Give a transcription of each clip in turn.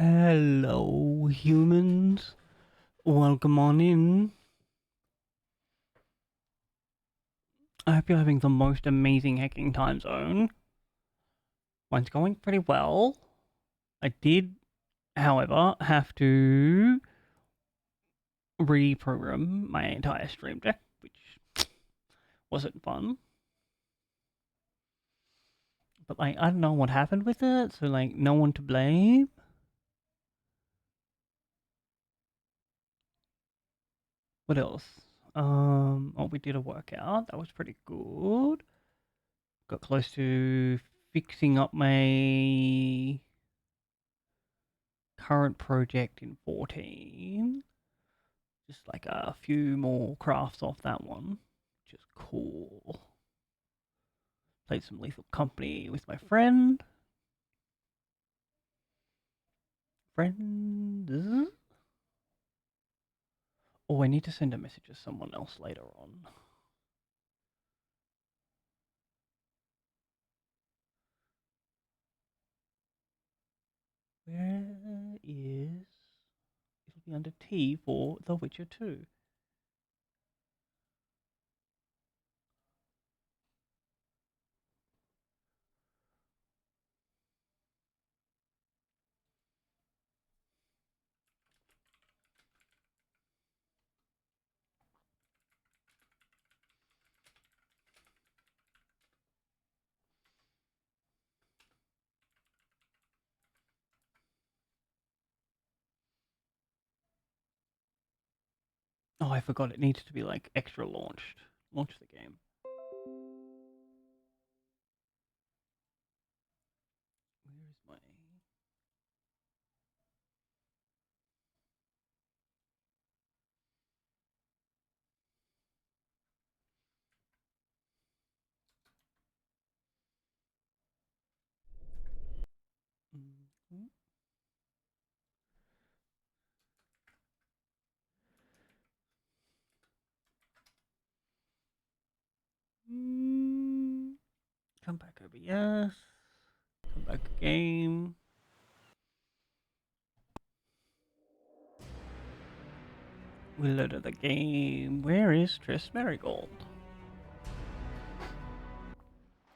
Hello, humans. Welcome on in. I hope you're having the most amazing hacking time zone. Mine's going pretty well. I did, however, have to reprogram my entire stream deck, which wasn't fun. But, I don't know what happened with it, so, no one to blame. What else? We did a workout. That was pretty good. Got close to fixing up my current project in 14. Just like a few more crafts off that one, which is cool. Played some Lethal Company with my friend. Friends. Oh, I need to send a message to someone else later on. Where is... It'll be under T for The Witcher 2. Oh, I forgot it needs to be extra launched. Launch the game. Where is my... Mm-hmm. Come back OBS. Come back game. We loaded the game. Where is Triss Merigold?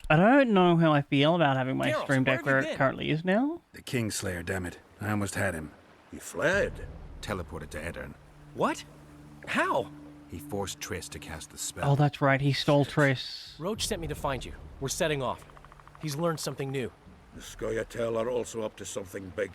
I don't know how I feel about having my stream deck where it currently is now. The Kingslayer, damn it. I almost had him. He fled. Teleported to Aedirn. What? How? He forced Triss to cast the spell. Oh, that's right. He stole Triss. Roach sent me to find you. We're setting off. He's learned something new. The Scoia'tael are also up to something big.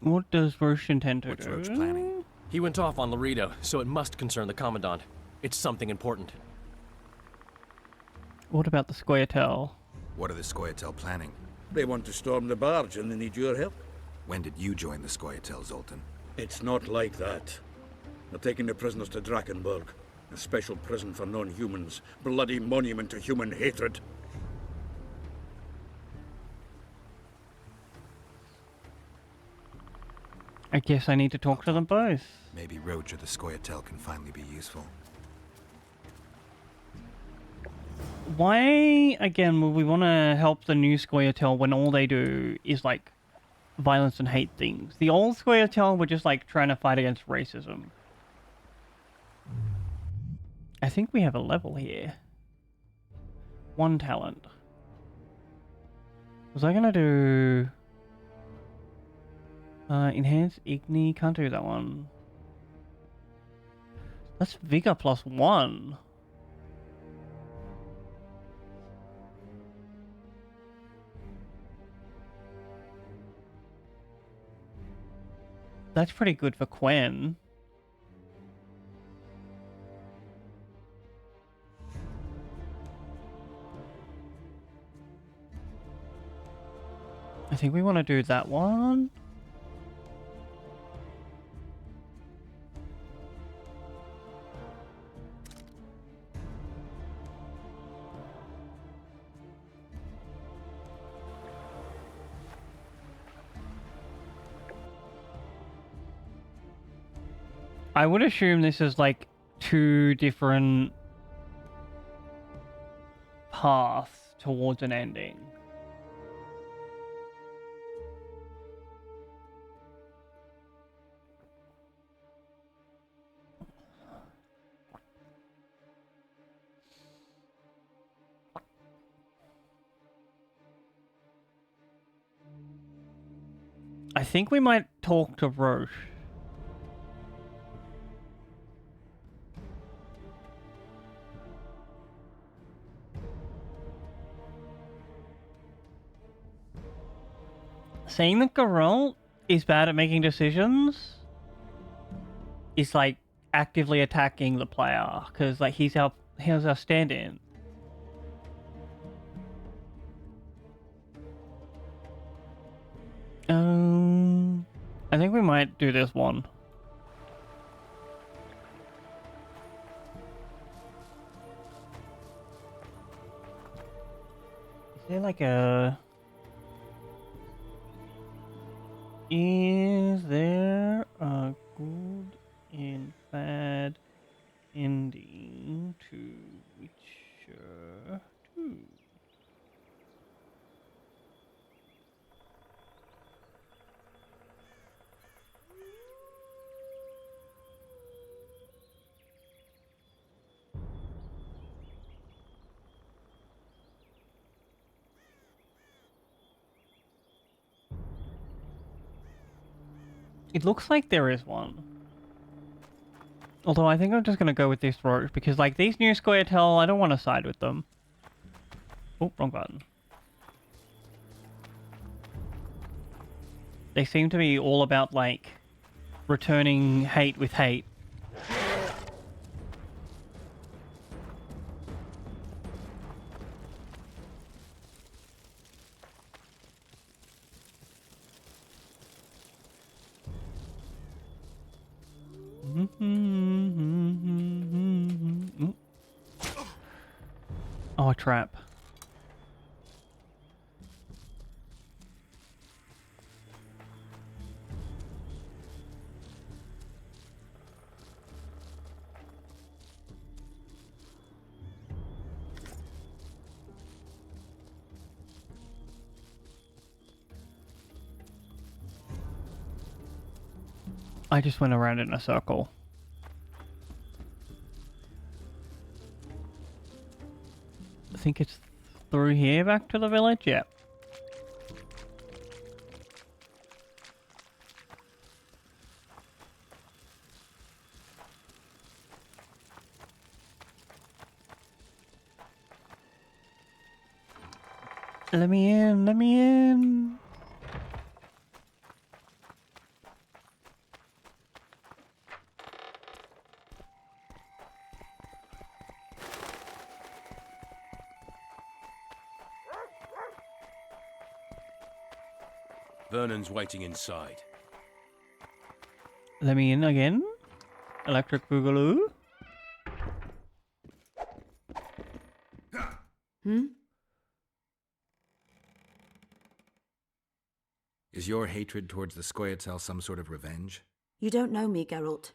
What does Roach intend to What's do? Roach planning? He went off on Laredo, so it must concern the Commandant. It's something important. What about the Scoia'tael? What are the Scoia'tael planning? They want to storm the barge and they need your help. When did you join the Scoia'tael, Zoltan? It's not like that. They're taking the prisoners to Drakenberg, a special prison for non-humans, bloody monument to human hatred. I guess I need to talk to them both. Maybe Roach or the Scoia'tael can finally be useful. Why, again, would we want to help the new Scoia'tael when all they do is, violence and hate things? The old Scoia'tael were just, trying to fight against racism. I think we have a level here. 1 talent. Was I gonna do... enhance Igni? Can't do that one. That's Vigor +1. That's pretty good for Quen. I think we want to do that one. I would assume this is 2 different paths towards an ending. I think we might talk to Roche. Saying that Geralt is bad at making decisions is like actively attacking the player, because like he's our stand-in. I think we might do this one. Is there like a... Is there a good and bad ending to Witcher 2? It looks like there is one. Although I think I'm just going to go with this Roche, because like these new Scoia'tael, I don't want to side with them. Oh, wrong button. They seem to be all about like returning hate with hate. Oh, a trap. I just went around in a circle. I think it's through here back to the village, yeah. Let me in, let me in. Vernon's waiting inside. Let me in again. Electric Boogaloo. Is your hatred towards the Scoia'tael some sort of revenge? You don't know me, Geralt.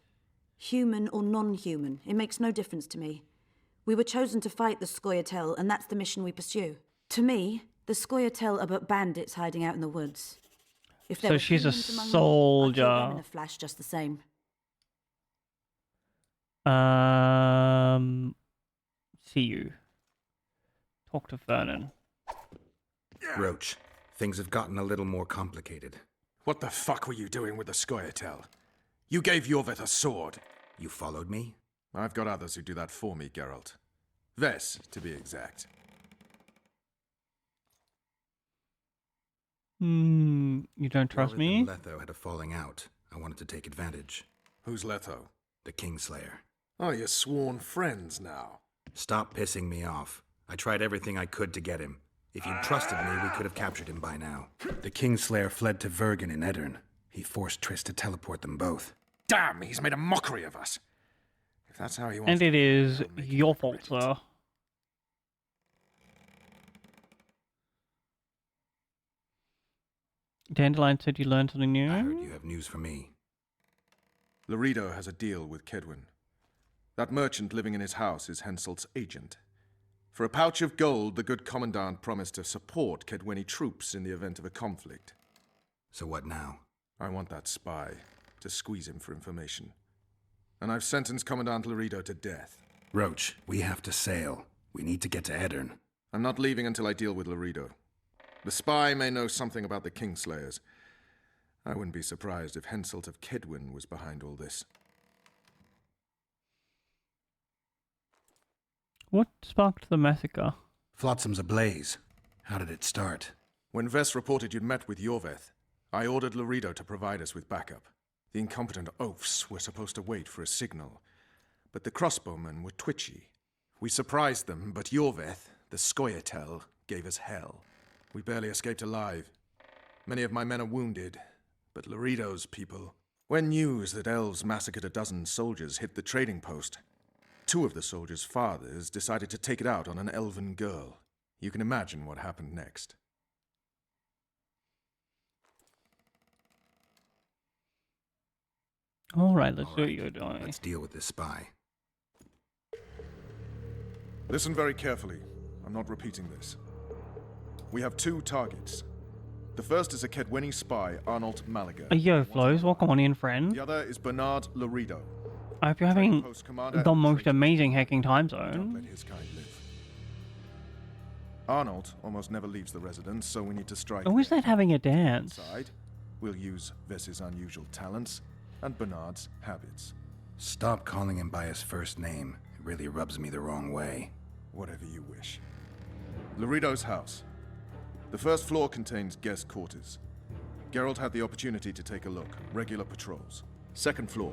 Human or non-human, it makes no difference to me. We were chosen to fight the Scoia'tael, and that's the mission we pursue. To me, the Scoia'tael are but bandits hiding out in the woods. If there So were she's a humans among them, I'd soldier. kill them in a flash just the same. See you. Talk to Vernon. Roach, things have gotten a little more complicated. What the fuck were you doing with the Scoia'tael? You gave Yorvith a sword. You followed me? I've got others who do that for me, Geralt. Ves, to be exact. You don't trust Yorvith me? and Letho had a falling out. I wanted to take advantage. Who's Letho? The Kingslayer. Oh, you're sworn friends now. Stop pissing me off. I tried everything I could to get him. If you'd trusted me, we could have captured him by now. The Kingslayer fled to Vergen in Edirn. He forced Triss to teleport them both. Damn, he's made a mockery of us. If that's how he wants And to it is I'll make him your fault, regret it. sir. Dandelion said you learned something new. I heard you have news for me. Laredo has a deal with Kedwin. That merchant living in his house is Henselt's agent. For a pouch of gold, the good Commandant promised to support Kedweni troops in the event of a conflict. So what now? I want that spy, to squeeze him for information. And I've sentenced Commandant Laredo to death. Roach, we have to sail. We need to get to Edirn. I'm not leaving until I deal with Laredo. The spy may know something about the Kingslayers. I wouldn't be surprised if Henselt of Kedwen was behind all this. What sparked the massacre? Flotsam's ablaze. How did it start? When Vess reported you'd met with Yorveth, I ordered Laredo to provide us with backup. The incompetent oafs were supposed to wait for a signal, but the crossbowmen were twitchy. We surprised them, but Yorveth, the Scoia'tael, gave us hell. We barely escaped alive. Many of my men are wounded, but Laredo's people... When news that elves massacred a dozen soldiers hit the trading post, 2 of the soldiers' fathers decided to take it out on an elven girl. You can imagine what happened next. Alright, let's see what Alright, you're doing. Let's deal with this spy. Listen very carefully. I'm not repeating this. We have 2 targets. The first is a Kedweni spy, Arnold Malaga. Yo, Flows, welcome on in, friend. The other is Bernard Laredo. I hope you're having Post commander the and most traitor. amazing hacking time Don't let zone. his kind live. Arnold almost never leaves the residence, so we need to strike. Oh, is there. that having a dance? Inside, we'll use Vess's unusual talents and Bernard's habits. Stop calling him by his first name. It really rubs me the wrong way. Whatever you wish. Laredo's house. The first floor contains guest quarters. Geralt had the opportunity to take a look. Regular patrols. Second floor.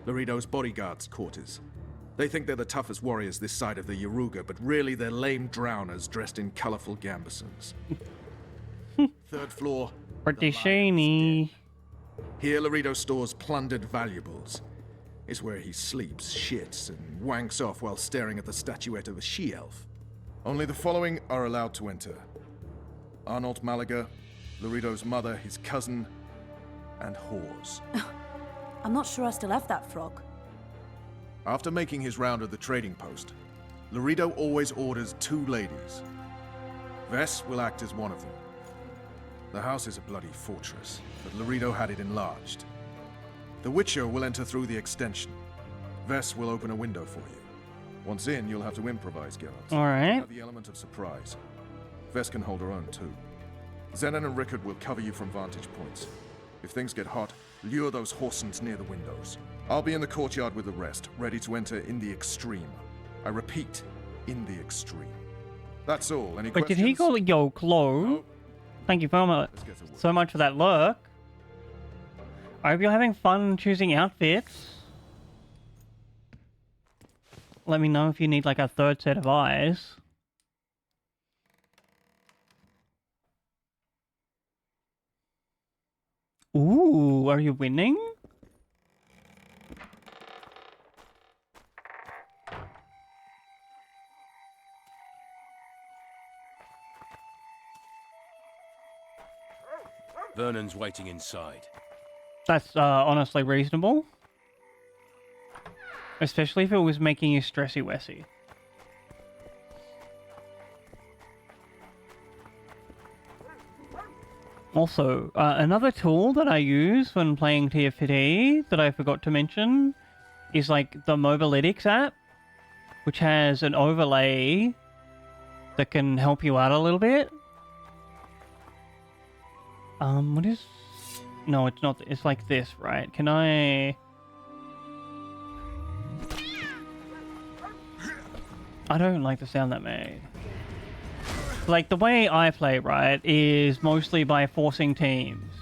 Laredo's bodyguards' quarters. They think they're the toughest warriors this side of the Yaruga, but really they're lame drowners dressed in colorful gambesons. Third floor. Pretty the Lion's shiny. Den. Here Laredo stores plundered valuables. It's where he sleeps, shits, and wanks off while staring at the statuette of a she-elf. Only the following are allowed to enter. Arnold Malaga, Laredo's mother, his cousin, and whores. I'm not sure I still have that frog. After making his round of the trading post, Laredo always orders 2 ladies. Vess will act as one of them. The house is a bloody fortress, but Laredo had it enlarged. The Witcher will enter through the extension. Vess will open a window for you. Once in, you'll have to improvise, Geralt. Alright. Have the element of surprise. Vess can hold her own, too. Zenon and Rickard will cover you from vantage points. If things get hot, lure those horsens near the windows. I'll be in the courtyard with the rest, ready to enter in the extreme. I repeat, in the extreme. That's all. Any Wait, questions? did he call it Yo Clo? No? Thank you very much. Let's get to work. So much for that lurk. I hope you're having fun choosing outfits. Let me know if you need like a 3rd set of eyes. Ooh, are you winning? Vernon's waiting inside. That's honestly reasonable. Especially if it was making you stressy wessy. Also, another tool that I use when playing TFT that I forgot to mention is like the Mobalytics app, which has an overlay that can help you out a little bit. What is... No, it's not. It's like this, right? Can I... I don't like the sound that made. Like, the way I play, right, is mostly by forcing teams.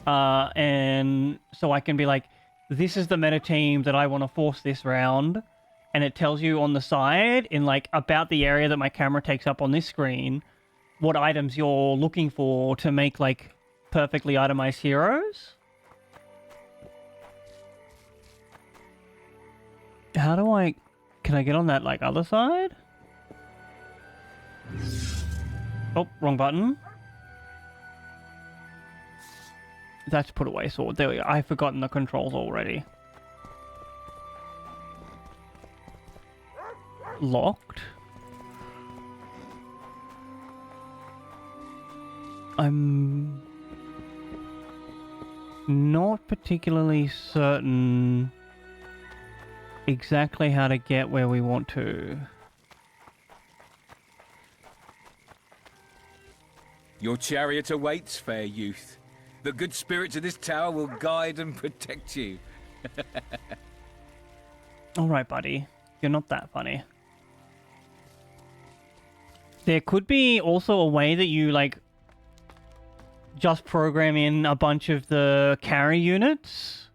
And so I can be like, this is the meta team that I want to force this round. And it tells you on the side, in like, about the area that my camera takes up on this screen, what items you're looking for to make, like, perfectly itemized heroes. How do I... Can I get on that, like, other side? Oh, wrong button. That's put away sword. There we go. I've forgotten the controls already. locked. I'm not particularly certain exactly how to get where we want to. Your chariot awaits, fair youth. The good spirits of this tower will guide and protect you. Alright, buddy. You're not that funny. There could be also a way that you, like, just program in a bunch of the carry units.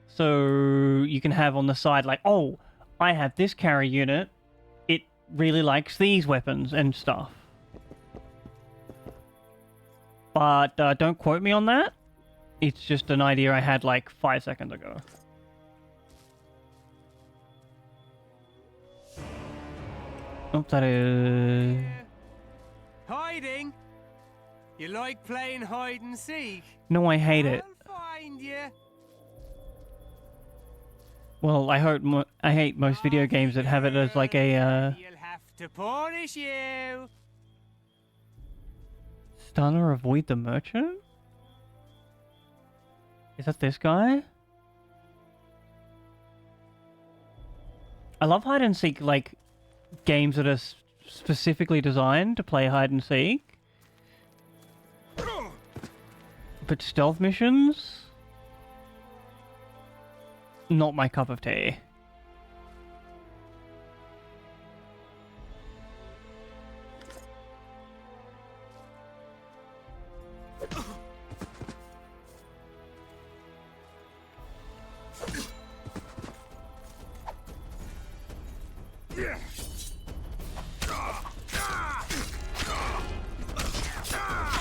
So you can have on the side, like, oh, I have this carry unit. It really likes these weapons and stuff. But don't quote me on that. It's just an idea I had like 5 seconds ago. Oh, that is... Hiding? You like playing hide and seek? No, I hate it. I'll find you. Well, I hate most video games that have it as like a You'll have to punish you. stun or avoid the merchant? Is that this guy? I love hide and seek, like, games that are specifically designed to play hide and seek. But stealth missions? Not my cup of tea.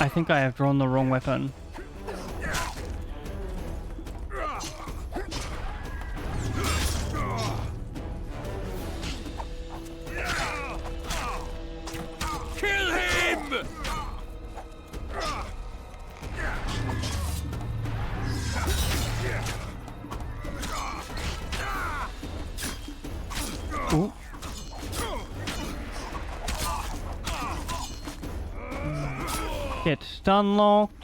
I think I have drawn the wrong weapon. Kill him! Ooh. Get stun locked.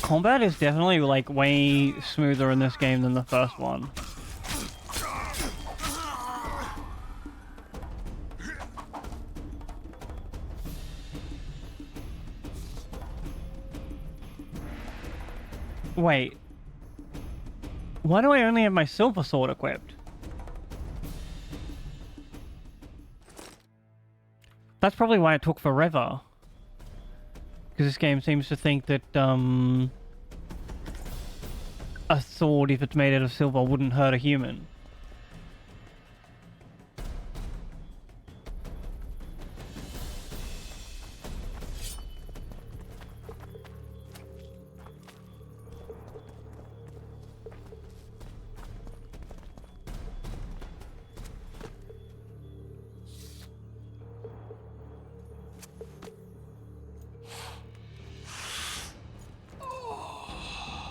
Combat is definitely like way smoother in this game than the first one. Wait. Why do I only have my silver sword equipped? That's probably why it took forever. Because this game seems to think that, a sword, if it's made out of silver, wouldn't hurt a human.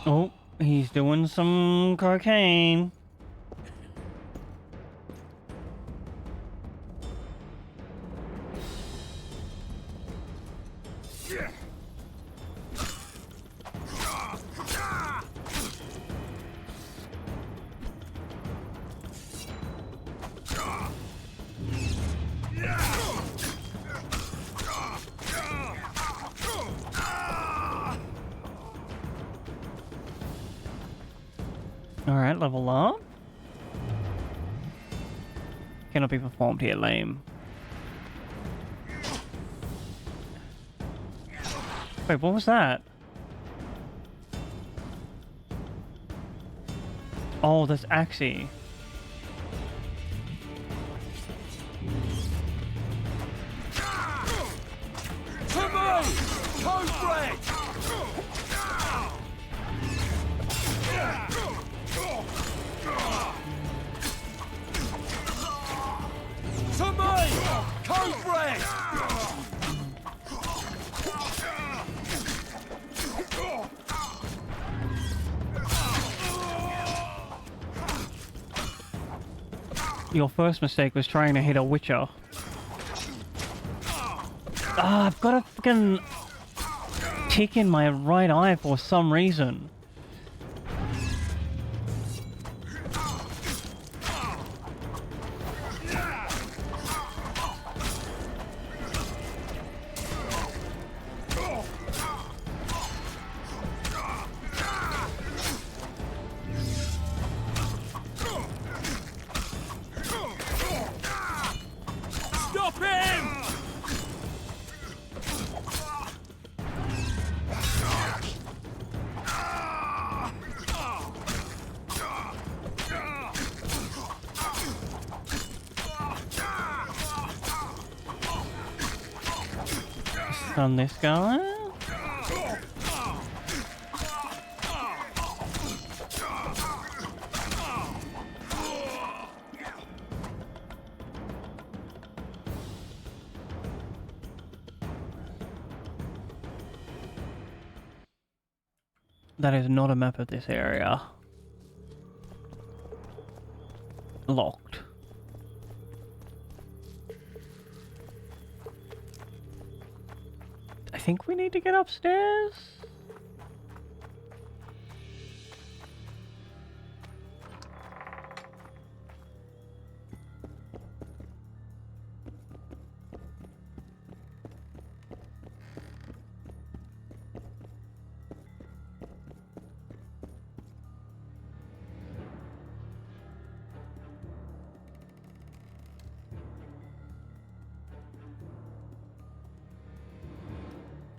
Oh, he's doing some cocaine. Alright, level up. Cannot be performed here, lame. Wait, what was that? Oh, that's Axie. Your first mistake was trying to hit a Witcher. Ah, I've got a fucking tick in my right eye for some reason. Stun this guy. That is not a map of this area. Locked. I think we need to get upstairs.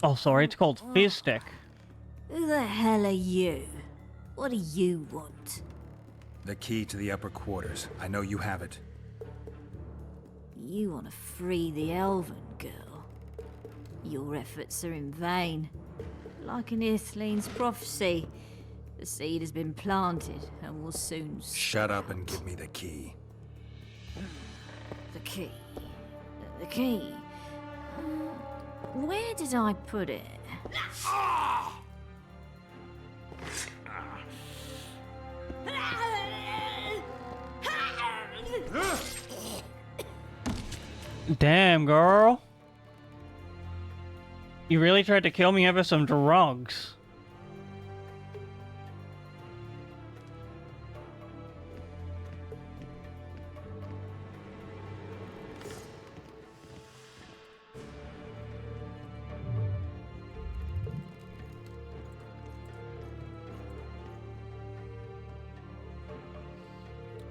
Oh, sorry, it's called Fizz Stick. Who the hell are you? What do you want? The key to the upper quarters. I know you have it. You want to free the Elven girl. Your efforts are in vain. Like in Ithleen's prophecy, the seed has been planted and will soon... Shut up and give me the key. The key. The key. Where did I put it? Damn, girl. You really tried to kill me over some drugs.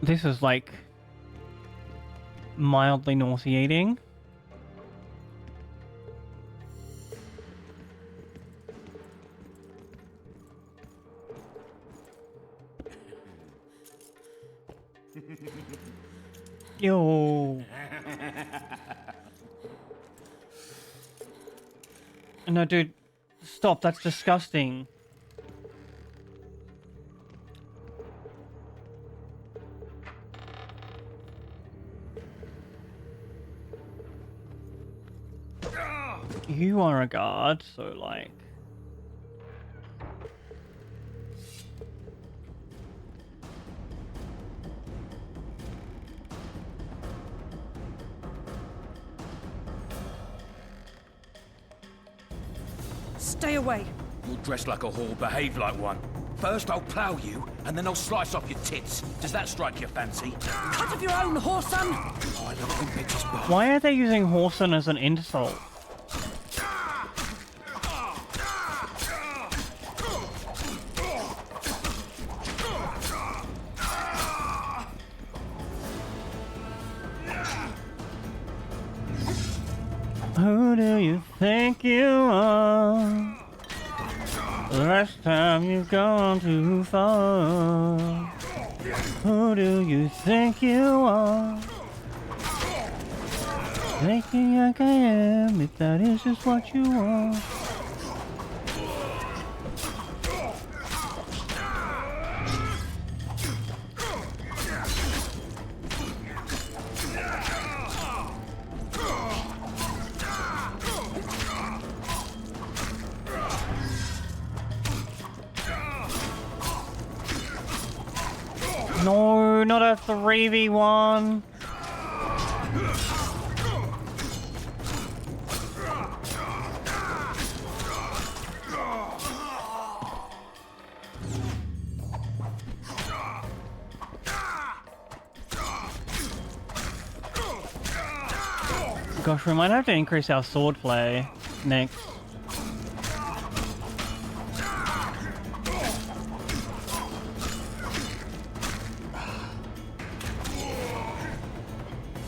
This is like mildly nauseating. Yo. No, dude, stop. That's disgusting. You are a guard, so like... Stay away. You're dressed like a whore, behave like one. First I'll plough you, and then I'll slice off your tits. Does that strike your fancy? Cut of your own, whoreson! Oh, I love the bitches bar. Why are they using whoreson as an insult? Who do you think you are? Last time you've gone too far. Who do you think you are? Thinking like I am, if that is just what you want. No, not a 3v1. Gosh, we might have to increase our sword play next.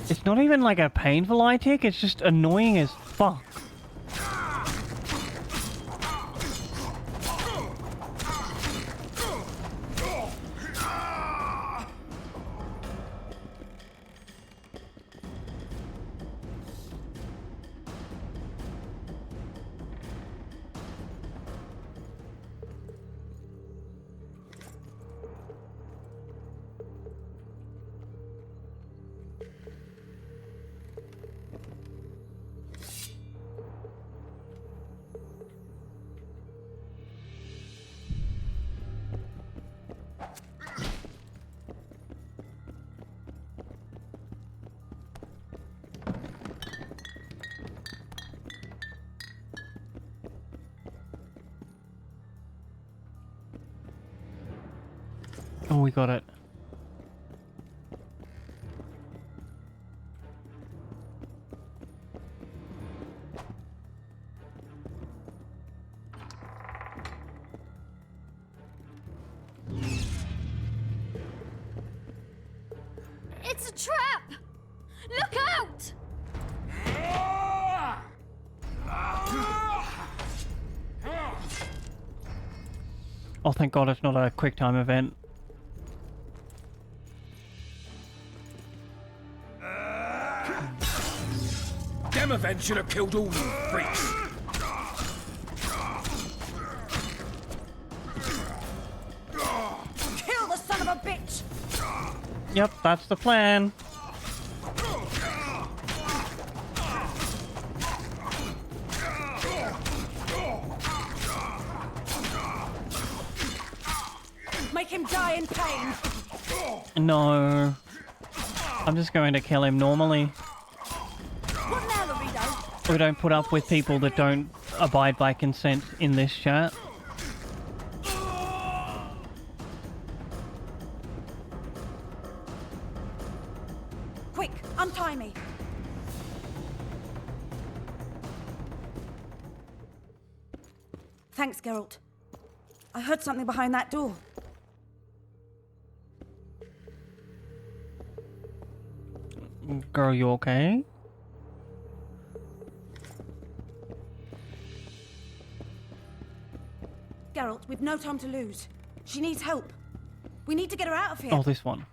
It's not even like a painful eye tick, it's just annoying as fuck. Oh, we got it. It's a trap! Look out! Oh, thank God it's not a quick time event. Them events should have killed all you freaks. Kill the son of a bitch! Yep, that's the plan. Make him die in pain! No. I'm just going to kill him normally. What now, Laredo? We don't put up with people that don't abide by consent in this chat. Quick, untie me! Thanks, Geralt. I heard something behind that door. Girl, you okay? Geralt, we've no time to lose. She needs help. We need to get her out of here. Oh, this one.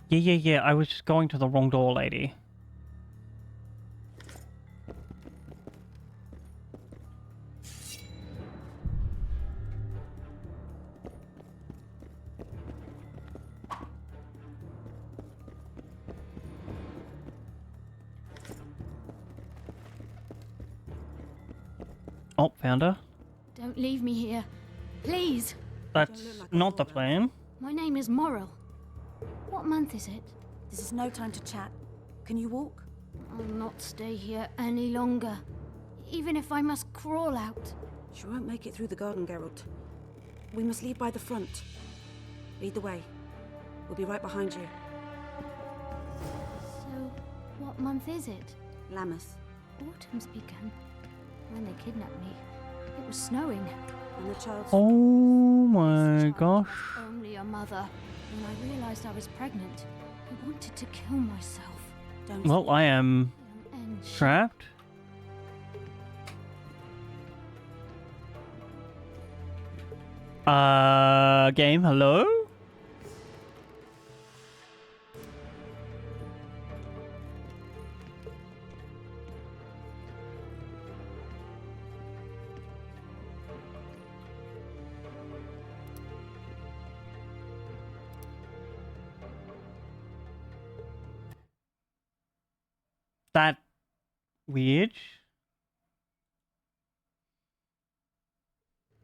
Yeah. I was just going to the wrong door, lady. Oh, found her. Don't leave me here. Please. That's not the plan. My name is Morrill. What month is it? This is no time to chat. Can you walk? I'll not stay here any longer. Even if I must crawl out. She won't make it through the garden, Geralt. We must leave by the front. Lead the way. We'll be right behind you. So, what month is it? Lammas. Autumn's begun. When they kidnapped me, it was snowing. And the child's... Oh my gosh. Only a mother. When I realized I was pregnant, I wanted to kill myself. Don't Well, I am trapped. Game, hello? That weird.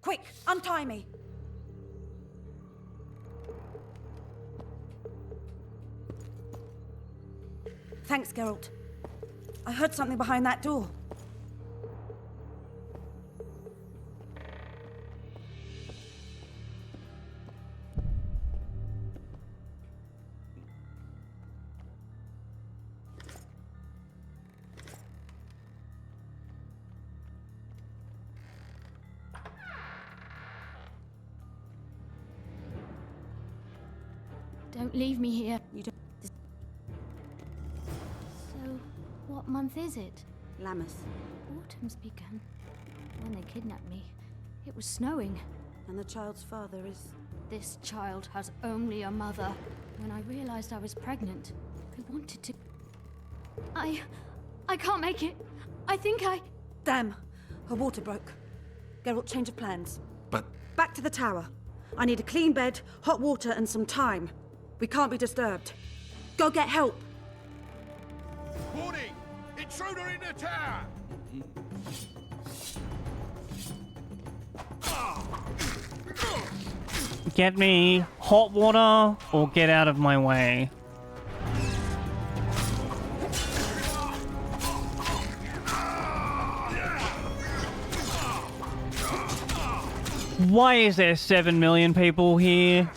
Quick, untie me. Thanks, Geralt. I heard something behind that door. Don't leave me here. You don't... So, what month is it? Lammas. Autumn's begun. When they kidnapped me, it was snowing. And the child's father is... This child has only a mother. When I realized I was pregnant, I wanted to... I can't make it. I think I... Damn! Her water broke. Geralt, change of plans. But Back to the tower. I need a clean bed, hot water, and some time. We can't be disturbed. Go get help! Warning! Intruder in the tower! Get me hot water or get out of my way. Why is there 7 million people here?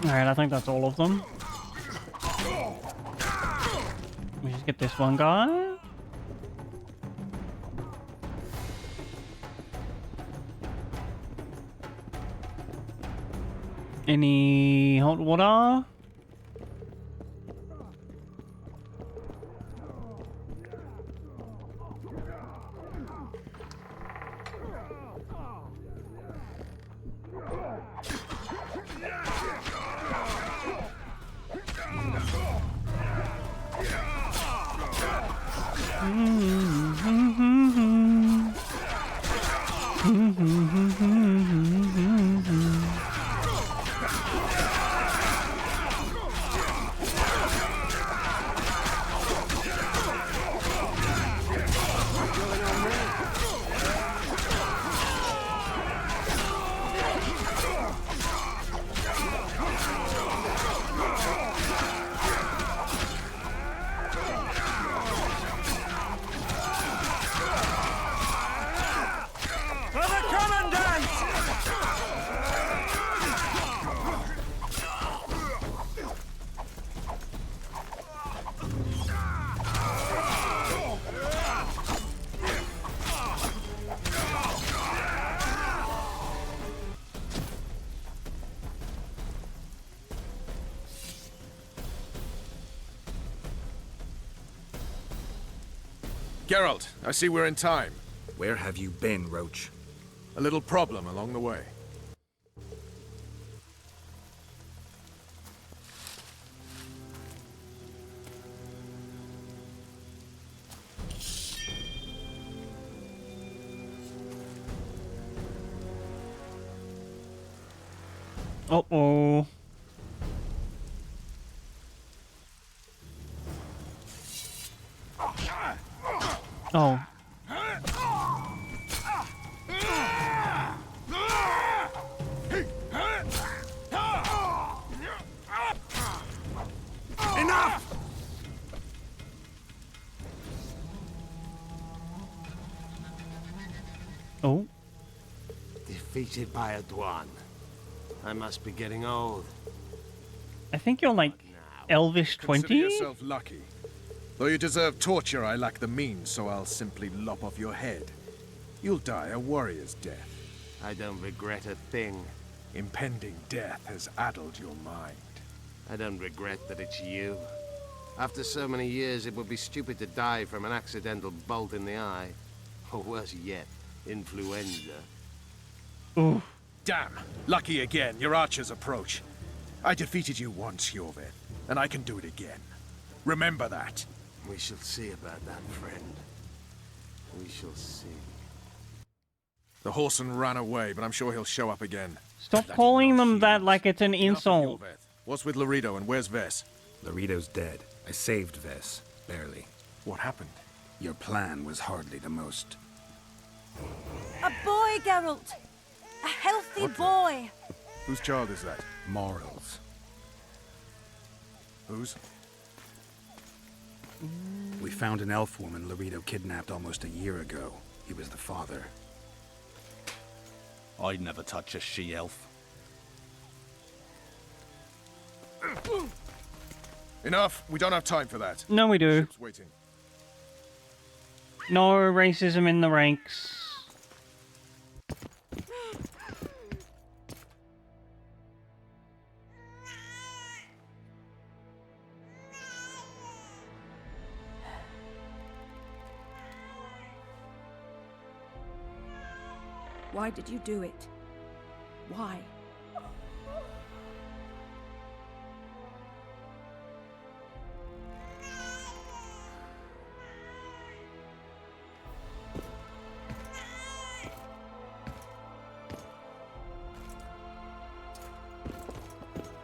Alright, I think that's all of them. We just get this one guy. Any hot water? Geralt, I see we're in time. where have you been, Roach? A little problem along the way. Uh-oh. Oh. Enough! Oh. Defeated by a Dwan. I must be getting old. I think you're like Elvish 20? Consider yourself lucky. Though you deserve torture, I lack the means, so I'll simply lop off your head. You'll die a warrior's death. I don't regret a thing. Impending death has addled your mind. I don't regret that it's you. After so many years, it would be stupid to die from an accidental bolt in the eye. Or worse yet, influenza. Ooh. Damn! Lucky again, your archers approach. I defeated you once, Yorveth, and I can do it again. Remember that. We shall see about that, friend. We shall see. The horseman ran away, but I'm sure he'll show up again. Stop calling them that like it's an insult. What's with Laredo and where's Vess? Laredo's dead. I saved Vess. Barely. What happened? Your plan was hardly the most. A boy, Geralt! A healthy boy! Whose child is that? Morals. Whose? We found an elf woman Laredo kidnapped almost a year ago. He was the father. I'd never touch a she-elf. Enough. We don't have time for that. No, we do. Ship's waiting. No racism in the ranks. Why did you do it? Why?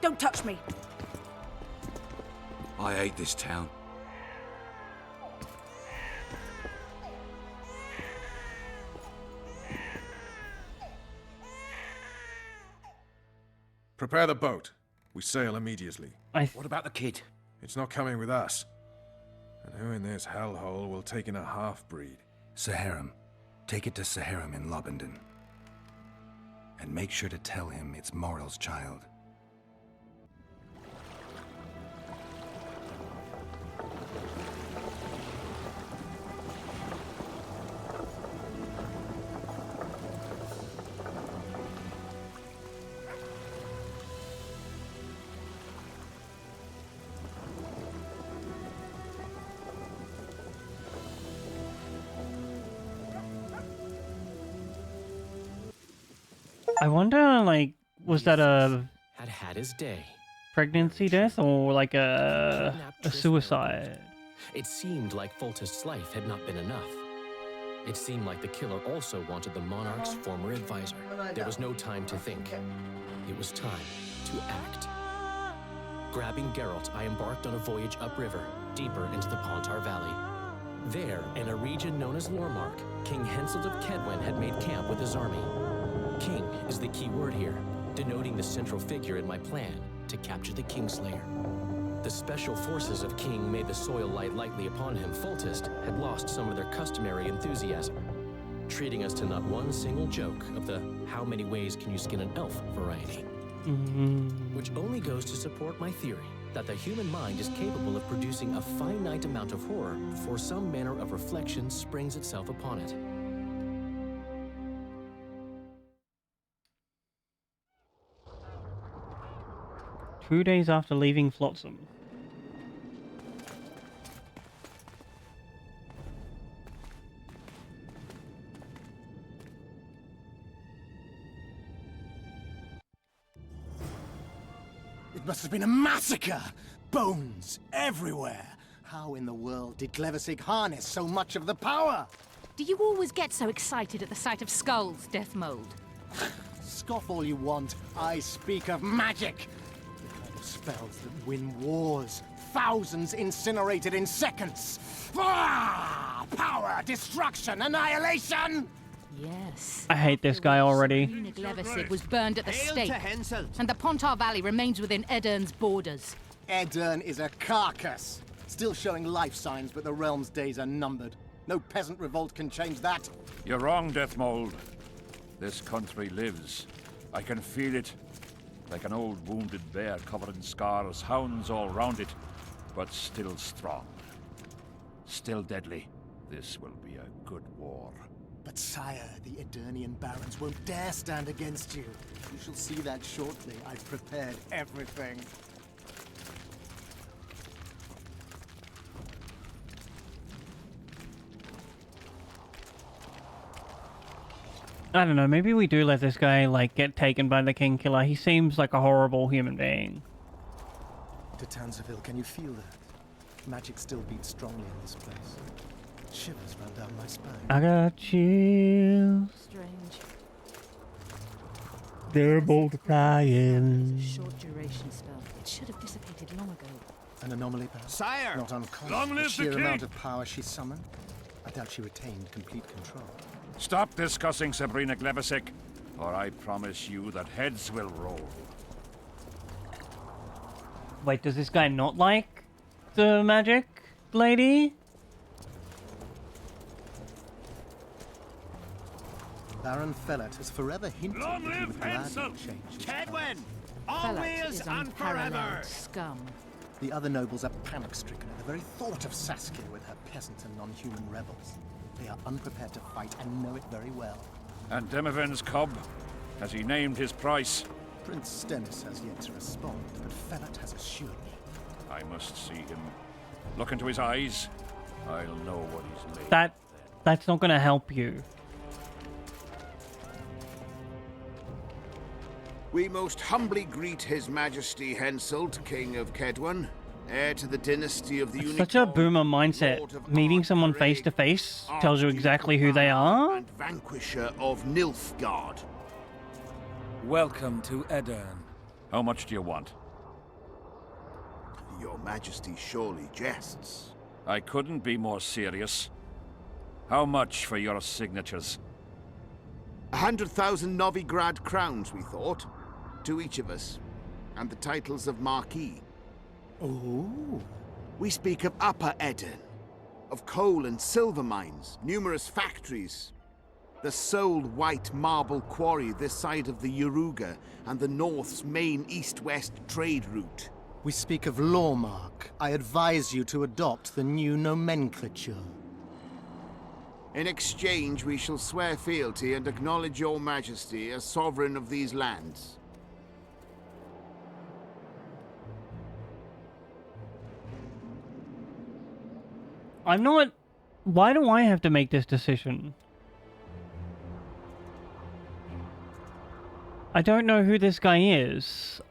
Don't touch me! I hate this town. Prepare the boat. We sail immediately. What about the kid? It's not coming with us. And who in this hellhole will take in a half-breed? Saharim. Take it to Saharim in Lobendon. And make sure to tell him it's Moral's child. I wonder, like, was that a Had his day. pregnancy death or like a suicide? It seemed like Foltest's life had not been enough. It seemed like the killer also wanted the monarch's former advisor. There was no time to think. It was time to act. Grabbing Geralt, I embarked on a voyage upriver, deeper into the Pontar Valley. There, in a region known as Lormark, King Henselt of Kedwen had made camp with his army. King is the key word here, denoting the central figure in my plan to capture the Kingslayer. The special forces of King made the soil lie lightly upon him. Foltest had lost some of their customary enthusiasm, treating us to not one single joke of the how many ways can you skin an elf variety. Which only goes to support my theory that the human mind is capable of producing a finite amount of horror before some manner of reflection springs itself upon it. 2 days after leaving Flotsam. It must have been a massacre! Bones everywhere! How in the world did Glevissig harness so much of the power? Do you always get so excited at the sight of skulls, Deathmold? Scoff all you want, I speak of magic! The kind of spells that win wars, thousands incinerated in seconds. Ah! Power, destruction, annihilation! Yes. I hate this guy already. Runic Levisig was burned at the Hail stake, to Henselt. and the Pontar Valley remains within Edern's borders. Edern is a carcass. Still showing life signs, but the realm's days are numbered. No peasant revolt can change that. You're wrong, Deathmold. This country lives. I can feel it. Like an old wounded bear covered in scars, hounds all round it, but still strong. Still deadly. This will be a good war. But sire, the Edirnian barons won't dare stand against you. You shall see that shortly. I've prepared everything. I don't know, maybe we do let this guy, like, get taken by the King Killer. He seems like a horrible human being. To Tanzaville, can you feel that? Magic still beats strongly in this place. Shivers run down my spine. I got chills. Strange. They're multiplying. Short duration spell. It should have dissipated long ago. An anomaly, perhaps? Sire! Not uncommon. Long The live the sheer king! amount of power she summoned. I doubt she retained complete control. Stop discussing Sabrina Glevisic, or I promise you that heads will roll. Wait, does this guy not like the magic lady? Baron Fellet has forever hinted that he would gladly change his Kedwen! Fellat Always is and unparalleled forever! scum. The other nobles are panic-stricken at the very thought of Saskia with her peasant and non-human rebels. They are unprepared to fight and know it very well. And Demovin's cub? Has he named his price? Prince Stennis has yet to respond, but Fellet has assured me. I must see him. Look into his eyes. I'll know what he's made. That's not gonna help you. We most humbly greet His Majesty Henselt, King of Kedwen, heir to the dynasty of the It's Unicorn. such a boomer mindset. Meeting someone face to face tells you exactly who they are. And vanquisher of Nilfgaard. Welcome to Edern. How much do you want? Your Majesty surely jests. I couldn't be more serious. How much for your signatures? 100,000 Novigrad crowns, we thought. To each of us. And the titles of Marquis. Oh. We speak of Upper Edern. Of coal and silver mines, numerous factories. The sole white marble quarry this side of the Yaruga, and the North's main east-west trade route. We speak of Lawmark. I advise you to adopt the new nomenclature. In exchange, we shall swear fealty and acknowledge your majesty as sovereign of these lands. I'm not... Why do I have to make this decision? I don't know who this guy is.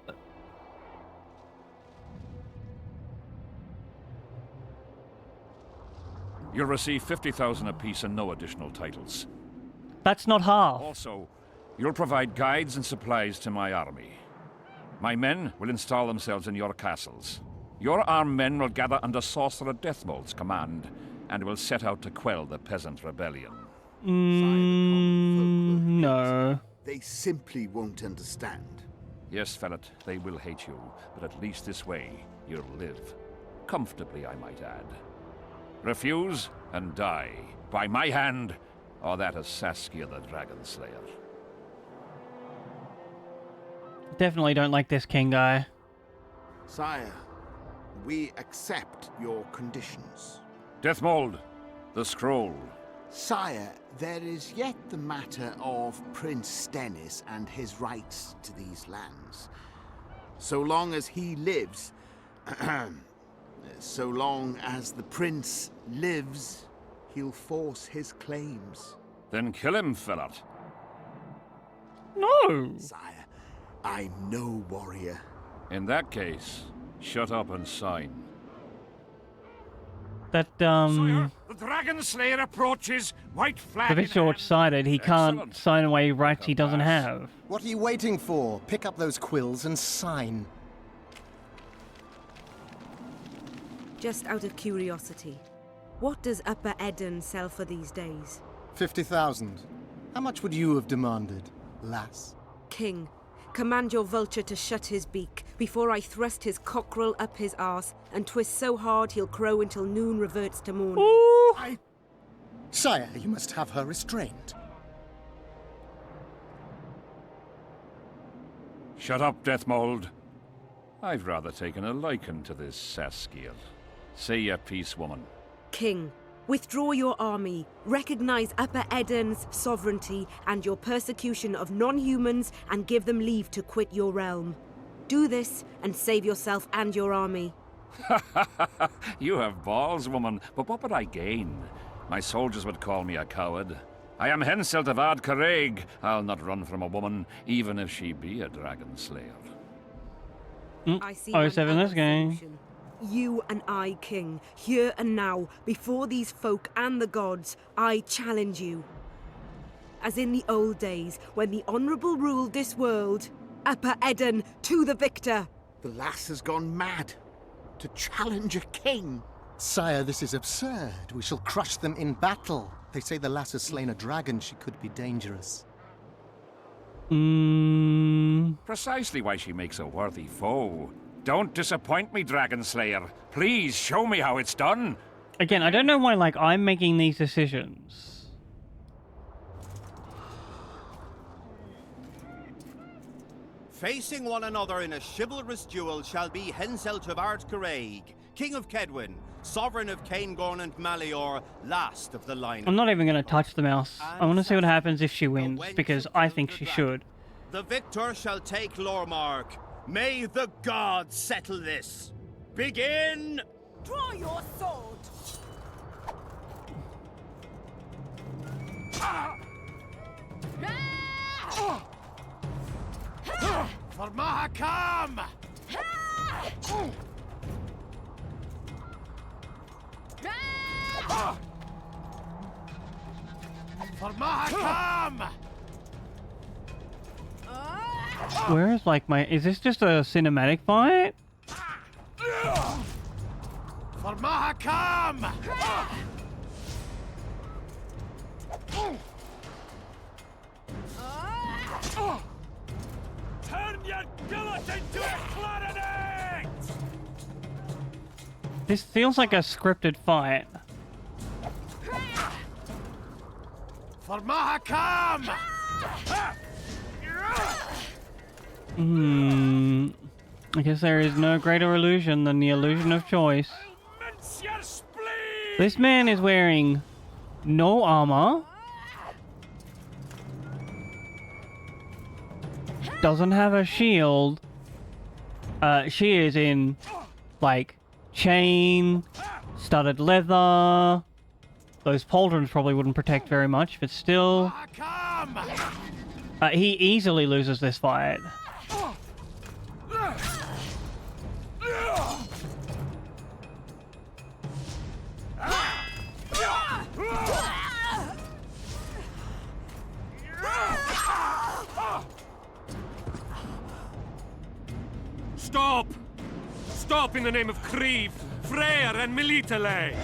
You'll receive 50,000 apiece and no additional titles. That's not half. Also, you'll provide guides and supplies to my army. My men will install themselves in your castles. Your armed men will gather under Sorcerer Deathmold's command and will set out to quell the peasant rebellion. No. They simply won't understand. Yes, Fellet, they will hate you, but at least this way you'll live. Comfortably, I might add. Refuse and die, by my hand, or that of Saskia the Dragon Slayer. Definitely don't like this king guy. Sire, we accept your conditions. Deathmold, the scroll. Sire, there is yet the matter of Prince Stennis and his rights to these lands. So long as he lives, so long as the prince lives, he'll force his claims. Then kill him, Fellet. No! Sire, I'm no warrior. In that case, shut up and sign. That, Sire, the Dragon Slayer approaches, white flag a bit short-sighted. He can't sign away rights he doesn't have. What are you waiting for? Pick up those quills and sign. Just out of curiosity, what does Upper Eden sell for these days? 50,000. How much would you have demanded, lass? King, command your vulture to shut his beak before I thrust his cockerel up his arse and twist so hard he'll crow until noon reverts to morning. Sire, you must have her restrained. Shut up, Deathmold. I've rather taken a liking to this Saskiel. Say your piece, woman. King, withdraw your army, recognize Upper Eden's sovereignty and your persecution of non-humans, and give them leave to quit your realm. Do this and save yourself and your army. You have balls, woman, but what would I gain? My soldiers would call me a coward. I am Henselt of Ard Caraig. I'll not run from a woman, even if she be a dragon slayer. I see 07 this game. solution. You and I, King, here and now, before these folk and the gods, I challenge you. As in the old days, when the Honourable ruled this world, Upper Eden to the victor! The lass has gone mad. To challenge a king. Sire, this is absurd. We shall crush them in battle. They say the lass has slain a dragon. She could be dangerous. Precisely why she makes a worthy foe. Don't disappoint me, Dragon Slayer. Please show me how it's done. Again, I don't know why, like, I'm making these decisions. Facing one another in a chivalrous duel shall be Henselt of Ard Caraig, King of Kedwin, Sovereign of Caingorn and Malior, last of the line. I'm not even going to touch the mouse. I want to see what happens if she wins, because I think she should. The victor shall take Lormark. May the gods settle this. Begin! Draw your sword! For Mahakam! For Mahakam! Where is, like, my... Is this just a cinematic fight? For Mahakam! Turn your gullet into a clarinet! This feels like a scripted fight. For Mahakam! I guess there is no greater illusion than the illusion of choice. This man is wearing no armor. Doesn't have a shield. She is in, like, chain, studded leather. Those pauldrons probably wouldn't protect very much, but still. He easily loses this fight. Stop! Stop in the name of Kriv, Freyr and Melitele!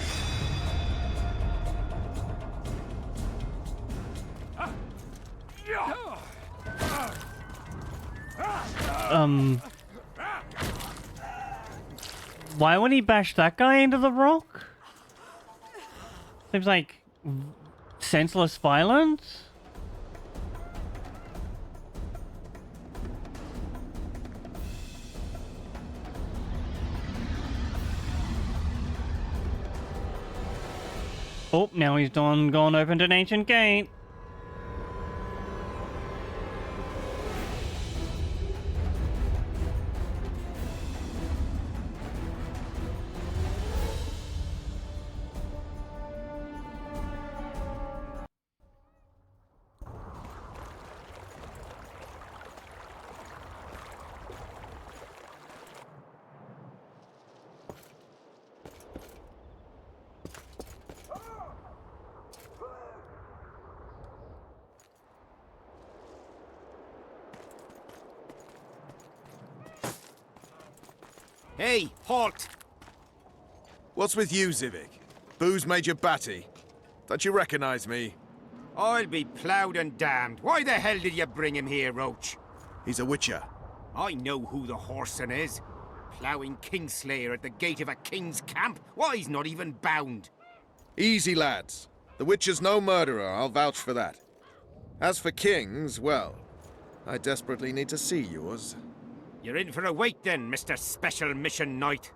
Why would he bash that guy into the rock? Seems like senseless violence. Oh, now he's gone opened an ancient gate. Hey, halt! What's with you, Zivik? Booze made you batty. Don't you recognize me? I'll be ploughed and damned. Why the hell did you bring him here, Roach? He's a witcher. I know who the whoreson is. Ploughing Kingslayer at the gate of a king's camp? Why, he's not even bound. Easy, lads. The witcher's no murderer, I'll vouch for that. As for kings, well, I desperately need to see yours. You're in for a wait then, Mr. Special Mission Knight.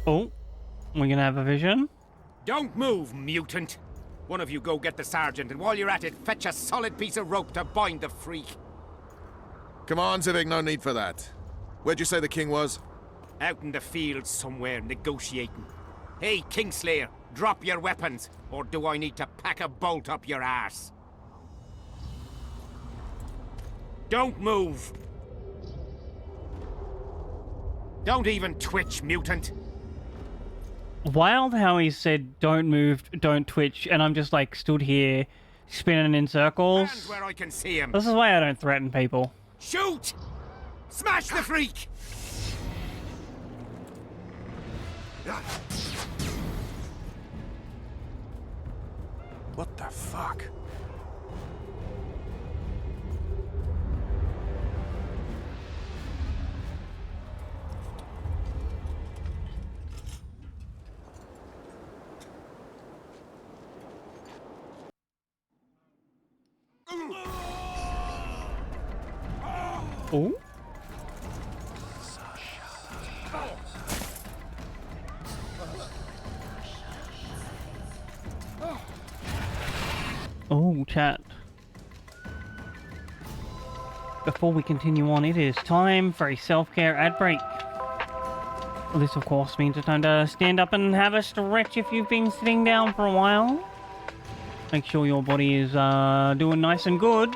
Oh, we're gonna have a vision? Don't move, mutant! One of you go get the sergeant, and while you're at it, fetch a solid piece of rope to bind the freak. Come on, Zivik, no need for that. Where'd you say the king was? Out in the fields somewhere, negotiating. Hey, Kingslayer, drop your weapons, or do I need to pack a bolt up your arse? Don't move! Don't even twitch, mutant! Wild how he said, don't move, don't twitch, and I'm just like stood here spinning in circles. Stand where I can see him. This is why I don't threaten people. Shoot! Smash the freak! What the fuck? Oh? Oh, chat. Before we continue on, it is time for a self-care ad break. This, of course, means it's time to stand up and have a stretch if you've been sitting down for a while. Make sure your body is doing nice and good.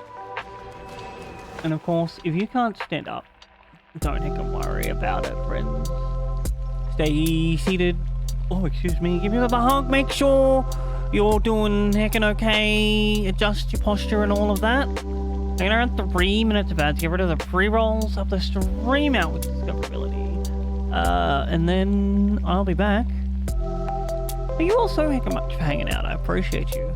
And of course, if you can't stand up, don't heck and worry about it, friends. Stay seated. Oh, excuse me. Give yourself a hug. Make sure you're doing heckin' okay. Adjust your posture and all of that. Hanging around 3 minutes of ads. Get rid of the pre-rolls. Up the stream out with discoverability. And then I'll be back. Thank you all so heckin' much for hanging out. I appreciate you.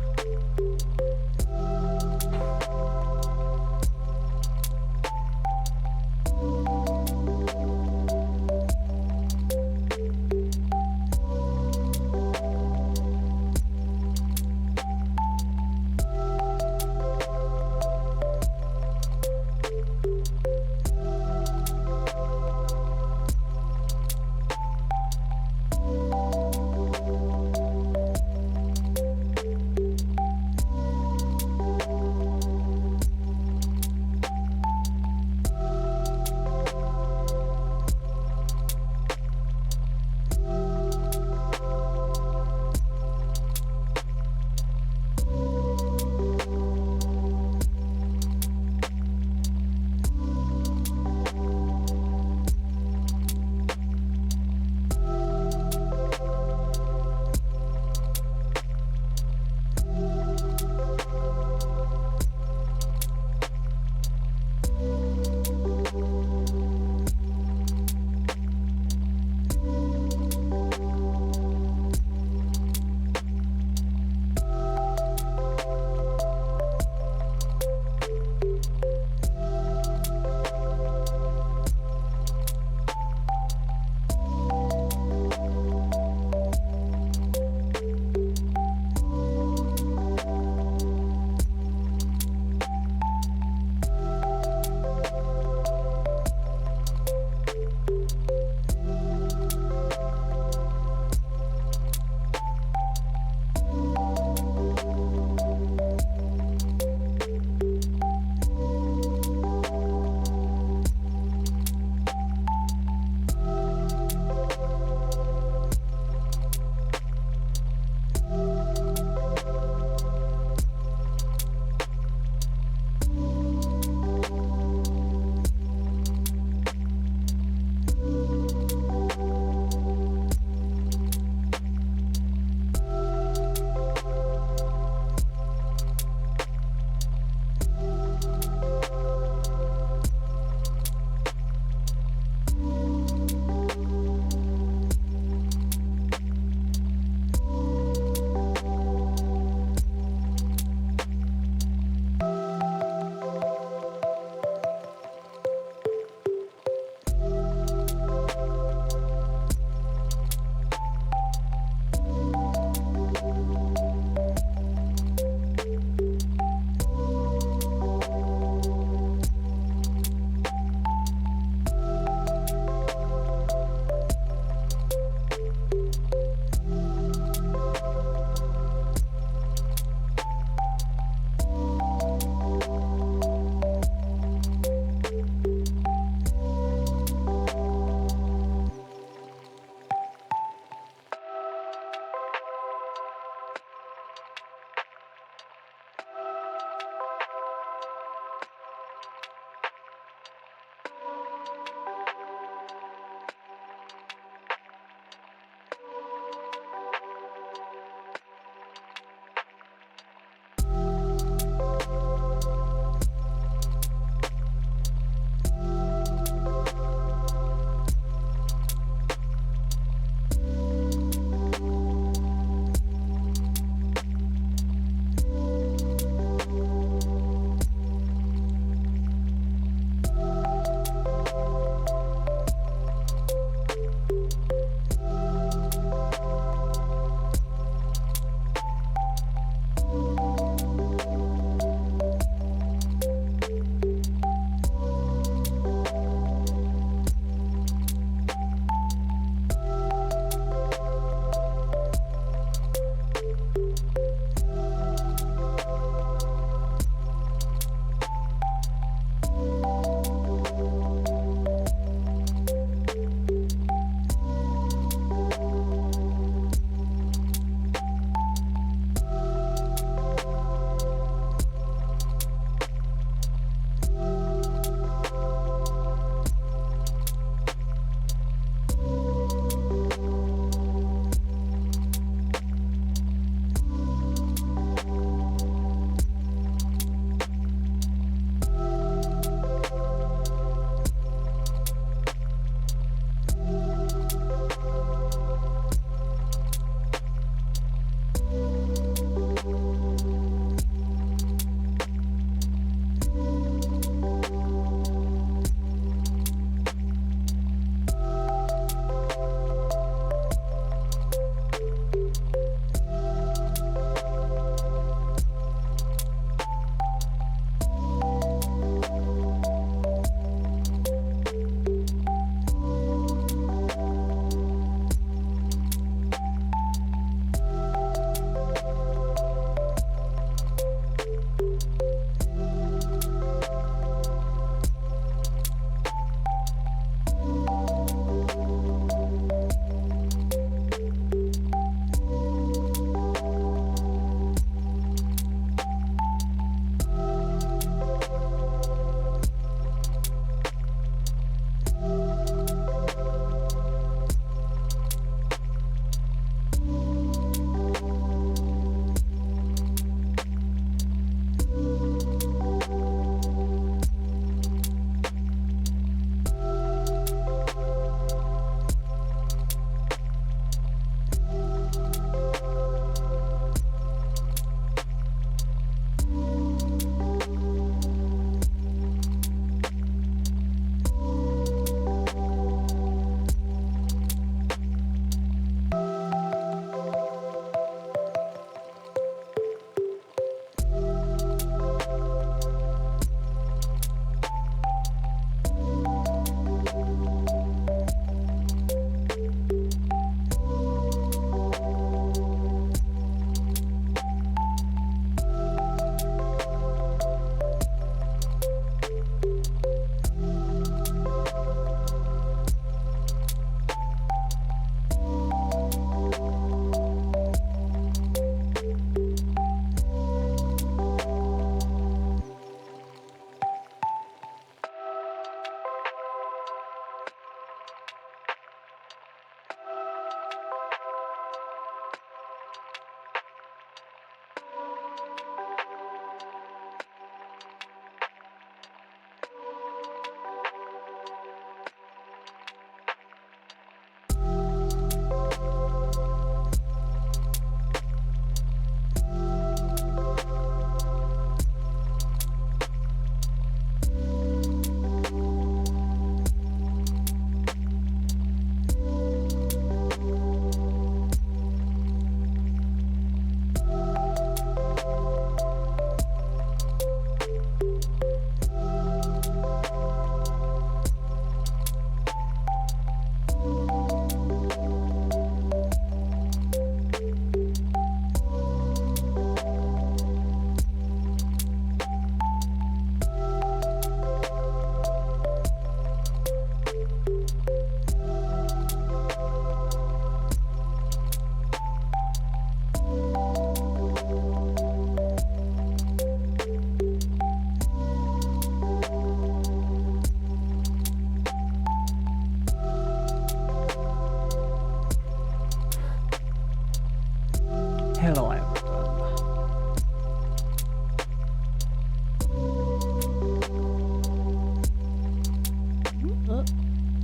Hello, everyone.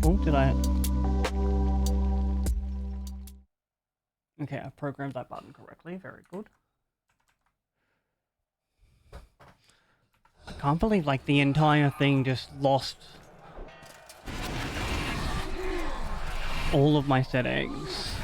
Oh, did I? Okay, I programmed that button correctly. Very good. I can't believe, like, the entire thing just lost all of my settings.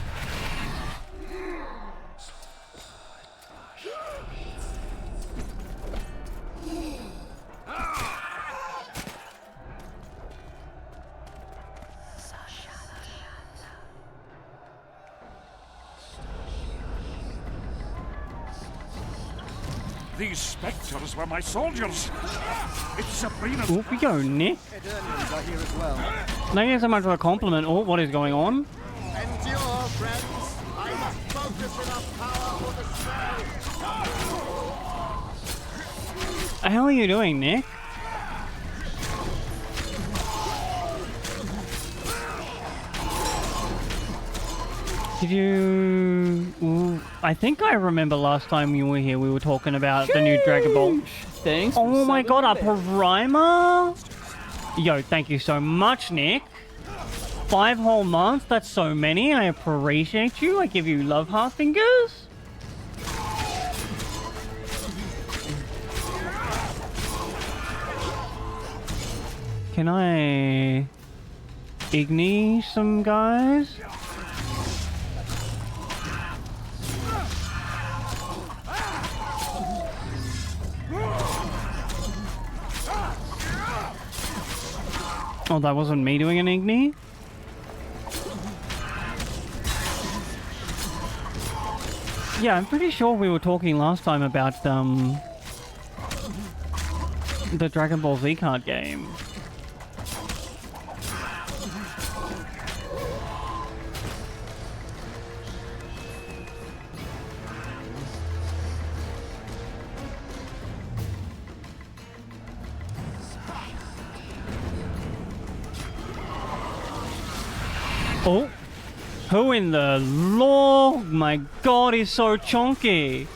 These spectres were my soldiers. It's Sabrina. Off we go, Nick. Eternians are here as well. Thank you so much for a compliment. Oh, what is going on? Endure, friends. I must focus enough power for the spell. How are you doing, Nick? Did you... Ooh, I think I remember last time you were here, we were talking about the new Dragon Ball. Thanks. Oh my god, a primer? Yo, thank you so much, Nick. 5 whole months, that's so many. I appreciate you. I give you love heart fingers. Can I... Igni some guys? Oh, that wasn't me doing an Igni? Yeah, I'm pretty sure we were talking last time about, the Dragon Ball Z card game. Oh, who in the law? My god, he's so chunky.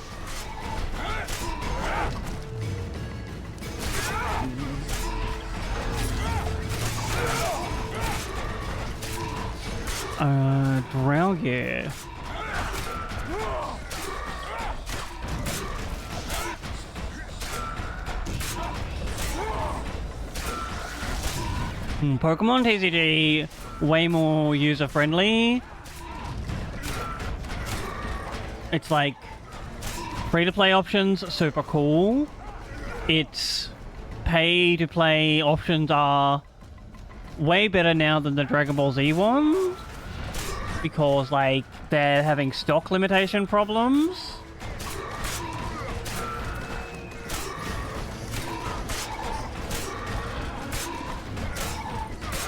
Draugr. Pokemon TCG, way more user-friendly. It's like free-to-play options, super cool. Its pay-to-play options are way better now than the Dragon Ball Z ones, because like they're having stock limitation problems.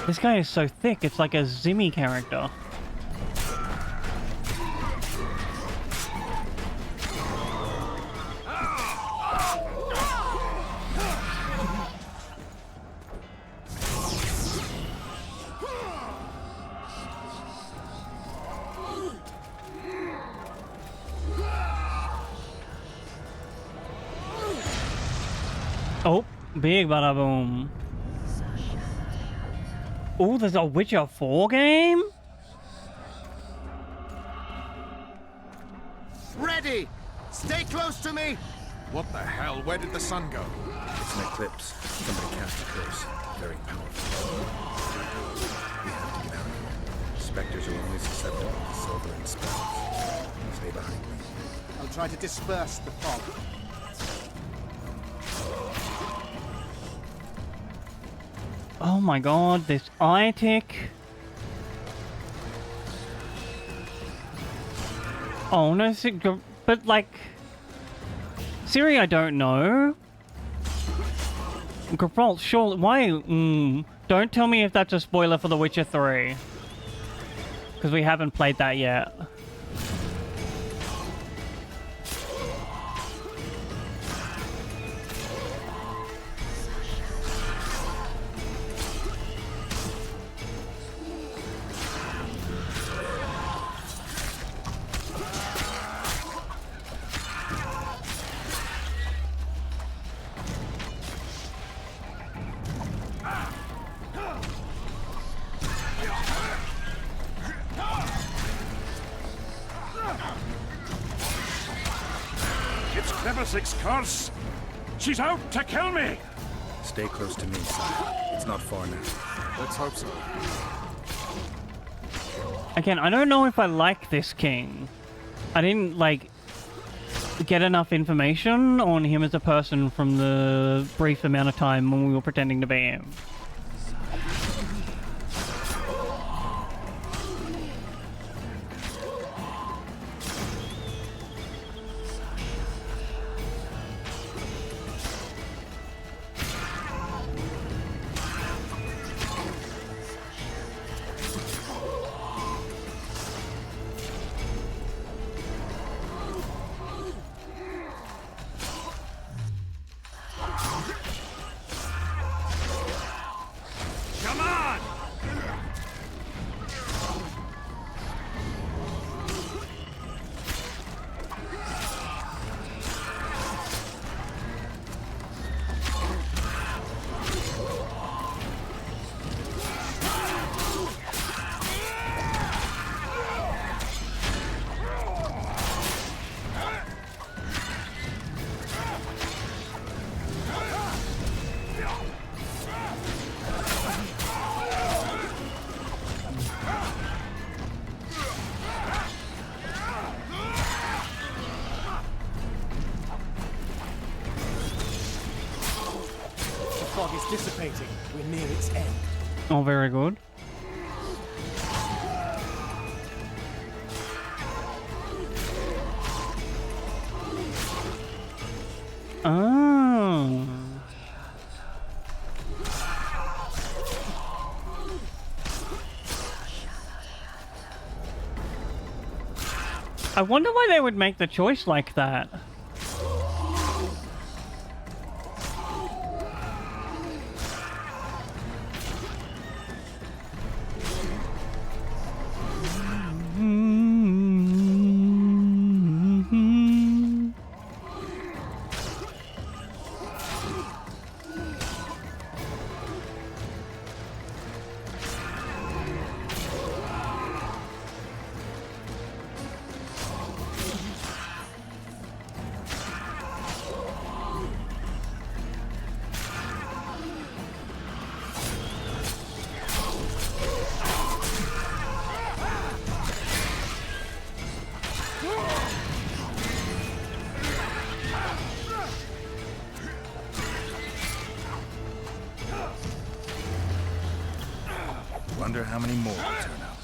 This guy is so thick, it's like a Zimmy character. Oh, big bada boom. Oh, there's a Witcher 4 game? Ready! Stay close to me! What the hell? Where did the sun go? It's an eclipse. Somebody cast a curse. Very powerful. We have to get out of here. Spectres are only susceptible to silver and spells. Stay behind me. I'll try to disperse the fog. Oh my god, this eye tick. Oh no, but like... Siri, I don't know. Geralt, sure, why? Don't tell me if that's a spoiler for The Witcher 3. Because we haven't played that yet. Levisic's curse! She's out to kill me! Stay close to me, sire. It's not far now. Let's hope so. Again, I don't know if I like this king. I didn't, like, get enough information on him as a person from the brief amount of time when we were pretending to be him. Fog is dissipating. We're near its end. Oh, very good. Oh. I wonder why they would make the choice like that. Wonder how many more will turn out.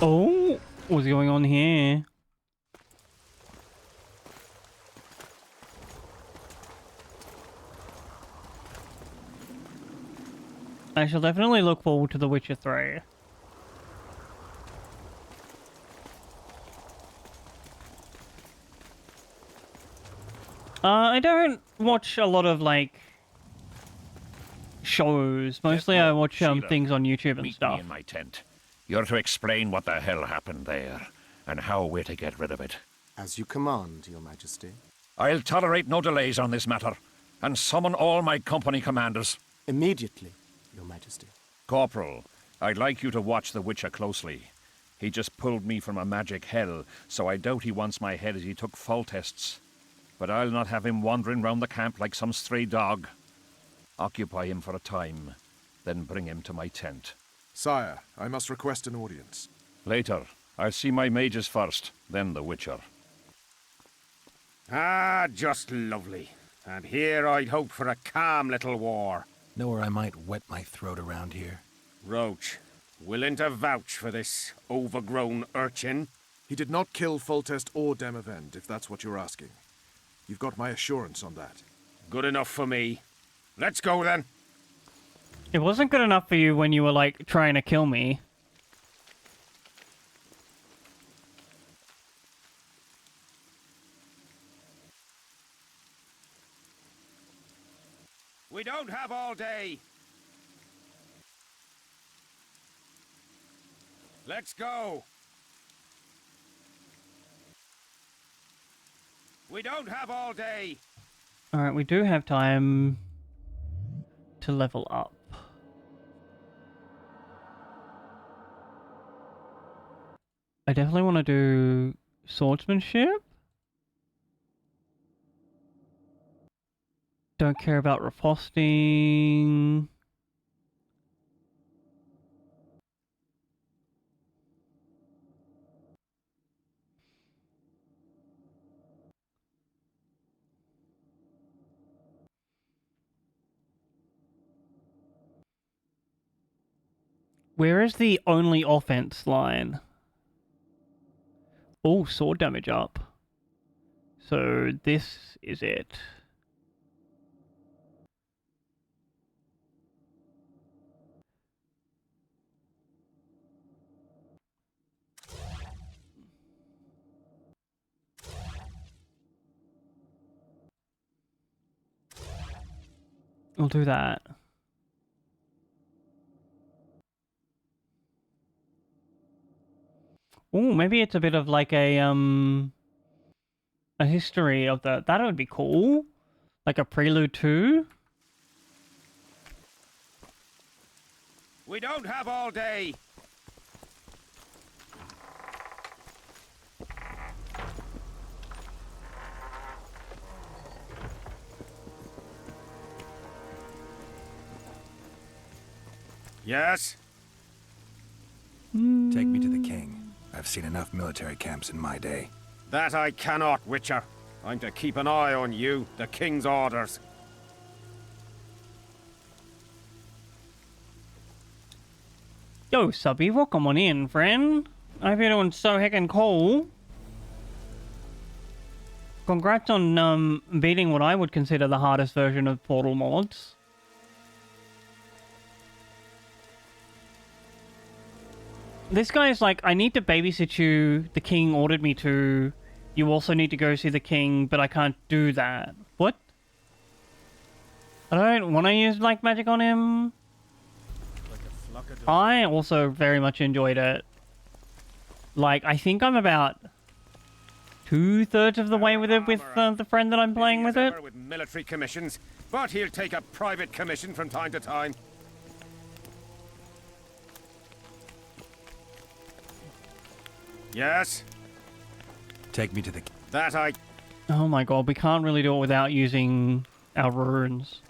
Oh, what's going on here? I shall definitely look forward to The Witcher 3. I don't watch a lot of, like, shows. Mostly I watch things on YouTube and Meet stuff. me in my tent. You're to explain what the hell happened there, and how we're to get rid of it. As you command, Your Majesty. I'll tolerate no delays on this matter, and summon all my company commanders. Immediately, Your Majesty. Corporal, I'd like you to watch the Witcher closely. He just pulled me from a magic hell, so I doubt he wants my head as he took fall tests. But I'll not have him wandering round the camp like some stray dog. Occupy him for a time, then bring him to my tent. Sire, I must request an audience. Later. I'll see my mages first, then the Witcher. Ah, just lovely. And here I'd hoped for a calm little war. Know where I might wet my throat around here? Roach, willing to vouch for this overgrown urchin? He did not kill Foltest or Demavend, if that's what you're asking. You've got my assurance on that. Good enough for me. Let's go then. It wasn't good enough for you when you were, like, trying to kill me. don't have all day. Let's go. We don't have all day. Alright, we do have time to level up. I definitely want to do swordsmanship. Don't care about riposting. Where is the only offense line? Oh, sword damage up. So this is it. We'll do that. Oh, maybe it's a bit of like a history of the... That would be cool. Like a prelude to... We don't have all day. Yes? Take me to the king. I've seen enough military camps in my day. That I cannot, Witcher. I'm to keep an eye on you, the king's orders. Yo, Subby, welcome on in, friend. I hope you're doing so heckin' cool. Congrats on beating what I would consider the hardest version of Portal mods. This guy is like, I need to babysit you. The king ordered me to. You also need to go see the king, but I can't do that. What? I don't want to use like magic on him. I also very much enjoyed it. Like, I think I'm about 2/3 of the way with it with the friend that I'm playing with it. With military commissions, but he'll take a private commission from time to time. Yes? Take me to the... That I... Oh my god, we can't really do it without using our runes.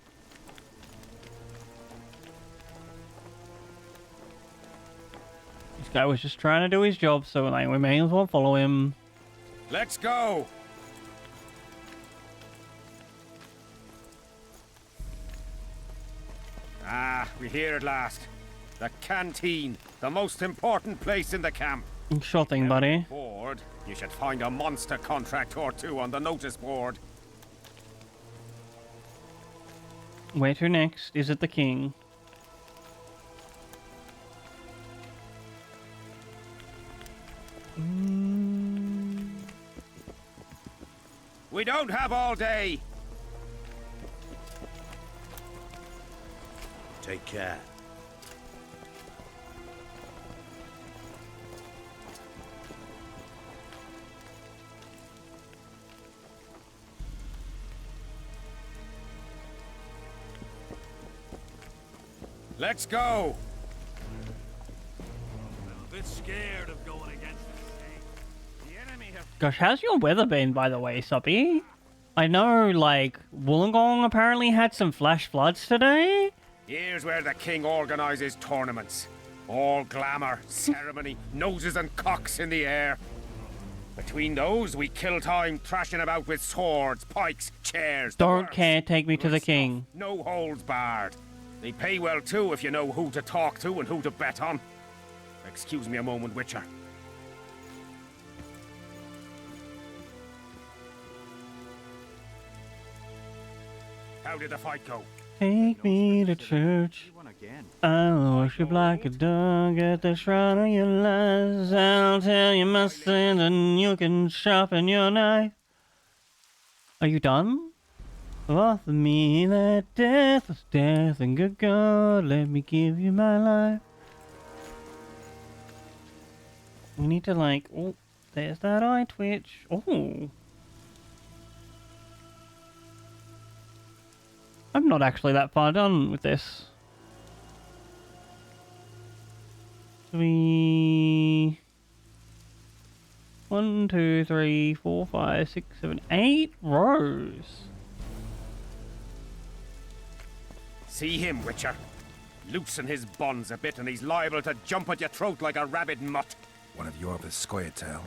This guy was just trying to do his job, so like, we may as well follow him. Let's go! Ah, we're here at last. The canteen, the most important place in the camp. Sure thing, buddy. Board, you should find a monster contract or two on the notice board. Where to next? Is it the king? We don't have all day. Take care. Let's go. I'm a bit scared of going against the enemy have... Gosh, how's your weather been, by the way, Suppy? I know, like, Wollongong apparently had some flash floods today. Here's where the king organizes tournaments. All glamour, ceremony, noses and cocks in the air. Between those, we kill time thrashing about with swords, pikes, chairs. Don't care, take me to the king. No holds barred. They pay well too if you know who to talk to and who to bet on. Excuse me a moment, Witcher. How did the fight go? Take me to church. I'll worship like a dog at the shrine of your lies. I'll tell you my sins and you can sharpen your knife. Are you done? Offer me that death is death, and good God, let me give you my life. We need to like, oh, there's that eye twitch. Oh. I'm not actually that far done with this. 1, 2, 3, 4, 5, 6, 7, 8 rows. See him, Witcher. Loosen his bonds a bit and he's liable to jump at your throat like a rabid mutt. One of Yorva's Scoia'tael.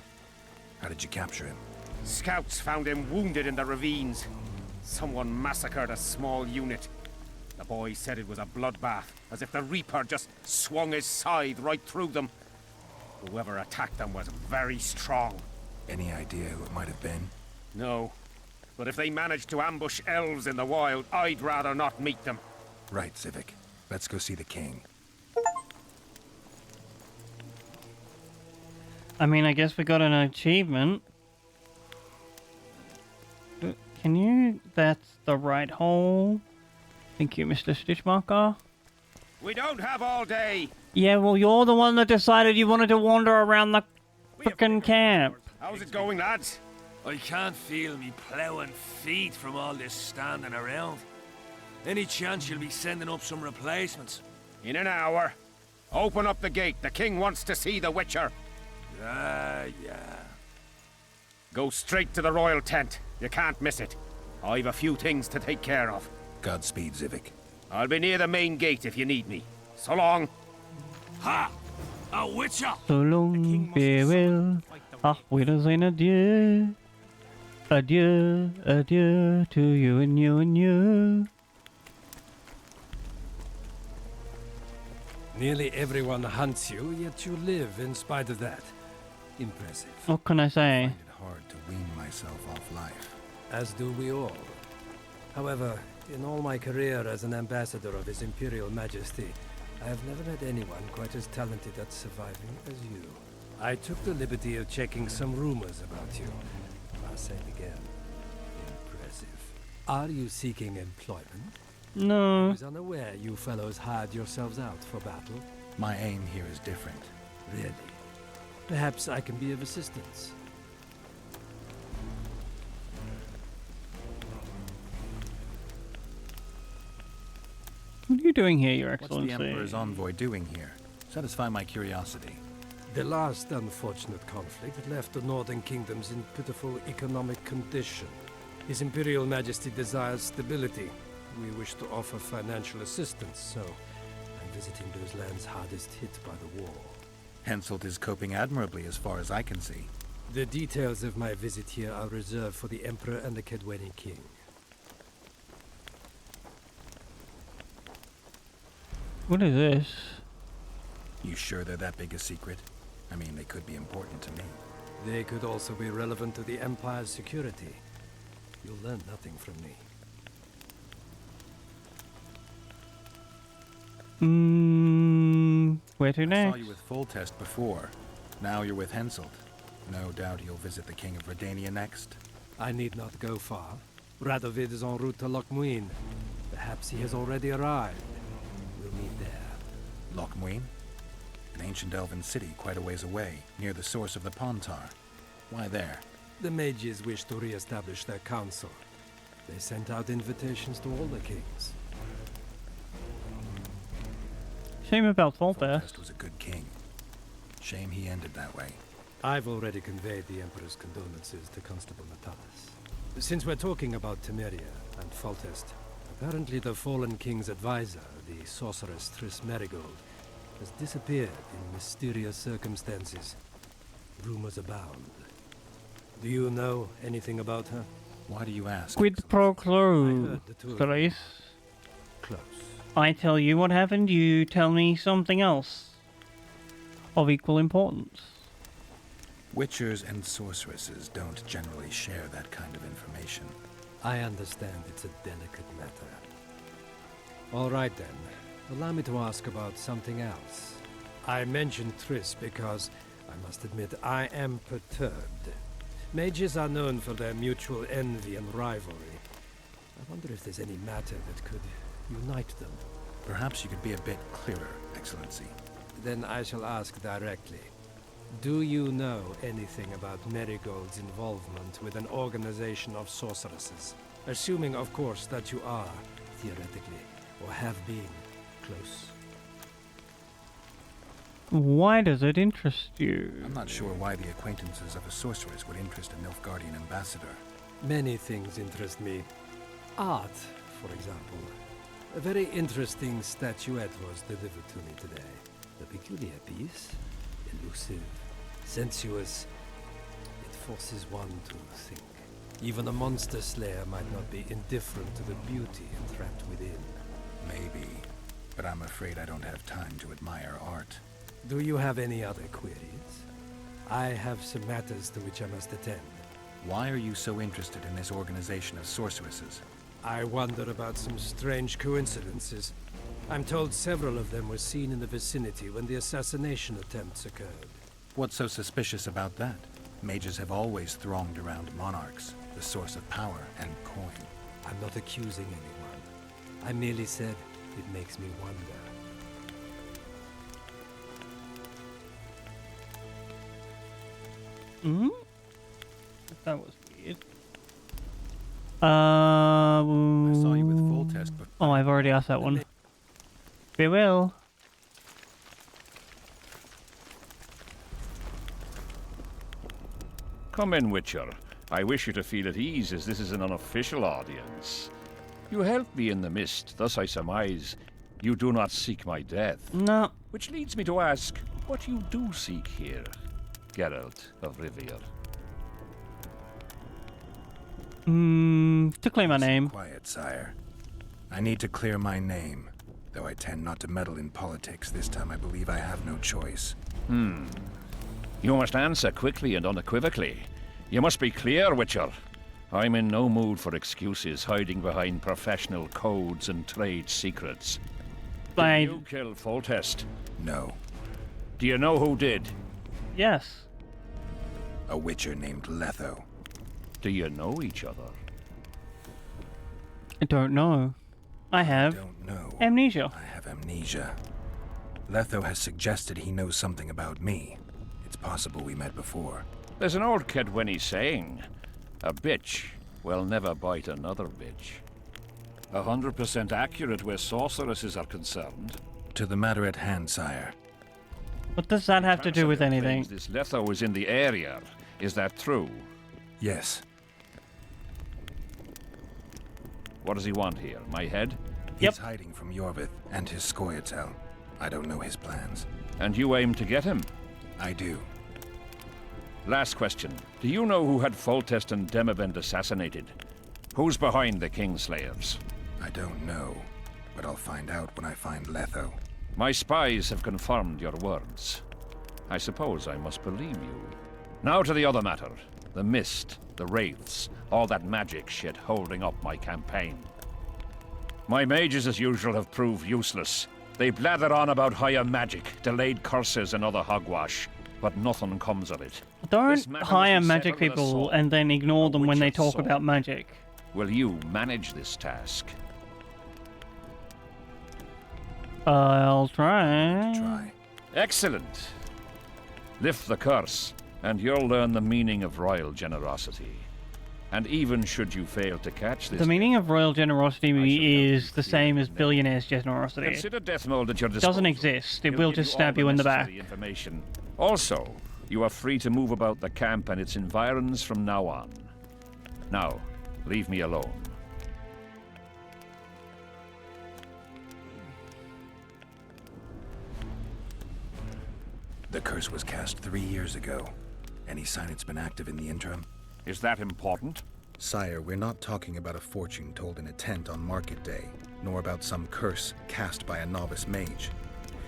How did you capture him? Scouts found him wounded in the ravines. Someone massacred a small unit. The boy said it was a bloodbath, as if the Reaper just swung his scythe right through them. Whoever attacked them was very strong. Any idea who it might have been? No. But if they managed to ambush elves in the wild, I'd rather not meet them. Right, Civic. Let's go see the king. I mean, I guess we got an achievement. Can you... That's the right hole. Thank you, Mr. Stitchmarker. We don't have all day. Yeah, well, you're the one that decided you wanted to wander around the frickin' camp. How's it going, lads? I can't feel me ploughing feet from all this standing around. Any chance you'll be sending up some replacements? In an hour. Open up the gate. The king wants to see the Witcher. Yeah. Go straight to the royal tent. You can't miss it. I've a few things to take care of. Godspeed, Civic. I'll be near the main gate if you need me. So long. Ha! A Witcher! So long, farewell. Auf Wiedersehen, adieu. Adieu, adieu to you and you and you. Nearly everyone hunts you, yet you live in spite of that. Impressive. What can I say? I find it hard to wean myself off life. As do we all. However, in all my career as an ambassador of His Imperial Majesty, I have never met anyone quite as talented at surviving as you. I took the liberty of checking some rumors about you. I'll say it again. Impressive. Are you seeking employment? No. I was unaware you fellows hired yourselves out for battle. My aim here is different. Really? Perhaps I can be of assistance. What are you doing here, Your What's Excellency? the Emperor's envoy doing here? Satisfy my curiosity. The last unfortunate conflict left the northern kingdoms in pitiful economic condition. His Imperial Majesty desires stability. We wish to offer financial assistance, so I'm visiting those lands hardest hit by the war. Henselt is coping admirably as far as I can see. The details of my visit here are reserved for the Emperor and the Kaedweni King. What is this? You sure they're that big a secret? I mean, they could be important to me. They could also be relevant to the Empire's security. You'll learn nothing from me. Where to I next? saw you with Foltest before. Now you're with Henselt. No doubt you'll visit the King of Redania next. I need not go far. Radovid is en route to Lochmuin. Perhaps he has already arrived. We'll meet there. Lochmuin? An ancient elven city quite a ways away, near the source of the Pontar. Why there? The mages wish to re-establish their council. They sent out invitations to all the kings. Shame about Foltest. Foltest was a good king. Shame he ended that way. I've already conveyed the Emperor's condolences to Constable Natalis. Since we're talking about Temeria and Foltest, apparently the fallen king's advisor, the sorceress Triss Merigold, has disappeared in mysterious circumstances. Rumors abound. Do you know anything about her? Why do you ask? Quid pro quo, Grace. Close. I tell you what happened, you tell me something else. Of equal importance. Witchers and sorceresses don't generally share that kind of information. I understand it's a delicate matter. All right then. Allow me to ask about something else. I mentioned Triss because, I must admit, I am perturbed. Mages are known for their mutual envy and rivalry. I wonder if there's any matter that could unite them. Perhaps you could be a bit clearer, Excellency. Then I shall ask directly. Do you know anything about Marigold's involvement with an organization of sorceresses? Assuming, of course, that you are, theoretically, or have been, close. Why does it interest you? I'm not sure why the acquaintances of a sorceress would interest a Nilfgaardian ambassador. Many things interest me. Art, for example. A very interesting statuette was delivered to me today. A peculiar piece. Elusive. Sensuous. It forces one to think. Even a monster slayer might not be indifferent to the beauty entrapped within. Maybe, but I'm afraid I don't have time to admire art. Do you have any other queries? I have some matters to which I must attend. Why are you so interested in this organization of sorceresses? I wonder about some strange coincidences. I'm told several of them were seen in the vicinity when the assassination attempts occurred. What's so suspicious about that? Mages have always thronged around monarchs, the source of power and coin. I'm not accusing anyone. I merely said it makes me wonder. Hmm? That was weird. I saw you with Foltest, but... Oh, I've already asked that one. Farewell. Come in, Witcher. I wish you to feel at ease, as this is an unofficial audience. You helped me in the mist, thus I surmise you do not seek my death. No. Which leads me to ask what you do seek here, Geralt of Rivia. To clear my name. Quiet, sire. I need to clear my name. Though I tend not to meddle in politics, this time I believe I have no choice. You must answer quickly and unequivocally. You must be clear, Witcher. I'm in no mood for excuses hiding behind professional codes and trade secrets. Did you kill Foltest? No. Do you know who did? Yes. A witcher named Letho. Do you know each other? I don't know. I have amnesia. I have amnesia. Letho has suggested he knows something about me. It's possible we met before. There's an old Kedwenny saying, a bitch will never bite another bitch. 100% accurate where sorceresses are concerned. To the matter at hand, sire. What does that have to do with anything? This Letho is in the area. Is that true? Yes. What does he want here? My head? He's hiding from Yorvith and his Scoia'tael. I don't know his plans. And you aim to get him? I do. Last question. Do you know who had Foltest and Demavend assassinated? Who's behind the Kingslayers? I don't know, but I'll find out when I find Letho. My spies have confirmed your words. I suppose I must believe you. Now to the other matter. The mist, the wraiths, all that magic shit holding up my campaign. My mages, as usual, have proved useless. They blather on about higher magic, delayed curses and other hogwash, but nothing comes of it. Don't hire magic people and then ignore them when they talk about magic. Will you manage this task? I'll try. Excellent. Lift the curse, and you'll learn the meaning of royal generosity. And even should you fail to catch this... The meaning of royal generosity is the same as billionaire's generosity. Consider Deathmold at your disposal. It doesn't exist. It will just stab you in the back. Information. Also, you are free to move about the camp and its environs from now on. Now, leave me alone. The curse was cast 3 years ago. Any sign it's been active in the interim? Is that important? Sire, we're not talking about a fortune told in a tent on market day, nor about some curse cast by a novice mage.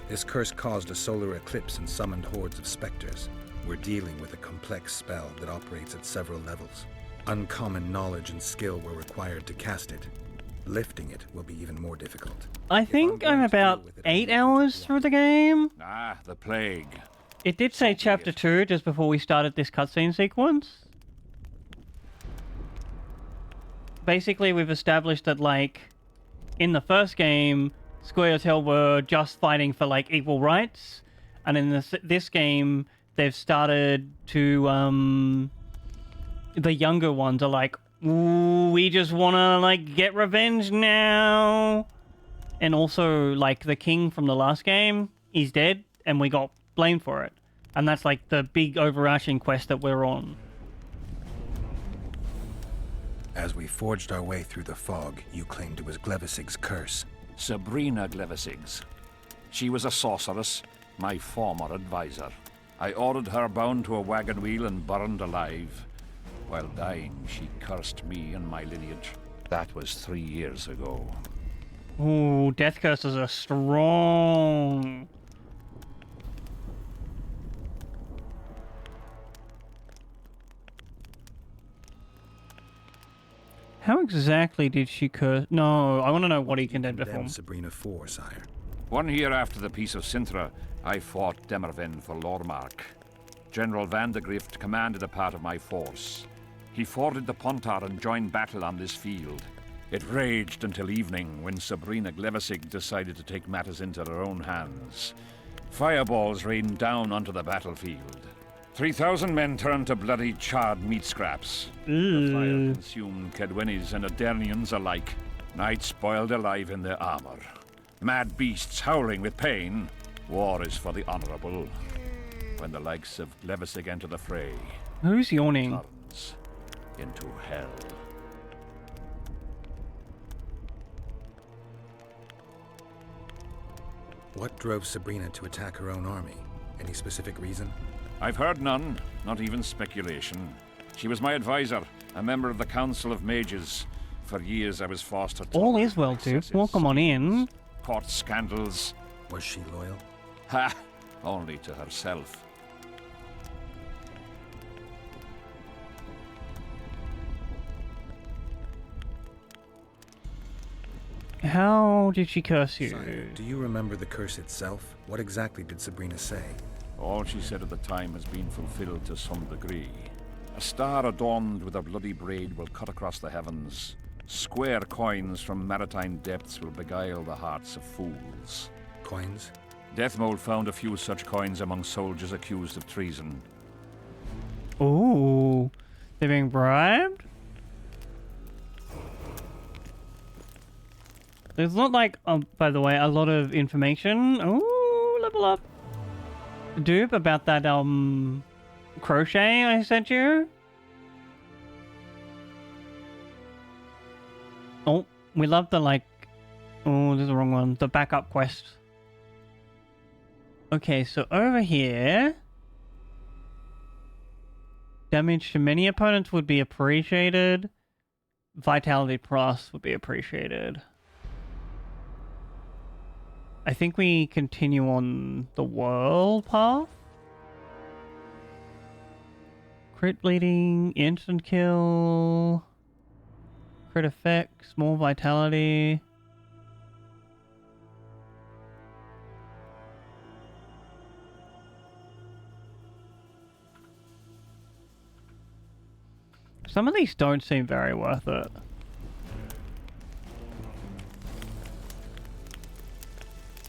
This curse caused a solar eclipse and summoned hordes of specters. We're dealing with a complex spell that operates at several levels. Uncommon knowledge and skill were required to cast it. Lifting it will be even more difficult. I think I'm about 8 hours through the game. Ah, the plague. It did say chapter 2 just before we started this cutscene sequence. basically we've established that, like, in the first game, Scoia'tael were just fighting for, like, equal rights, and in this game, they've started to, the younger ones are like, ooh, we just wanna, like, get revenge now. And also, like, the king from the last game is dead, and we got blamed for it. And that's, like, the big overarching quest that we're on. As we forged our way through the fog, you claimed it was Glevisig's curse. Sabrina Glevisig. She was a sorceress, my former advisor. I ordered her bound to a wagon wheel and burned alive. While dying, she cursed me and my lineage. That was 3 years ago. Ooh, death curses are strong. How exactly did she curse? No, I want to know what he condemned her for. Sabrina for, sire. 1 year after the Peace of Sintra, I fought Demerven for Lormark. General Vandegrift commanded a part of my force. He forded the Pontar and joined battle on this field. It raged until evening, when Sabrina Glevisig decided to take matters into her own hands. Fireballs rained down onto the battlefield. 3,000 men turned to bloody, charred meat scraps. The fire consumed Kedwenis and Adernians alike. Knights boiled alive in their armor. Mad beasts howling with pain. War is for the honorable. When the likes of Glevisig enter the fray, who's yawning? Turns into hell. What drove Sabrina to attack her own army? Any specific reason? I've heard none, not even speculation. She was my advisor, a member of the Council of Mages. For years I was forced to... All is well, dude. Welcome on in. Court scandals. Was she loyal? Ha! Only to herself. How did she curse you? Sire, do you remember the curse itself? What exactly did Sabrina say? All she said at the time has been fulfilled to some degree. A star adorned with a bloody braid will cut across the heavens. Square coins from maritime depths will beguile the hearts of fools. Coins? Deathmold found a few such coins among soldiers accused of treason. Ooh, they're being bribed? There's not like, by the way, a lot of information. Ooh, level up. Dupe, about that, crochet I sent you. Oh, we love the, like, oh, this is the wrong one. The backup quest. Okay, so over here, damage to many opponents would be appreciated. Vitality plus would be appreciated. I think we continue on the world path. Crit bleeding, instant kill, crit effect, small vitality. Some of these don't seem very worth it.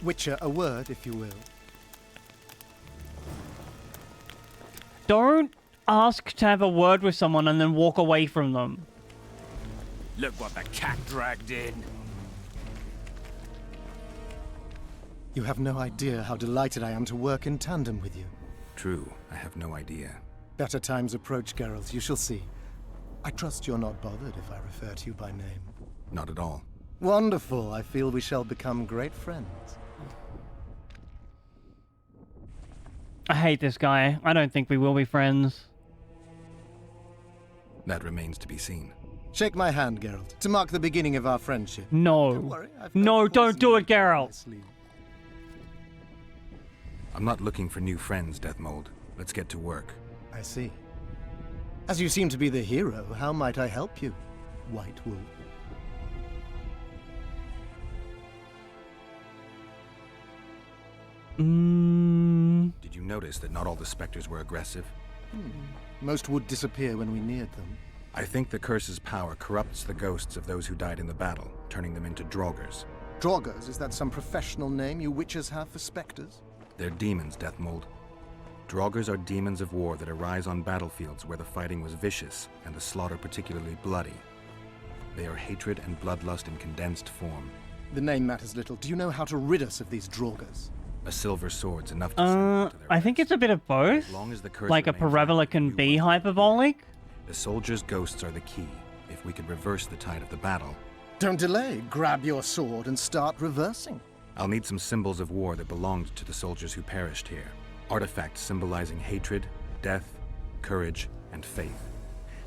Witcher, a word, if you will. Don't ask to have a word with someone and then walk away from them. Look what the cat dragged in. You have no idea how delighted I am to work in tandem with you. True, I have no idea. Better times approach, Geralt, you shall see. I trust you're not bothered if I refer to you by name. Not at all. Wonderful, I feel we shall become great friends. I hate this guy. I don't think we will be friends. That remains to be seen. Shake my hand, Geralt, to mark the beginning of our friendship. No. Don't worry, No, don't do it, Geralt. I'm not looking for new friends, Deathmold. Let's get to work. I see. As you seem to be the hero, how might I help you, White Wolf? Did you notice that not all the specters were aggressive? Most would disappear when we neared them. I think the curse's power corrupts the ghosts of those who died in the battle, turning them into Draugrs. Draugrs? Is that some professional name you witches have for specters? They're demons, Deathmold. Draugrs are demons of war that arise on battlefields where the fighting was vicious and the slaughter particularly bloody. They are hatred and bloodlust in condensed form. The name matters little. Do you know how to rid us of these Draugrs? A silver sword's enough to send to their I think it's a bit of both. As long as the curse Like a remains parabola can be hyperbolic. The soldiers' ghosts are the key. If we could reverse the tide of the battle. Don't delay. Grab your sword and start reversing. I'll need some symbols of war that belonged to the soldiers who perished here. Artifacts symbolizing hatred, death, courage, and faith.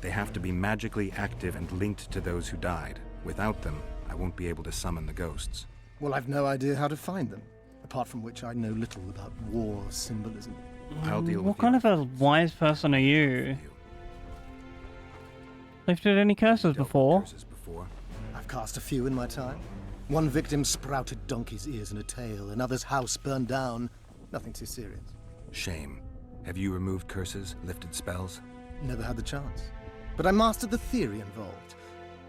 They have to be magically active and linked to those who died. Without them, I won't be able to summon the ghosts. Well, I've no idea how to find them. Apart from which I know little about war symbolism. I'll deal What with kind of a wise person are you? Lifted any curses before? I've cast a few in my time. One victim sprouted donkey's ears and a tail. Another's house burned down. Nothing too serious. Shame. Have you removed curses, lifted spells? Never had the chance. But I mastered the theory involved.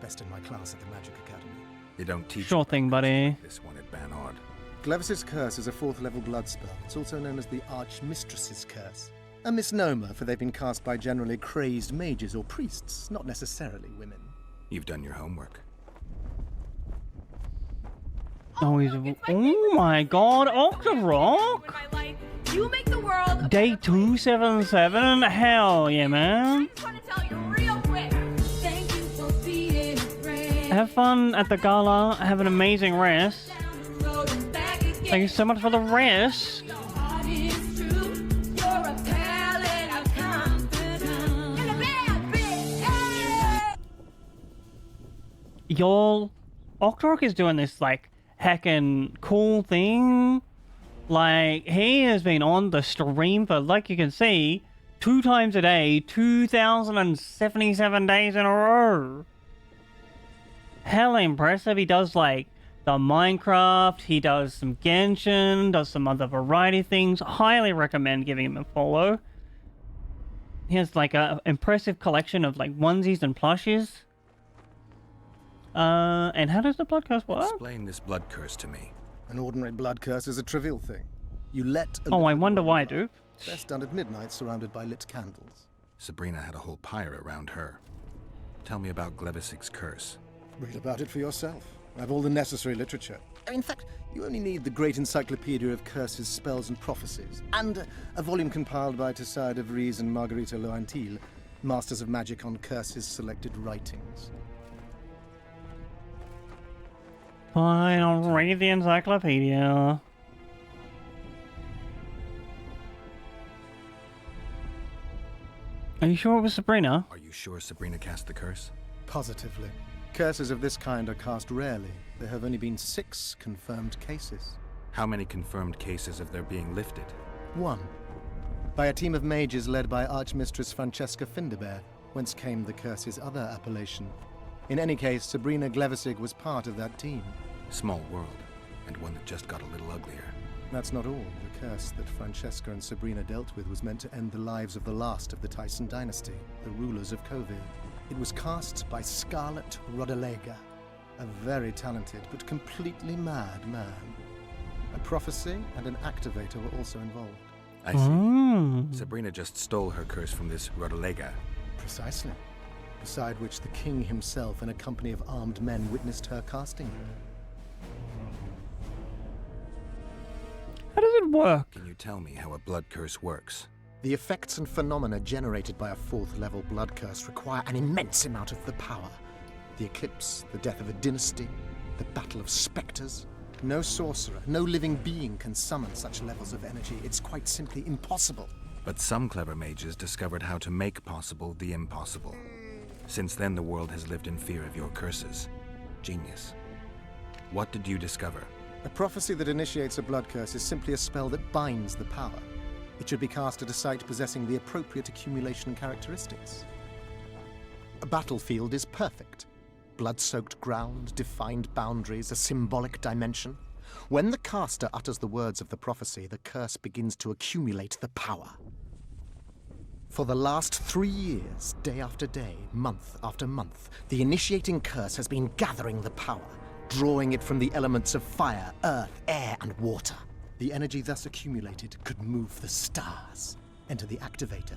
Best in my class at the Magic Academy. They don't teach Sure thing, buddy. this one at Banard. Glevis's Curse is a 4th level blood spell. It's also known as the Archmistress's Curse. A misnomer, for they've been cast by generally crazed mages or priests, not necessarily women. You've done your homework. Oh, he's oh my god, Octorok! You make the world Day 277? Hell yeah, man. Have fun at the gala, have an amazing rest. Thank you so much for the rest. Y'all, Octorok is doing this, like, heckin' cool thing. Like, he has been on the stream for, like you can see, 2 times a day, 2,077 days in a row. Hella impressive. He does, like, the Minecraft, he does some Genshin, does some other variety things. Highly recommend giving him a follow. He has, like, a impressive collection of, like, onesies and plushies. And how does the blood curse work? Explain this blood curse to me. An ordinary blood curse is a trivial thing. You let a Oh, I wonder why, dude. Best done at midnight, surrounded by lit candles. Sabrina had a whole pyre around her. Tell me about Glevis's curse. Read about it for yourself. I have all the necessary literature. In fact, you only need the Great Encyclopedia of Curses, Spells, and Prophecies, and a volume compiled by Tessard de Vries and Margarita Loantil, Masters of Magic on Curses Selected Writings. Fine, I'll read the encyclopedia. Are you sure it was Sabrina? Are you sure Sabrina cast the curse? Positively. Curses of this kind are cast rarely. There have only been 6 confirmed cases. How many confirmed cases of their being lifted? 1. By a team of mages led by Archmistress Francesca Findabair, whence came the curse's other appellation. In any case, Sabrina Glevisig was part of that team. Small world, and one that just got a little uglier. That's not all. The curse that Francesca and Sabrina dealt with was meant to end the lives of the last of the Tyson dynasty, the rulers of Kovir. It was cast by Scarlet Rodalega, a very talented but completely mad man. A prophecy and an activator were also involved. I see. Sabrina just stole her curse from this Rodalega. Precisely. Beside which the king himself and a company of armed men witnessed her casting. How does it work? Can you tell me how a blood curse works? The effects and phenomena generated by a 4th level blood curse require an immense amount of the power. The eclipse, the death of a dynasty, the battle of spectres. No sorcerer, no living being can summon such levels of energy. It's quite simply impossible. But some clever mages discovered how to make possible the impossible. Since then, the world has lived in fear of your curses. Genius. What did you discover? A prophecy that initiates a blood curse is simply a spell that binds the power. It should be cast at a site possessing the appropriate accumulation characteristics. A battlefield is perfect. Blood-soaked ground, defined boundaries, a symbolic dimension. When the caster utters the words of the prophecy, the curse begins to accumulate the power. For the last 3 years, day after day, month after month, the initiating curse has been gathering the power, drawing it from the elements of fire, earth, air, and water. The energy thus accumulated could move the stars. Enter the Activator,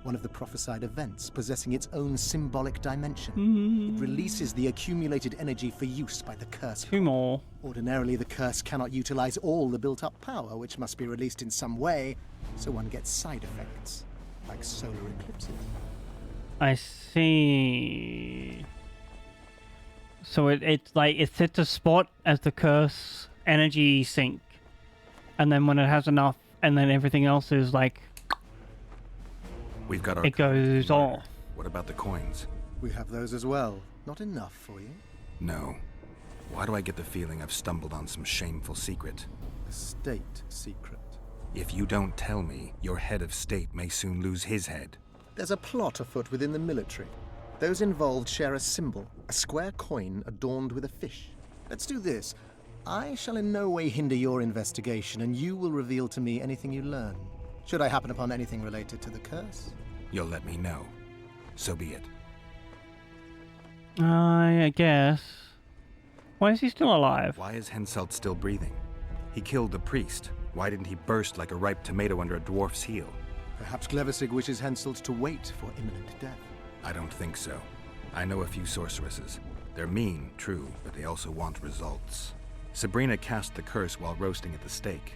one of the prophesied events possessing its own symbolic dimension. It releases the accumulated energy for use by the curse. 2 more. Ordinarily, the curse cannot utilize all the built-up power, which must be released in some way, so one gets side effects, like solar eclipses. I see. So it's like it sets a spot as the curse energy sink, and then when it has enough, and then everything else is like We've got our it goes off. What about the coins? We have those as well. Not enough for you? No. Why do I get the feeling I've stumbled on some shameful secret? A state secret. If you don't tell me, your head of state may soon lose his head. There's a plot afoot within the military. Those involved share a symbol, a square coin adorned with a fish. Let's do this. I shall in no way hinder your investigation, and you will reveal to me anything you learn. Should I happen upon anything related to the curse? You'll let me know. So be it. I guess. Why is he still alive? Why is Henselt still breathing? He killed the priest. Why didn't he burst like a ripe tomato under a dwarf's heel? Perhaps Glevissig wishes Henselt to wait for imminent death. I don't think so. I know a few sorceresses. They're mean, true, but they also want results. Sabrina cast the curse while roasting at the stake.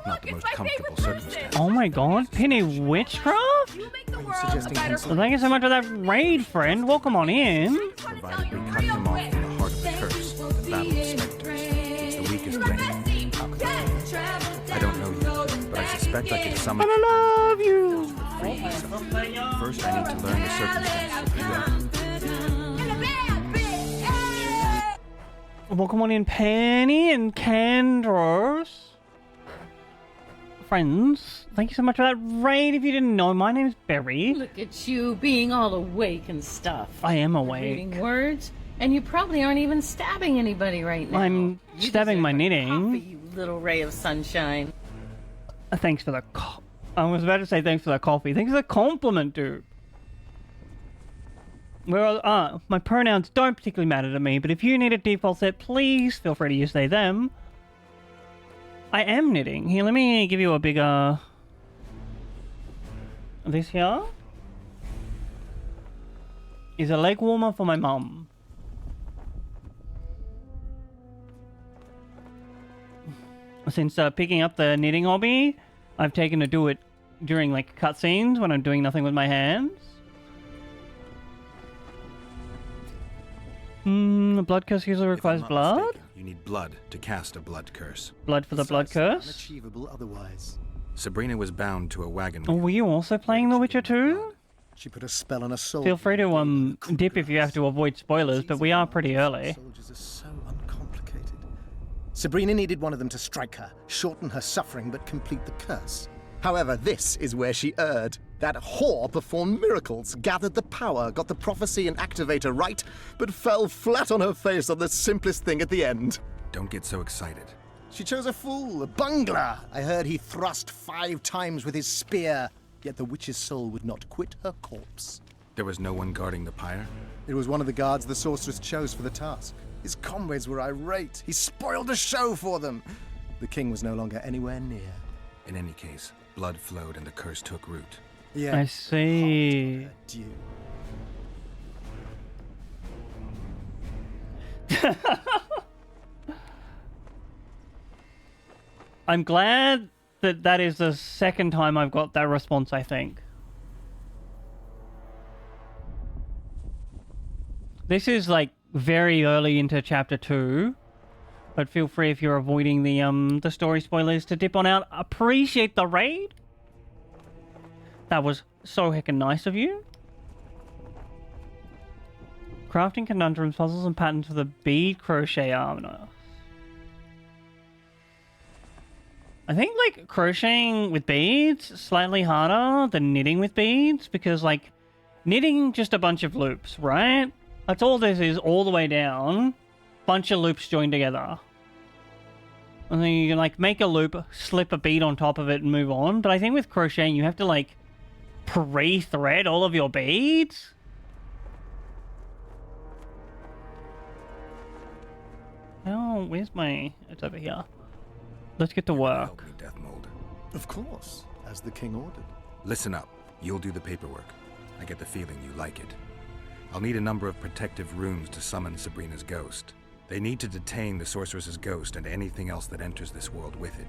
Not the most comfortable circumstance. Oh my god, Penny Witchcraft? You make the world a better Well, thank you so much for that raid, friend. Welcome on in. Provided we cut him off from the heart of the curse, the battle of specters. It's the weakest link. I don't know you, but I suspect I could summon. I love you. First, I need to learn the circumstances. Welcome on in, Penny and Candros. Friends, thank you so much for that raid. If you didn't know, my name's Berry. Look at you being all awake and stuff. I am You're awake. reading words, and you probably aren't even stabbing anybody right now. I'm stabbing my knitting. Coffee, you little ray of sunshine. Thanks for the I was about to say thanks for the coffee. Thanks for the compliment, dude. Well, my pronouns don't particularly matter to me, but if you need a default set, please feel free to use they, them. I am knitting. Here, let me give you a bigger... This here is a leg warmer for my mum. Since picking up the knitting hobby, I've taken to do it during like cutscenes when I'm doing nothing with my hands. The blood curse usually requires blood? Mistaken, you need blood to cast a blood curse. Blood for the blood curse? Unachievable otherwise. Sabrina was bound to a wagon Oh, wheel. were you also playing The Witcher 2? She put a spell on a soul. Feel free to dip if you have to avoid spoilers, but we are pretty early. Soldiers are so uncomplicated. Sabrina needed one of them to strike her, shorten her suffering, but complete the curse. However, this is where she erred. That whore performed miracles, gathered the power, got the prophecy and activator right, but fell flat on her face on the simplest thing at the end. Don't get so excited. She chose a fool, a bungler. I heard he thrust 5 times with his spear, yet the witch's soul would not quit her corpse. There was no one guarding the pyre? It was one of the guards the sorceress chose for the task. His comrades were irate. He spoiled the show for them. The king was no longer anywhere near. In any case, blood flowed and the curse took root. Yeah. I see. I'm glad that that is the second time I've got that response, I think. This is like very early into chapter 2, but feel free if you're avoiding the story spoilers to dip on out. Appreciate the raid. That was so heckin' nice of you. Crafting conundrums, puzzles, and patterns for the bead crochet armor. I think like crocheting with beads slightly harder than knitting with beads because like knitting just a bunch of loops, right? That's all this is all the way down. Bunch of loops joined together. And then you can like make a loop, slip a bead on top of it and move on. But I think with crocheting you have to like Pre-thread all of your beads? Oh, where's my... It's over here. Let's get to work. Help me, Deathmold. Of course, as the king ordered. Listen up. You'll do the paperwork. I get the feeling you like it. I'll need a number of protective runes to summon Sabrina's ghost. They need to detain the sorceress's ghost and anything else that enters this world with it.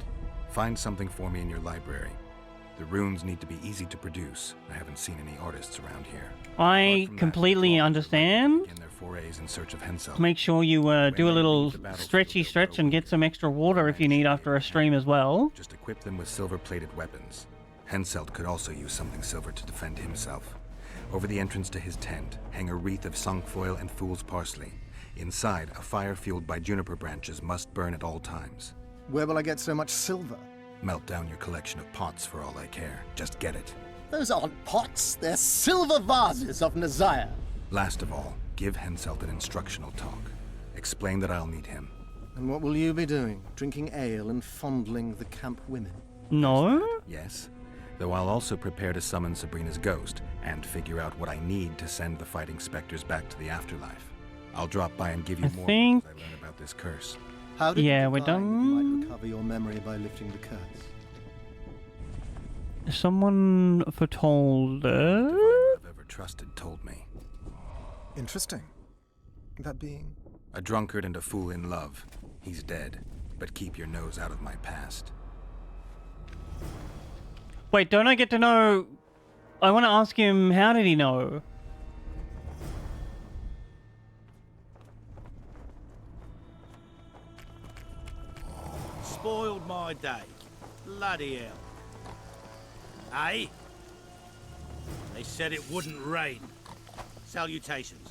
Find something for me in your library. The runes need to be easy to produce. I haven't seen any artists around here. I completely understand. In their forays in search of Henselt. Make sure you do a little stretch and get some extra water if you need after a stream as well. Just equip them with silver-plated weapons. Henselt could also use something silver to defend himself. Over the entrance to his tent, hang a wreath of cinquefoil and fool's parsley. Inside, a fire fueled by juniper branches must burn at all times. Where will I get so much silver? Melt down your collection of pots for all I care. Just get it. Those aren't pots, they're silver vases of Nazaya. Last of all, give Henselt an instructional talk. Explain that I'll need him. And what will you be doing? Drinking ale and fondling the camp women? No? Yes. Though I'll also prepare to summon Sabrina's ghost and figure out what I need to send the fighting specters back to the afterlife. I'll drop by and give you more as I learn about this curse. How did yeah, you we're divine done. You might recover your memory by lifting the curse. Someone foretold I've ever trusted told me. Interesting. That being? A drunkard and a fool in love. He's dead, but keep your nose out of my past. Wait, don't I get to know... I want to ask him, how did he know? Spoiled my day. Bloody hell. Hey? They said it wouldn't rain. Salutations.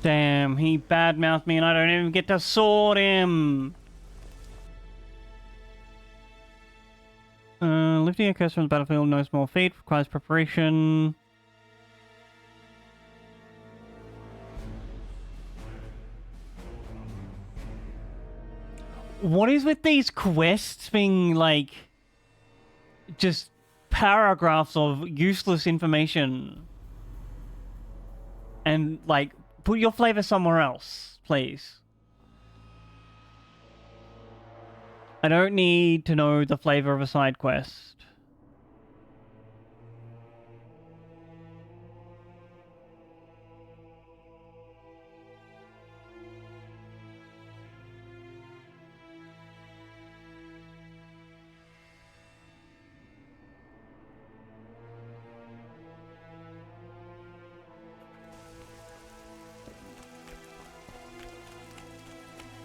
Damn, he badmouthed me and I don't even get to sword him. Lifting a curse from the battlefield, no small feat, requires preparation. What is with these quests being like just paragraphs of useless information? And like, put your flavor somewhere else, please. I don't need to know the flavor of a side quest.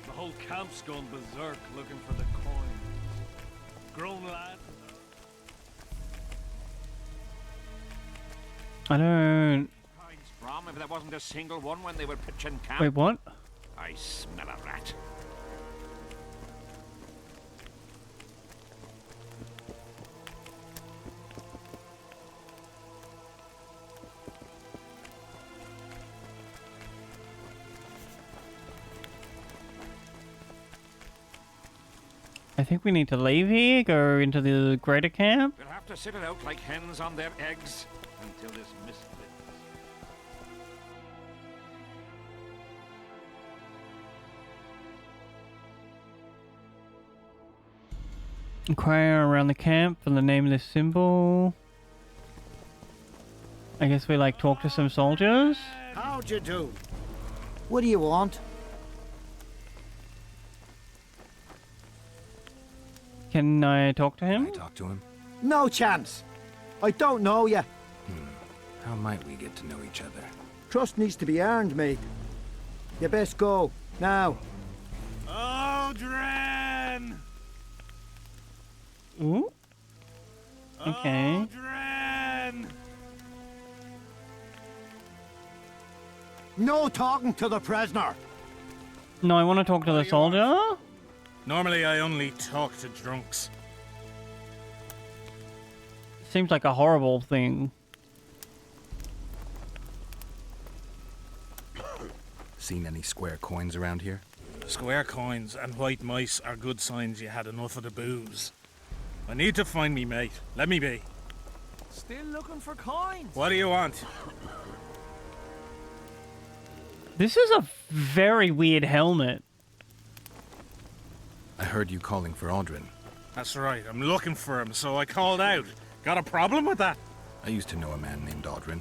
The whole camp's gone berserk looking for the coin. Grown lad. I don't... From if there wasn't a single one when they were pitching camp. Wait, what? I smell a rat. I think we need to leave here, go into the greater camp. We'll have to sit it out like hens on their eggs until this mist lifts. Inquire around the camp for the nameless symbol. I guess we like talk to some soldiers. How'd you do? What do you want? Can I talk to him? Talk to him? No chance. I don't know you. How might we get to know each other? Trust needs to be earned, mate. You best go, now. Aldrin! Ooh. Okay. Aldrin! No talking to the prisoner. No, I want to talk to the soldier. Normally I only talk to drunks. Seems like a horrible thing. Seen any square coins around here? Square coins and white mice are good signs you had enough of the booze. I need to find me mate. Let me be. Still looking for coins. What do you want? This is a very weird helmet. I heard you calling for Audrin. That's right, I'm looking for him, so I called out. Got a problem with that? I used to know a man named Audrin.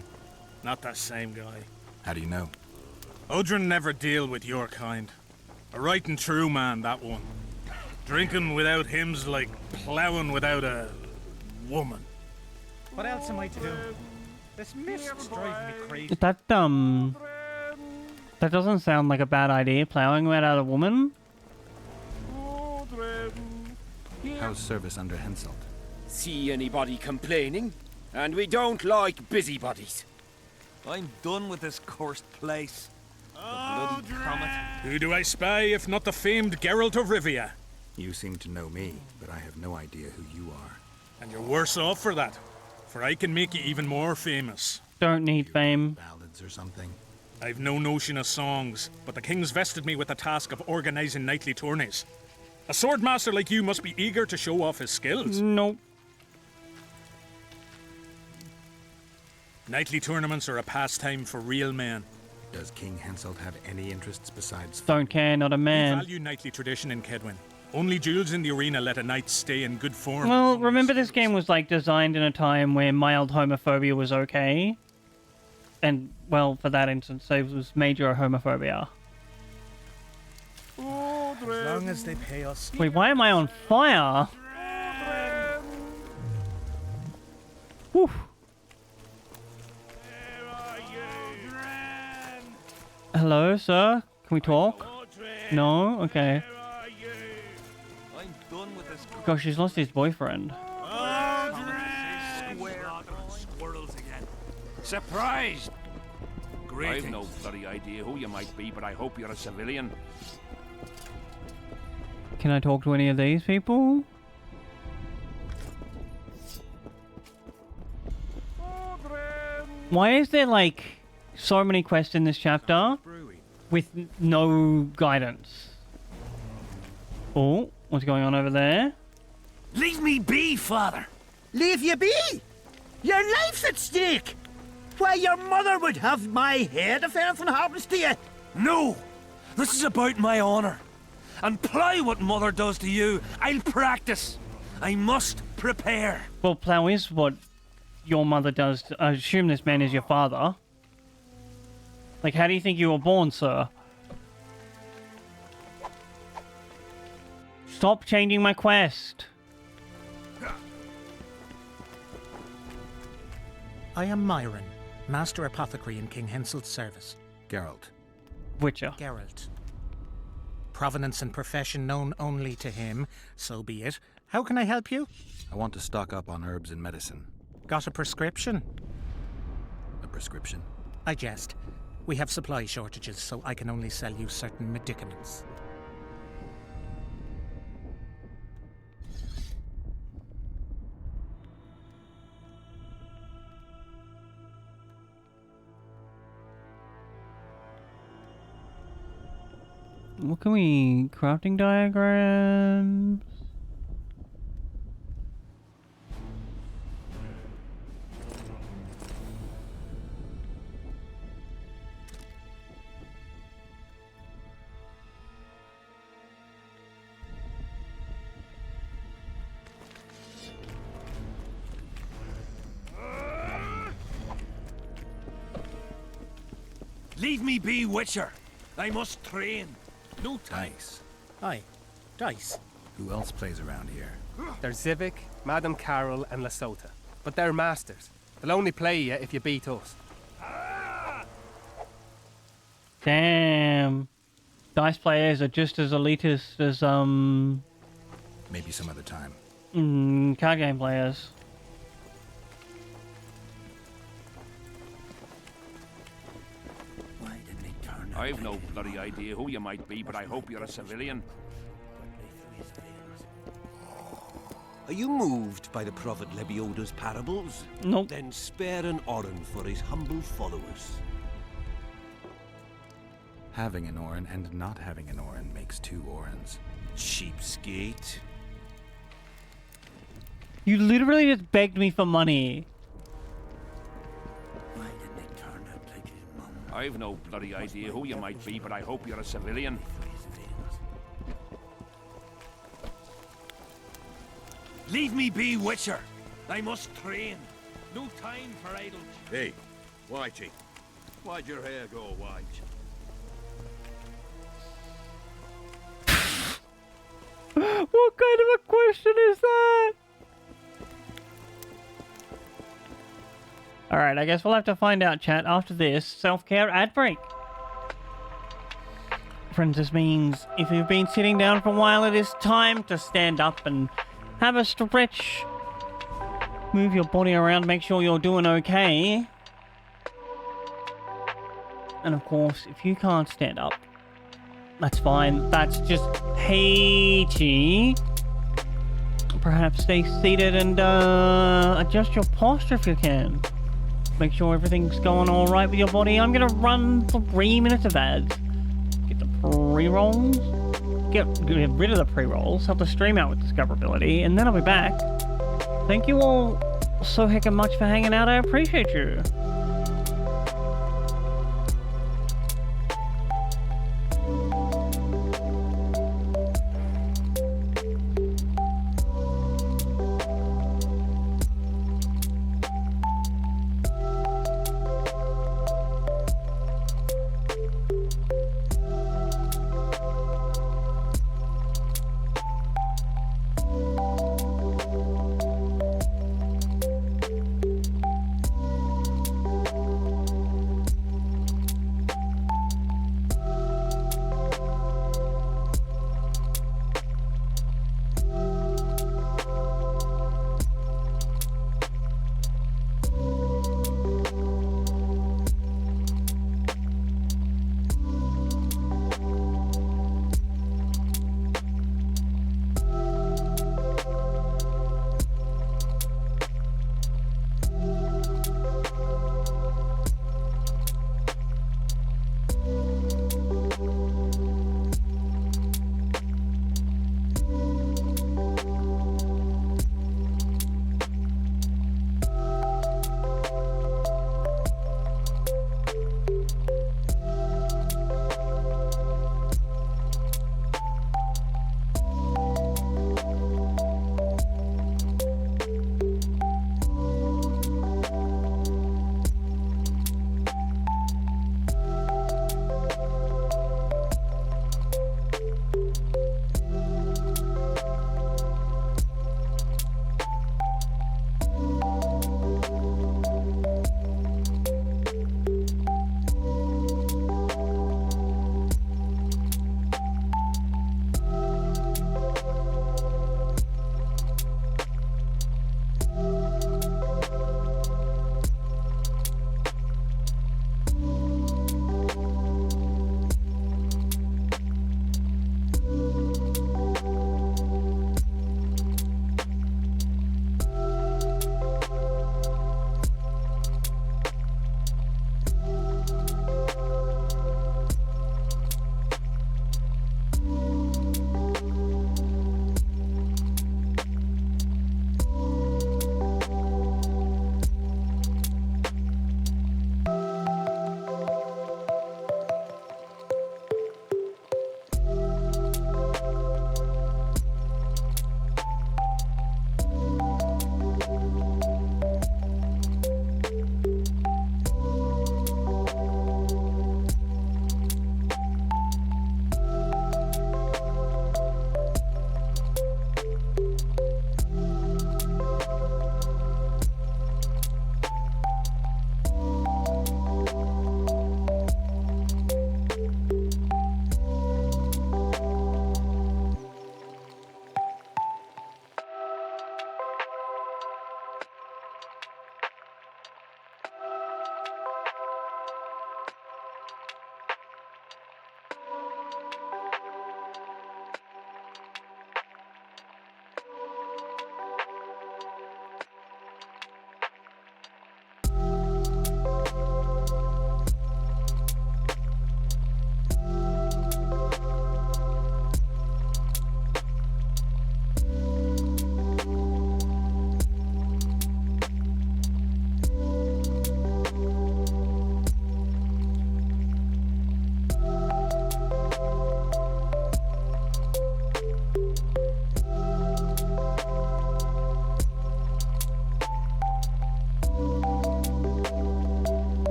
Not that same guy. How do you know? Audrin never deal with your kind. A right and true man, that one. Drinking without him's like ploughing without a woman. What else am I to do? This mist's driving me crazy. That doesn't sound like a bad idea, plowing without a woman. How's service under Henselt? See anybody complaining? And we don't like busybodies. I'm done with this cursed place. The bloody comet. Who do I spy if not the famed Geralt of Rivia? You seem to know me, but I have no idea who you are. And you're worse off for that, for I can make you even more famous. Don't need fame. Ballads or something? I've no notion of songs, but the king's vested me with the task of organizing knightly tourneys. A swordmaster like you must be eager to show off his skills. Nope. Knightly tournaments are a pastime for real men. Does King Henselt have any interests besides... Don't care, not a We man. value knightly tradition in Kedwin. Only duels in the arena let a knight stay in good form. Well, remember this game was like designed in a time where mild homophobia was okay. And, well, for that instance, it was major homophobia. As long as they pay us. Wait, why am I on fire? Whew. Hello, sir? Can we talk? No? Okay. I'm done with this. Gosh, he's lost his boyfriend. Squirrels again. Surprised! Greetings. I've no bloody idea who you might be, but I hope you're a civilian. Can I talk to any of these people? Why is there like so many quests in this chapter with no guidance? Oh, what's going on over there? Leave me be, father! Leave you be? Your life's at stake! Why, your mother would have my head if anything happens to you! No! This is about my honor. And plough what mother does to you, I'll practice. I must prepare. Well, plough is what your mother does. I assume this man is your father. Like, how do you think you were born, sir? Stop changing my quest. I am Myron, Master Apothecary in King Henselt's service. Geralt. Witcher. Geralt. Provenance and profession known only to him, so be it. How can I help you? I want to stock up on herbs and medicine. Got a prescription? A prescription? I jest. We have supply shortages, so I can only sell you certain medicaments. What can we... crafting diagrams? Leave me be, Witcher. I must train. No time. Dice. Aye, dice. Who else plays around here? There's Zivik, Madame Carol, and Lasota. But they're masters. They'll only play you if you beat us. Damn. Dice players are just as elitist as, Maybe some other time. card game players. I've no bloody idea who you might be, but I hope you're a civilian. Are you moved by the Prophet Lebioda's parables? Nope. Then spare an Orin for his humble followers. Having an Orin and not having an Orin makes two Orins. Cheapskate. You literally just begged me for money. I've no bloody idea who you might be, but I hope you're a civilian. Leave me be, Witcher. I must train. No time for idle. Hey, Whitey. Why'd your hair go white? What kind of a question is that? Alright, I guess we'll have to find out, chat, after this self-care ad break. Friends, this means if you've been sitting down for a while, it is time to stand up and have a stretch. Move your body around, make sure you're doing okay. And of course, if you can't stand up, that's fine. That's just Haiti. Perhaps stay seated and adjust your posture if you can. Make sure everything's going all right with your body. I'm gonna run 3 minutes of ads. Get the pre-rolls. Get rid of the pre-rolls. Help the stream out with discoverability, and then I'll be back. Thank you all so heckin' much for hanging out. I appreciate you.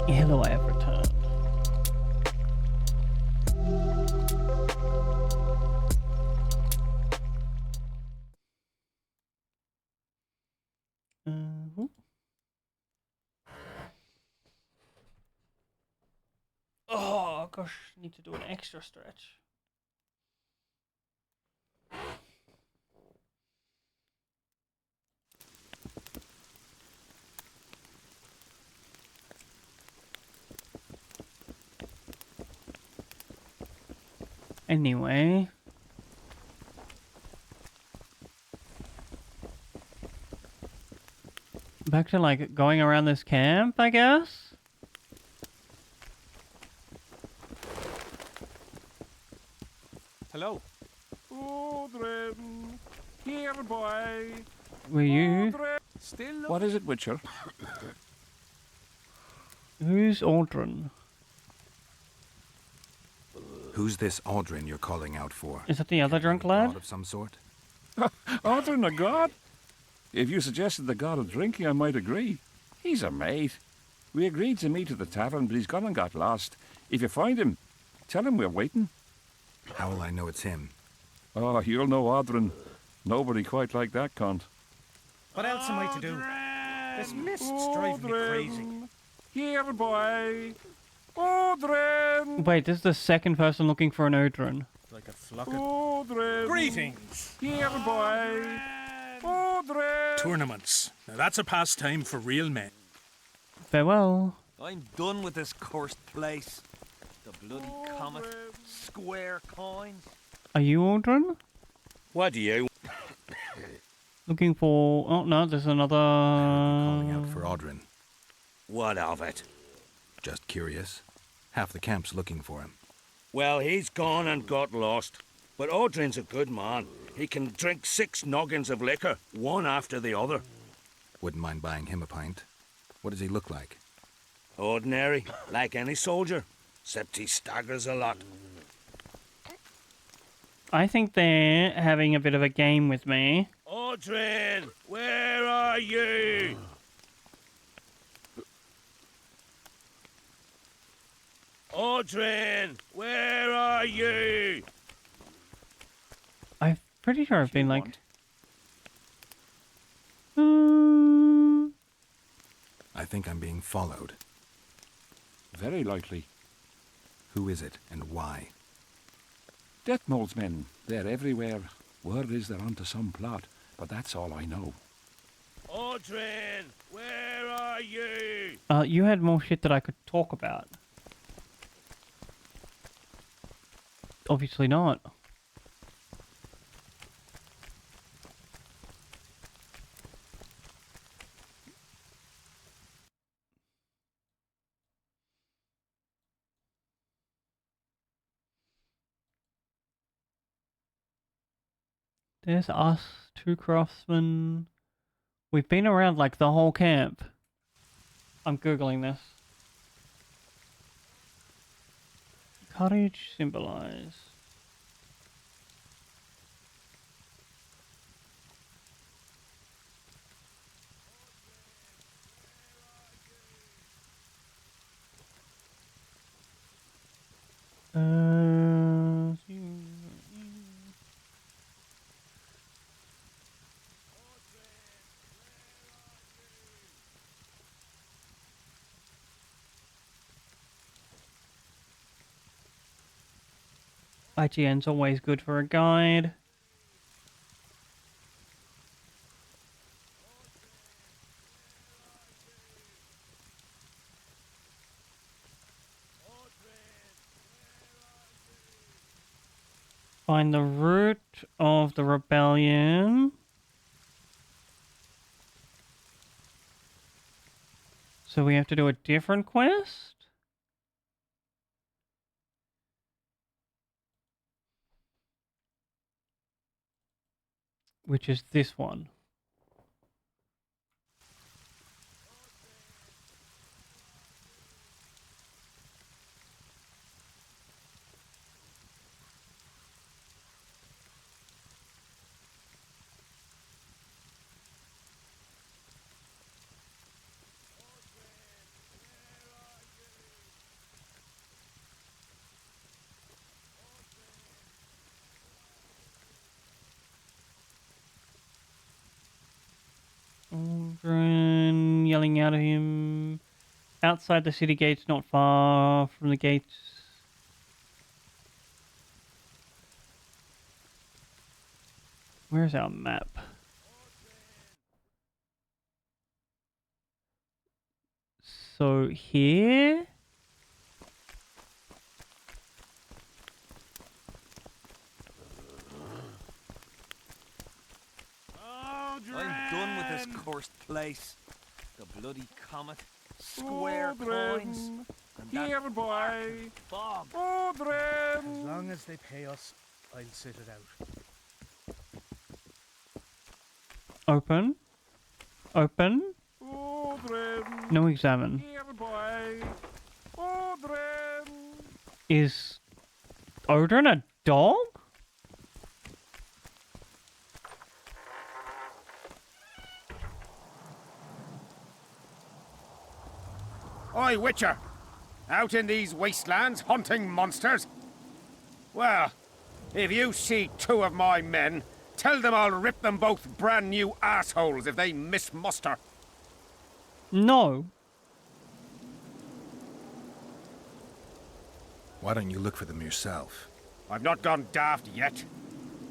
Hello, I have returned. Oh gosh, need to do an extra stretch. Anyway. Back to like going around this camp, I guess? Hello. Odrin, here, boy. Were you? Still What is it, Witcher? Who's Aldrin? Who's this Aldrin you're calling out for? Is that the other drunk lad? God of some sort? Odrin, a god? If you suggested the god of drinking, I might agree. He's a mate. We agreed to meet at the tavern, but he's gone and got lost. If you find him, tell him we're waiting. How will I know it's him? Oh, you'll know Odrin. Nobody quite like that cunt. What else am I to do? This mist's driving me crazy. Here, boy. Odrin! Wait, this is the second person looking for an Odrin. Like a flock of... Odrin! Greetings! Here, boy. Odrin! Tournaments. Now that's a pastime for real men. Farewell. I'm done with this cursed place. The bloody comet, square coins. Are you Aldrin? What do you? Looking for... Oh, no, there's another... Calling out for Aldrin. What of it? Just curious. Half the camp's looking for him. Well, he's gone and got lost. But Aldrin's a good man. He can drink 6 noggins of liquor, one after the other. Wouldn't mind buying him a pint. What does he look like? Ordinary, like any soldier. Except he staggers a lot. I think they're having a bit of a game with me. Aldrin, where are you? Aldrin, where are you? I'm pretty sure I've been like... I think I'm being followed. Very likely. Who is it, and why? Detmold's men. They're everywhere. Word is they're onto some plot, but that's all I know. Aldrin, where are you? You had more shit that I could talk about. Obviously not. There's us, 2 craftsmen. We've been around like the whole camp. I'm googling this. Courage symbolize. IGN's always good for a guide. Find the root of the rebellion. So we have to do a different quest? Which is this one. yelling out at him. Outside the city gates, not far from the gates. Where's our map? So here? I'm done with this cursed place. The bloody comet, square coins, and that boy. fog. Odrin! As long as they pay us, I'll sit it out. Open. Open. Odrin! No examine. boy. Odrin! Is Odrin a dog? Oi, Witcher! Out in these wastelands hunting monsters? Well, if you see two of my men, tell them I'll rip them both brand new assholes if they miss muster. No. Why don't you look for them yourself? I've not gone daft yet.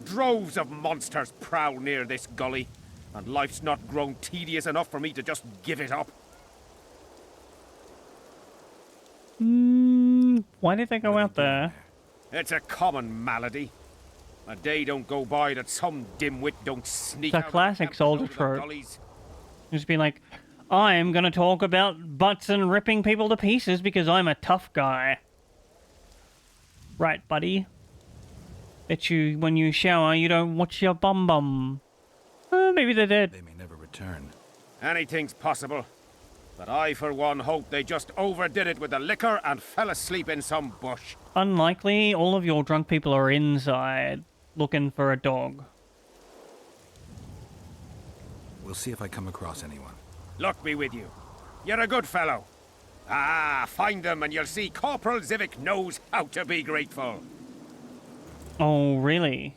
Droves of monsters prowl near this gully, and life's not grown tedious enough for me to just give it up. Why did they go out there? It's a common malady. A day don't go by that some dimwit don't sneak The out classic soldier trope. Just be like, I'm gonna talk about butts and ripping people to pieces because I'm a tough guy. Right, buddy. Bet you when you shower you don't watch your bum bum. Maybe they're dead. They may never return. Anything's possible. But I, for one, hope they just overdid it with the liquor and fell asleep in some bush. Unlikely, all of your drunk people are inside, looking for a dog. We'll see if I come across anyone. Luck be with you. You're a good fellow. Ah, find them and you'll see Corporal Zivik knows how to be grateful. Oh, really?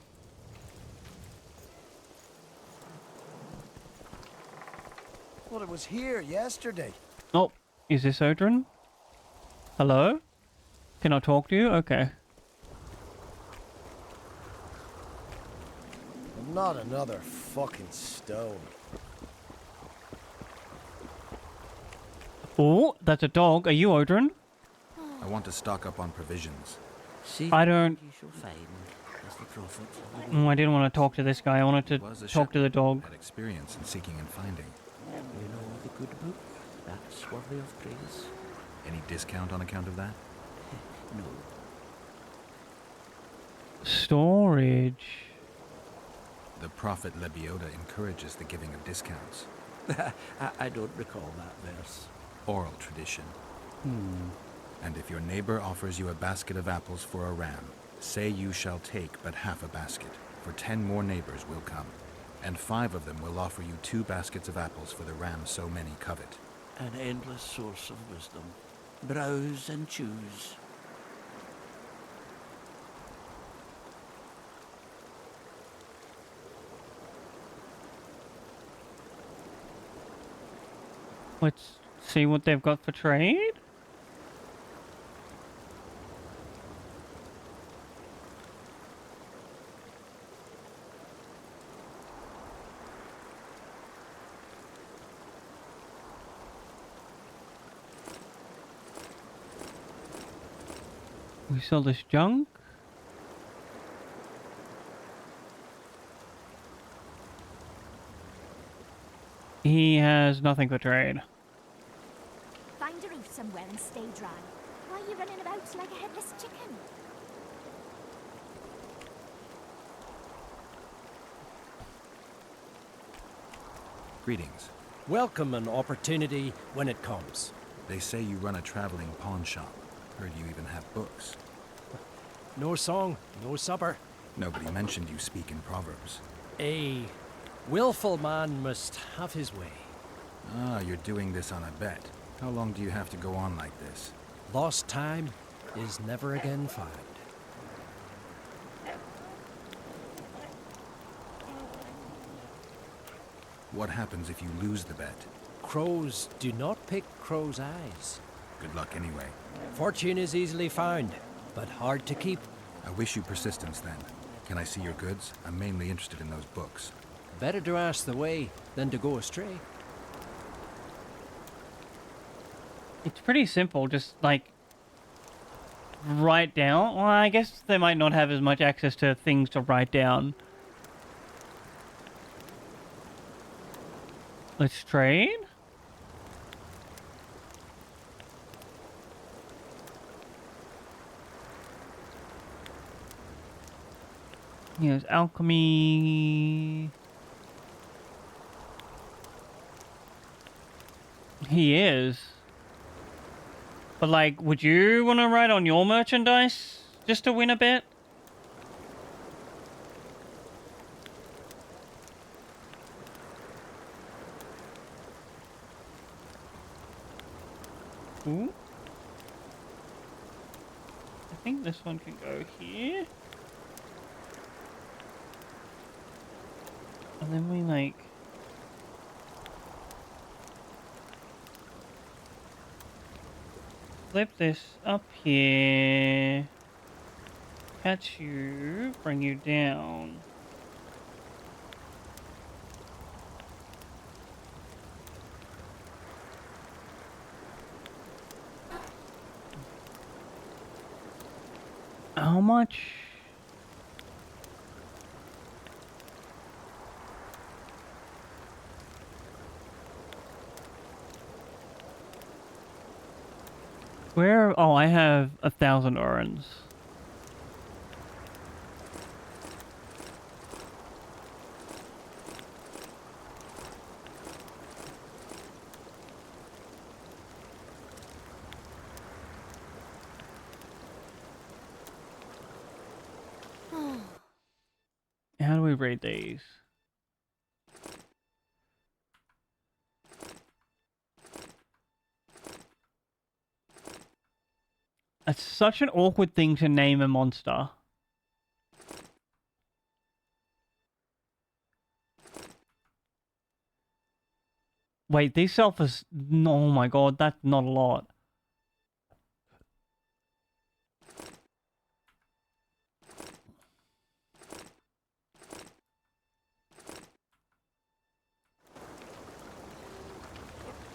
Well, it was here yesterday. Oh, is this Odrin? Hello? Can I talk to you? Okay. Not another fucking stone. Oh, that's a dog. Are you Odrin? I want to stock up on provisions. I don't... You shall find, as the prophet. I didn't want to talk to this guy. I wanted to talk to the dog. Had experience in seeking and finding. You know the good book? That's worthy of praise. Any discount on account of that? No. Storage. The prophet Lebioda encourages the giving of discounts. I don't recall that verse. Oral tradition. And if your neighbor offers you a basket of apples for a ram, say you shall take but half a basket, for 10 more neighbors will come, and 5 of them will offer you 2 baskets of apples for the ram so many covet. An endless source of wisdom. Browse and choose. Let's see what they've got for trade. We sell this junk. He has nothing for trade. Find a roof somewhere and stay dry. Why are you running about like a headless chicken? Greetings. Welcome an opportunity when it comes. They say you run a traveling pawn shop. Heard you even have books. No song, no supper. Nobody mentioned you speak in proverbs. A willful man must have his way. Ah, you're doing this on a bet. How long do you have to go on like this? Lost time is never again found. What happens if you lose the bet? crows do not pick crows' eyes. Good luck anyway. Fortune is easily found, but hard to keep. I wish you persistence then. Can I see your goods? I'm mainly interested in those books. Better to ask the way than to go astray. It's pretty simple, just like write down. Well, I guess they might not have as much access to things to write down. Let's trade. Here's alchemy. He is. But like, would you want to write on your merchandise just to win a bit? Ooh. I think this one can go here. And then we like... flip this up here. Catch you, bring you down. How much? Where? Oh, I have 1,000 urns. How do we read these? It's such an awkward thing to name a monster. Wait, these sell for... Oh my god, that's not a lot.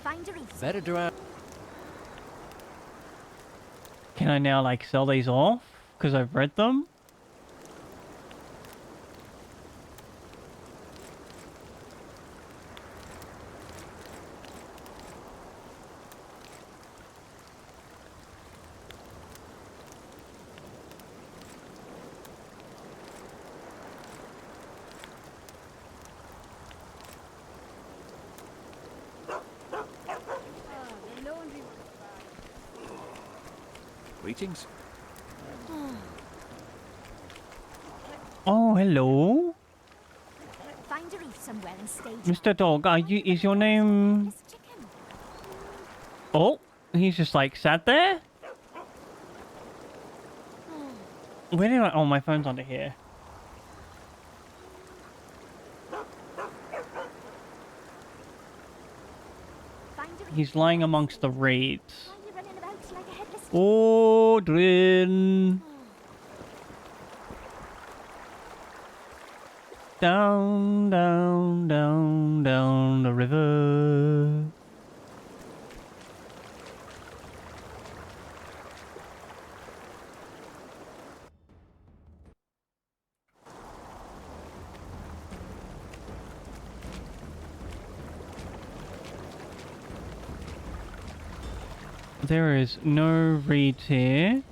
Find a roof. Better to ask. Can I now, like, sell these off? Because I've read them? Greetings. Oh, hello. Find a roof somewhere and stay dry. Mr. Dog, is your name... Oh, he's just like sat there? Where did I... Oh, my phone's under here. He's lying amongst the reeds. Audrin. Down, down, down, down the river. There is no reeds here.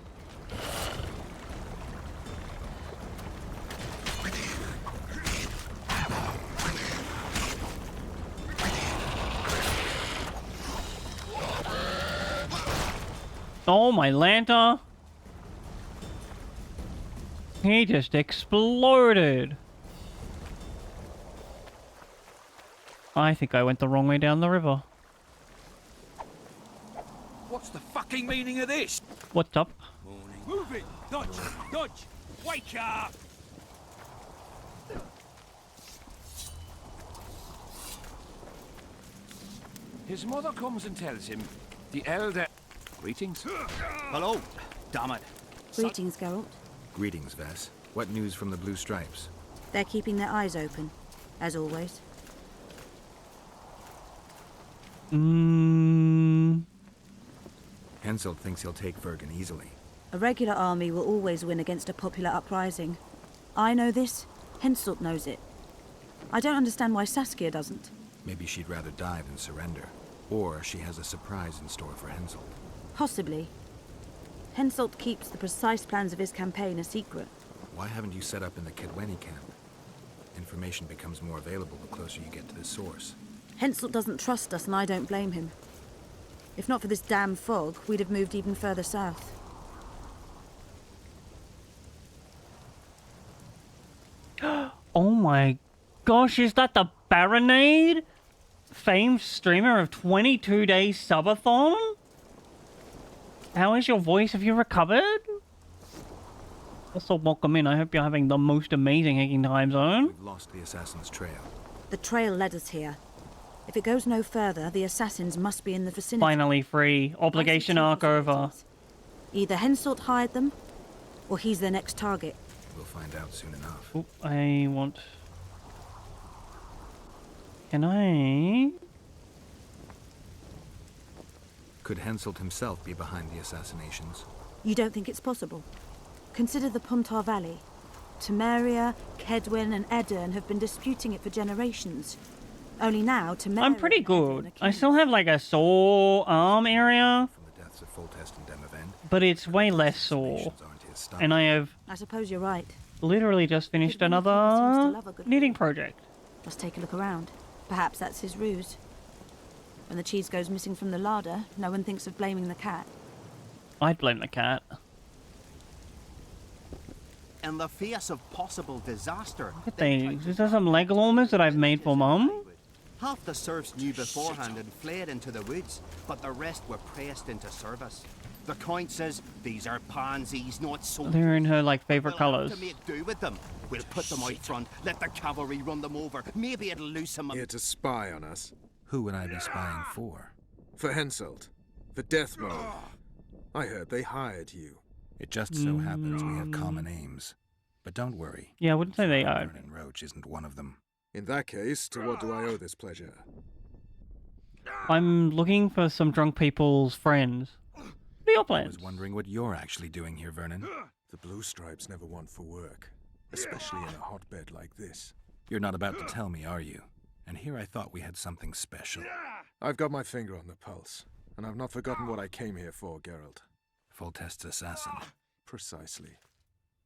Oh, my lantern! He just exploded! I think I went the wrong way down the river. What's the fucking meaning of this? What's up? Move it! Dodge! Dodge! Wake up! His mother comes and tells him the elder... Greetings. Hello. Damn it. Greetings, Geralt. Greetings, Vess. What news from the Blue Stripes? They're keeping their eyes open, as always. Henselt thinks he'll take Vergen easily. A regular army will always win against a popular uprising. I know this. Henselt knows it. I don't understand why Saskia doesn't. Maybe she'd rather die than surrender. Or she has a surprise in store for Henselt. Possibly. Henselt keeps the precise plans of his campaign a secret. Why haven't you set up in the Kedweni camp? Information becomes more available the closer you get to the source. Henselt doesn't trust us, and I don't blame him. If not for this damn fog, we'd have moved even further south. Oh my gosh, is that the Baronade? Famed streamer of 22 Days Subathon? How is your voice? Have you recovered? Also, welcome in. I hope you're having the most amazing hiking time zone. We've lost the Assassin's Trail. The trail led us here. If it goes no further, the assassins must be in the vicinity. Finally free. Obligation arc over. Either Henselt hired them, or he's their next target. We'll find out soon enough. Oh, I want... Can I... Could Henselt himself be behind the assassinations? You don't think it's possible? Consider the Puntar Valley. Temeria, Kedwen, and Edirn have been disputing it for generations. Only now, Temeria... I'm pretty good. I still have like a sore arm area. From the deaths of Foltest and Demavend. But it's way less sore. And I have... I suppose you're right. Literally just finished another knitting project. Let's take a look around. Perhaps that's his ruse. When the cheese goes missing from the larder, no one thinks of blaming the cat. I'd blame the cat. In the face of possible disaster... Look at these. Is there some leg warmers that I've made for Mum? Half the serfs knew beforehand and fled into the woods, but the rest were pressed into service. The Count says these are pansies, not soldiers. They're in her like favorite colours. To make do with them. We'll put them out front, let the cavalry run them over. Maybe it'll loosen them. Here to spy on us. Who would I be spying for? For Henselt. For Death Mode. I heard they hired you. It just so happens we have common aims. But don't worry. Yeah, I wouldn't say they are. Vernon Roach isn't one of them. In that case, to what do I owe this pleasure? I'm looking for some drunk people's friends. What are your plans? I was wondering what you're actually doing here, Vernon. The Blue Stripes never want for work. Especially in a hotbed like this. You're not about to tell me, are you? And here I thought we had something special. I've got my finger on the pulse. And I've not forgotten what I came here for, Geralt. Foltest's assassin. Precisely.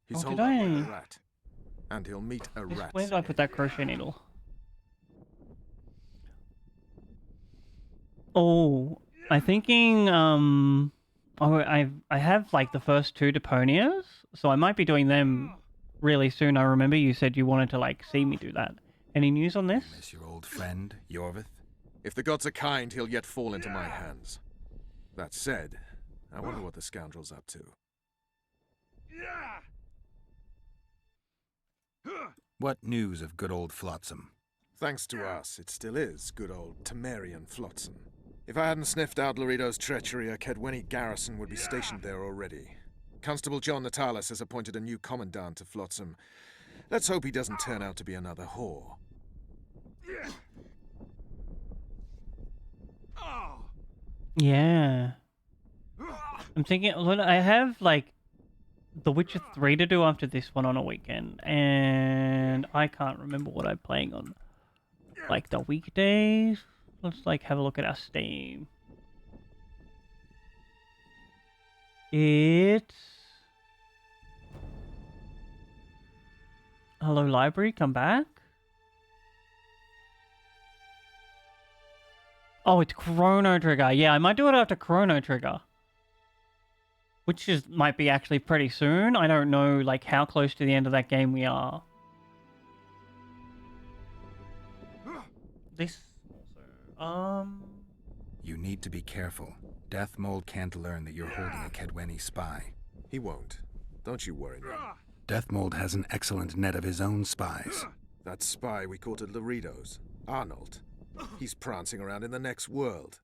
He's Oh, did holding I- a rat. And he'll meet a rat. Where did I put that crochet needle? Oh, I'm thinking, oh, I have like the first two Deponias, so I might be doing them really soon. I remember you said you wanted to like see me do that. Any news on this? Miss your old friend, Yorvith? If the gods are kind, he'll yet fall into my hands. That said, I wonder what the scoundrel's up to. What news of good old Flotsam? Thanks to us, it still is good old Temerian Flotsam. If I hadn't sniffed out Lorido's treachery, a Kedweni garrison would be stationed there already. Constable John Natalis has appointed a new commandant to Flotsam. Let's hope he doesn't turn out to be another whore. Yeah. I'm thinking, well, I have like The Witcher 3 to do after this one on a weekend, and I can't remember what I'm playing on like the weekdays. Let's like have a look at our Steam. It's Hello Library, come back. Oh, it's Chrono Trigger. Yeah, I might do it after Chrono Trigger. Which is might be actually pretty soon. I don't know like how close to the end of that game we are. This also, You need to be careful. Death Mold can't learn that you're holding a Kedweni spy. He won't. Don't you worry, man. Death Mold has an excellent net of his own spies. That spy we caught at Lorido's, Arnold. He's prancing around in the next world.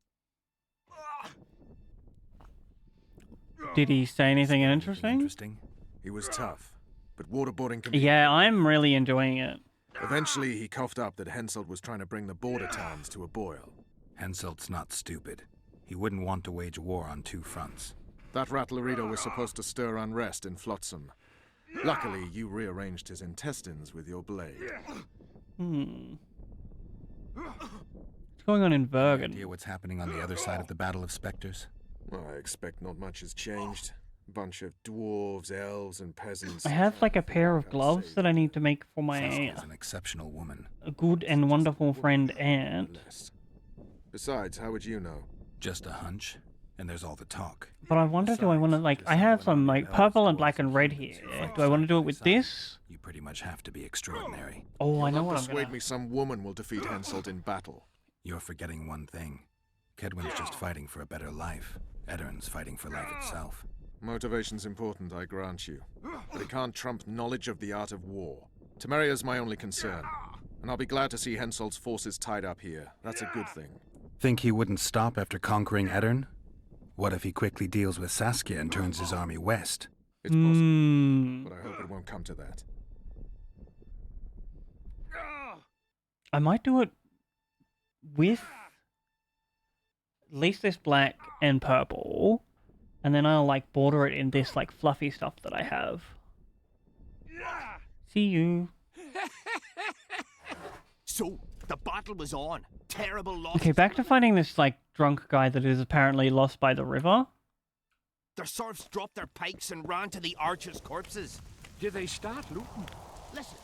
Did he say anything interesting? He was tough, but waterboarding can Yeah, I'm really enjoying it. Eventually, he coughed up that Henselt was trying to bring the border towns to a boil. Henselt's not stupid. He wouldn't want to wage war on two fronts. That rat Laredo was supposed to stir unrest in Flotsam. Luckily, you rearranged his intestines with your blade. What's going on in Bergen? Idea what's happening on the other side of the Battle of Spectres? Well, I expect not much has changed. Bunch of dwarves, elves, and peasants. I have like a pair of gloves that I need to make for my Saskia's an exceptional woman. a good and wonderful friend Aunt. Besides, how would you know? Just a hunch, and there's all the talk. But I wonder, do I want to like? I have some like purple and black and red here. Do I want to do it with this? You pretty much have to be extraordinary. Oh, I know what I'm Persuade gonna. me some woman will defeat Henselt in battle. You're forgetting one thing. Kedwin's just fighting for a better life. Eddern's fighting for life itself. Motivation's important, I grant you. But it can't trump knowledge of the art of war. Temeria's my only concern. And I'll be glad to see Henselt's forces tied up here. That's a good thing. Think he wouldn't stop after conquering Eddern? What if he quickly deals with Saskia and turns his army west? It's possible, but I hope it won't come to that. I might do it with at least this black and purple, and then I'll like border it in this like fluffy stuff that I have. See you. So, the battle was on. Terrible loss. Okay, back to finding this like drunk guy that is apparently lost by the river. Their serfs dropped their pikes and ran to the archers' corpses. Did they start looting? Listen.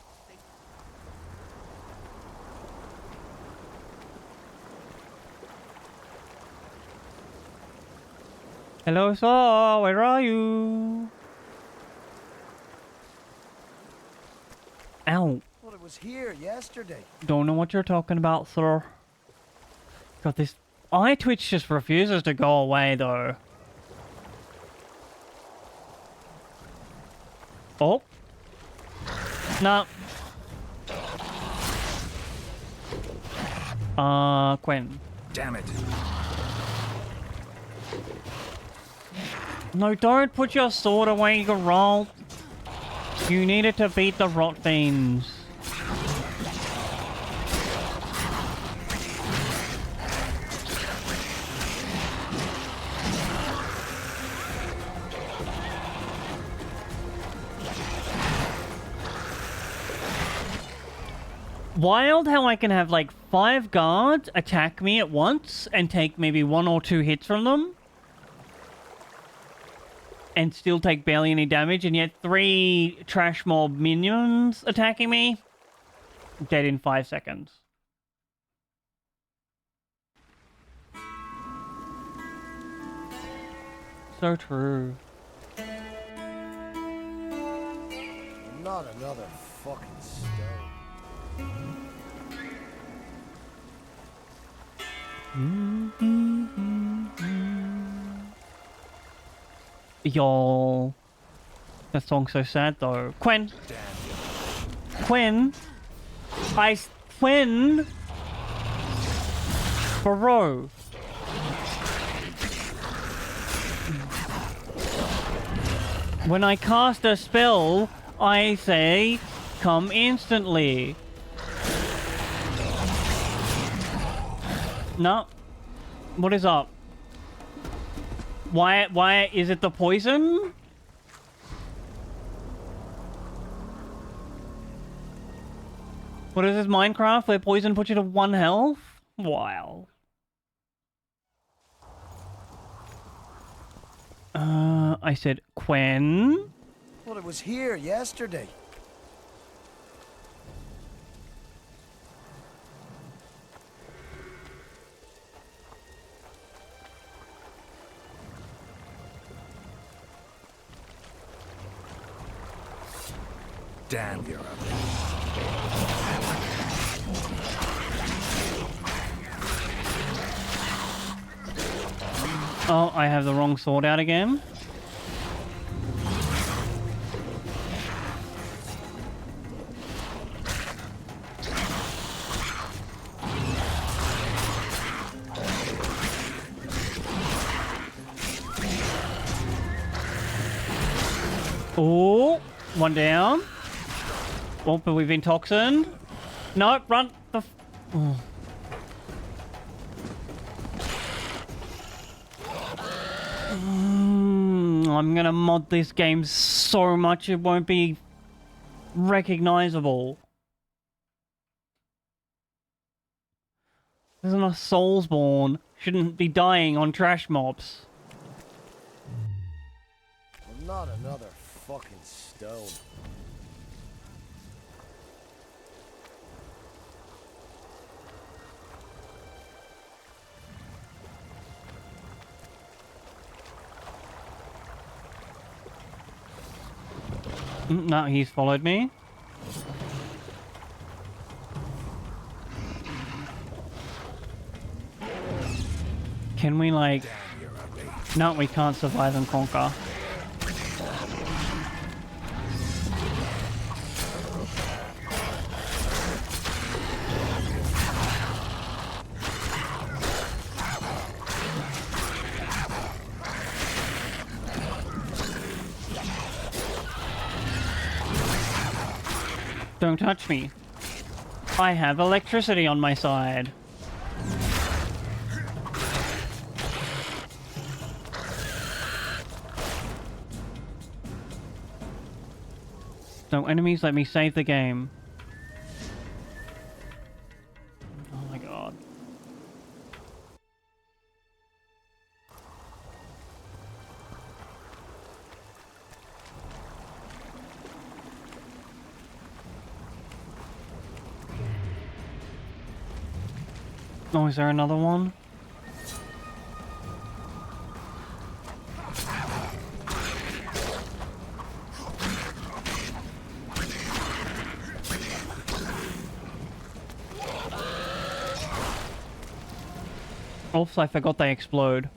Hello, sir. Where are you? Ow. Well, it was here yesterday. Don't know what you're talking about, sir. God, this eye twitch just refuses to go away, though. Oh. No. Gwen. Damn it. No, don't put your sword away, Geralt. You needed to beat the rot fiends. Wild how I can have like 5 guards attack me at once and take maybe 1 or 2 hits from them. And still take barely any damage, and yet 3 trash mob minions attacking me. Dead in 5 seconds. So true. Not another fucking stone. Y'all. That song's so sad though. Quen! Quen! Quen! Bro! When I cast a spell, I say, come instantly. No. What is up? Why is it the poison? What is this, Minecraft, where poison puts you to 1 health? Wow. I said, Quen? Well, it was here yesterday. Damn, you're up. Oh, I have the wrong sword out again. Oh, one down. Oh, but we've been toxined. No, run the. Oh. I'm gonna mod this game so much it won't be recognizable. Isn't a Soulsborne shouldn't be dying on trash mobs. Not another fucking stone. No, he's followed me. Can we, like... No, we can't survive and conquer. Don't touch me. I have electricity on my side. No enemies, let me save the game. Oh my god. Oh, is there another one? Oops, I forgot they explode.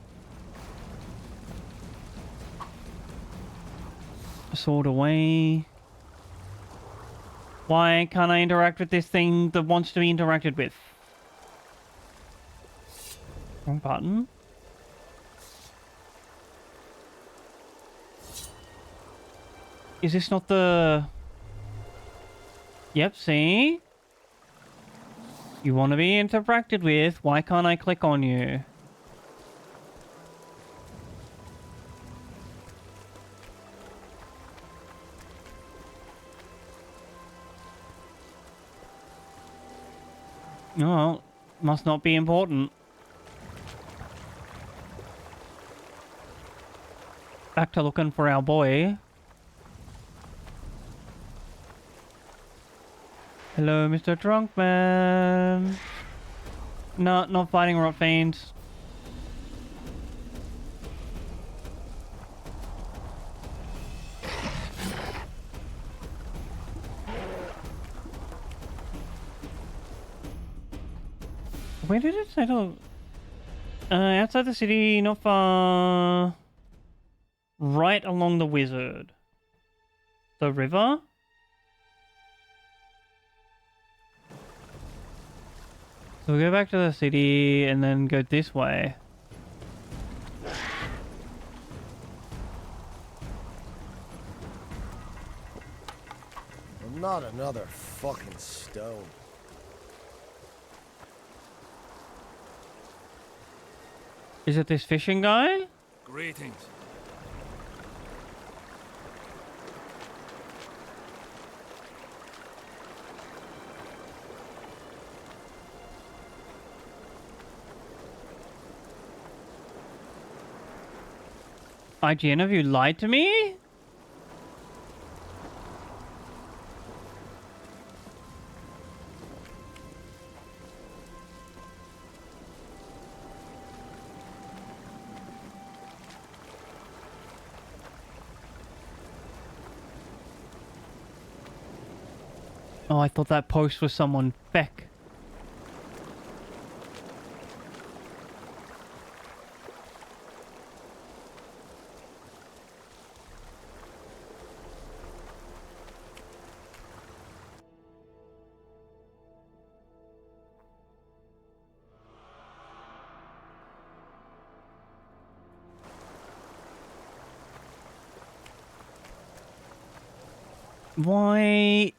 Sword away. Why can't I interact with this thing that wants to be interacted with? Wrong button. Is this not the... Yep, see? You want to be interacted with, why can't I click on you? Oh, must not be important. Back to looking for our boy. Hello, Mr. Drunk Man. No, not fighting rot fiends. Where did it settle? Outside the city, not far. Right along the wizard. The river? So we'll go back to the city and then go this way. Not another fucking stone. Is it this fishing guy? Greetings. IGN, have you lied to me? Oh, I thought that post was someone feck. Why?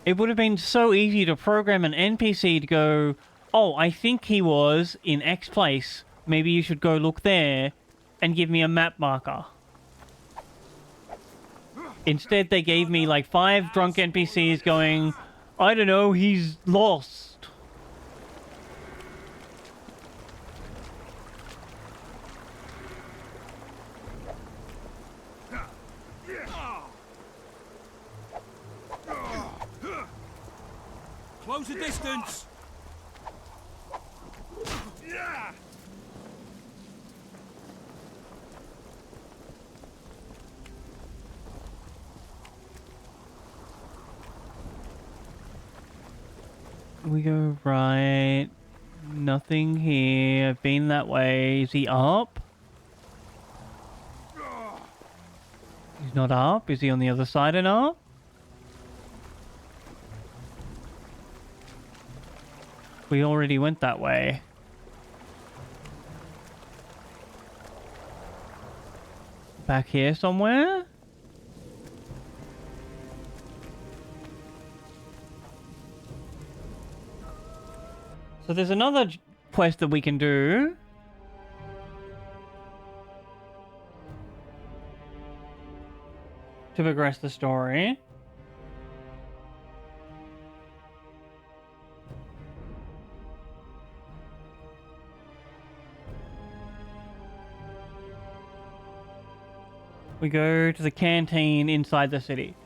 It would have been so easy to program an NPC to go, oh, I think he was in X place. Maybe you should go look there and give me a map marker. Instead, they gave me like 5 drunk NPCs going, I don't know, he's lost. Close the distance! We go right. Nothing here. I've been that way. Is he up? He's not up. Is he on the other side and up? We already went that way. Back here somewhere? So there's another quest that we can do. To progress the story. We go to the canteen inside the city.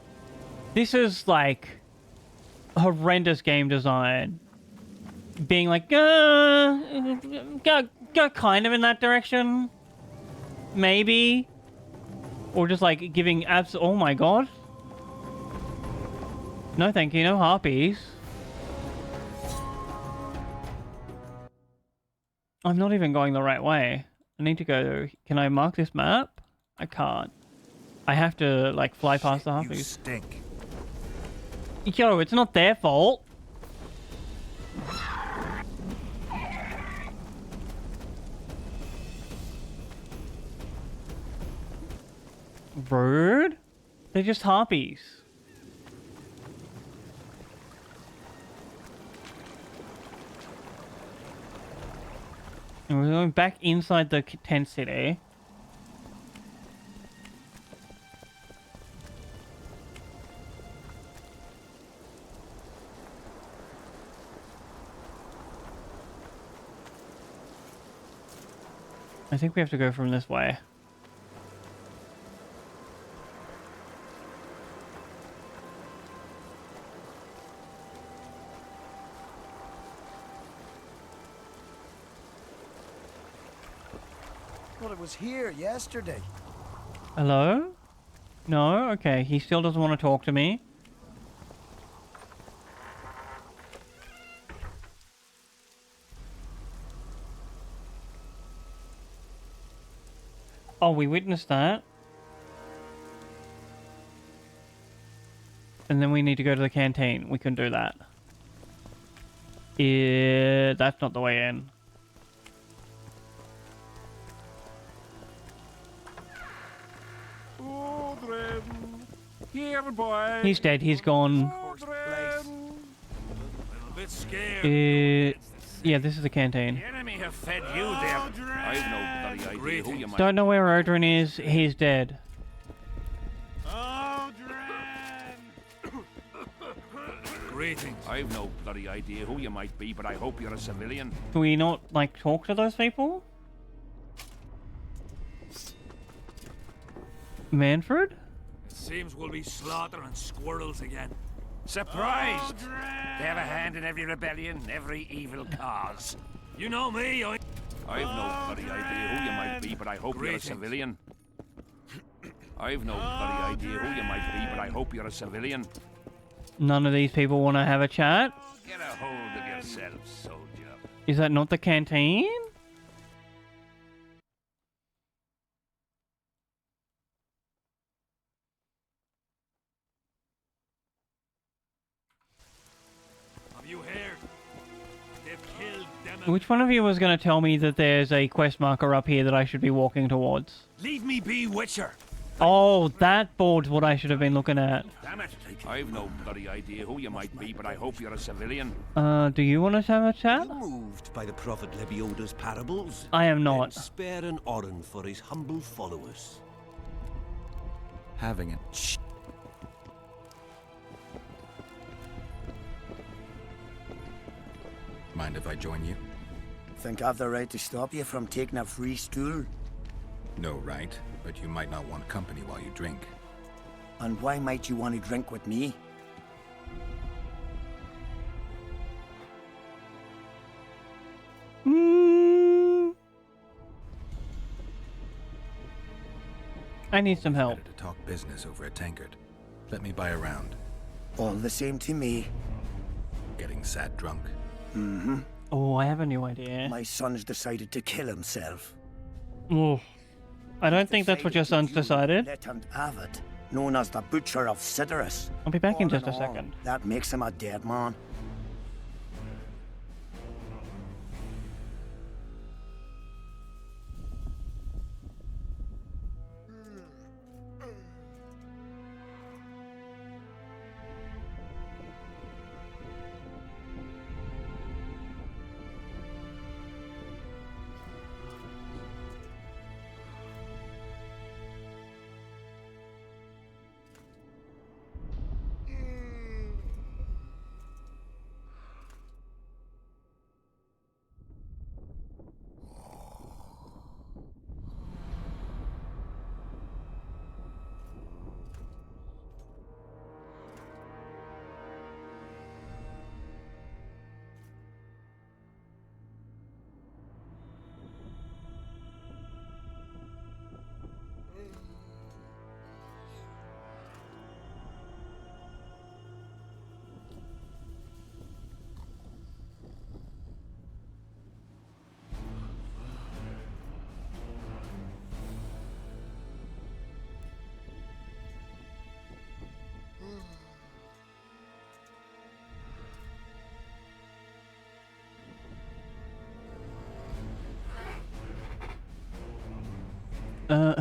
This is like horrendous game design. Being like, go kind of in that direction. Maybe. Or just like giving oh my god. No thank you, no harpies. I'm not even going the right way. I need to go, can I mark this map? I can't. I have to like fly past the harpies. You stink. Yo, it's not their fault. Rude? They're just harpies. And we're going back inside the tent city. I think we have to go from this way. Well, it was here yesterday. Hello? No? Okay, he still doesn't want to talk to me. Oh, we witnessed that. And then we need to go to the canteen. We can do that. That's not the way in. Here, boy. He's dead. He's gone. Bit scared. Yeah, this is the canteen. The enemy have fed you there. I've no bloody idea who you might... Don't know where Odrin is. He's dead. Greetings. I've no bloody idea who you might be, but I hope you're a civilian. Can we not, like, talk to those people? Manfred? It seems we'll be slaughtering squirrels again. Surprised! They have a hand in every rebellion, every evil cause. You know me, I've no bloody idea who you might be, but I hope you're a civilian. I've no bloody idea who you might be, but I hope you're a civilian. None of these people want to have a chat? Get a hold of yourself, soldier. Is that not the canteen? Have you heard? They've killed them. Which one of you was going to tell me that there's a quest marker up here that I should be walking towards? Leave me be, Witcher. Oh, that board's what I should have been looking at. Damn it! I've no bloody idea who you might be, but I hope you're a civilian. Do you want to have a chat? Moved by the Prophet Lebioda's parables? I am not. Then spare an oren for his humble followers. Having it. Shh. Mind if I join you? Think I've the right to stop you from taking a free stool? No right, but you might not want company while you drink. And why might you want to drink with me? I need some help. Better to talk business over a tankard. Let me buy a round. All the same to me. Getting sad drunk. Mm-hmm. Oh, I have a new idea. My son's decided to kill himself. Oh, I don't think that's what your son's decided. Lieutenant Avid, known as the Butcher of Sidorus. I'll be back in just a second. That makes him a dead man.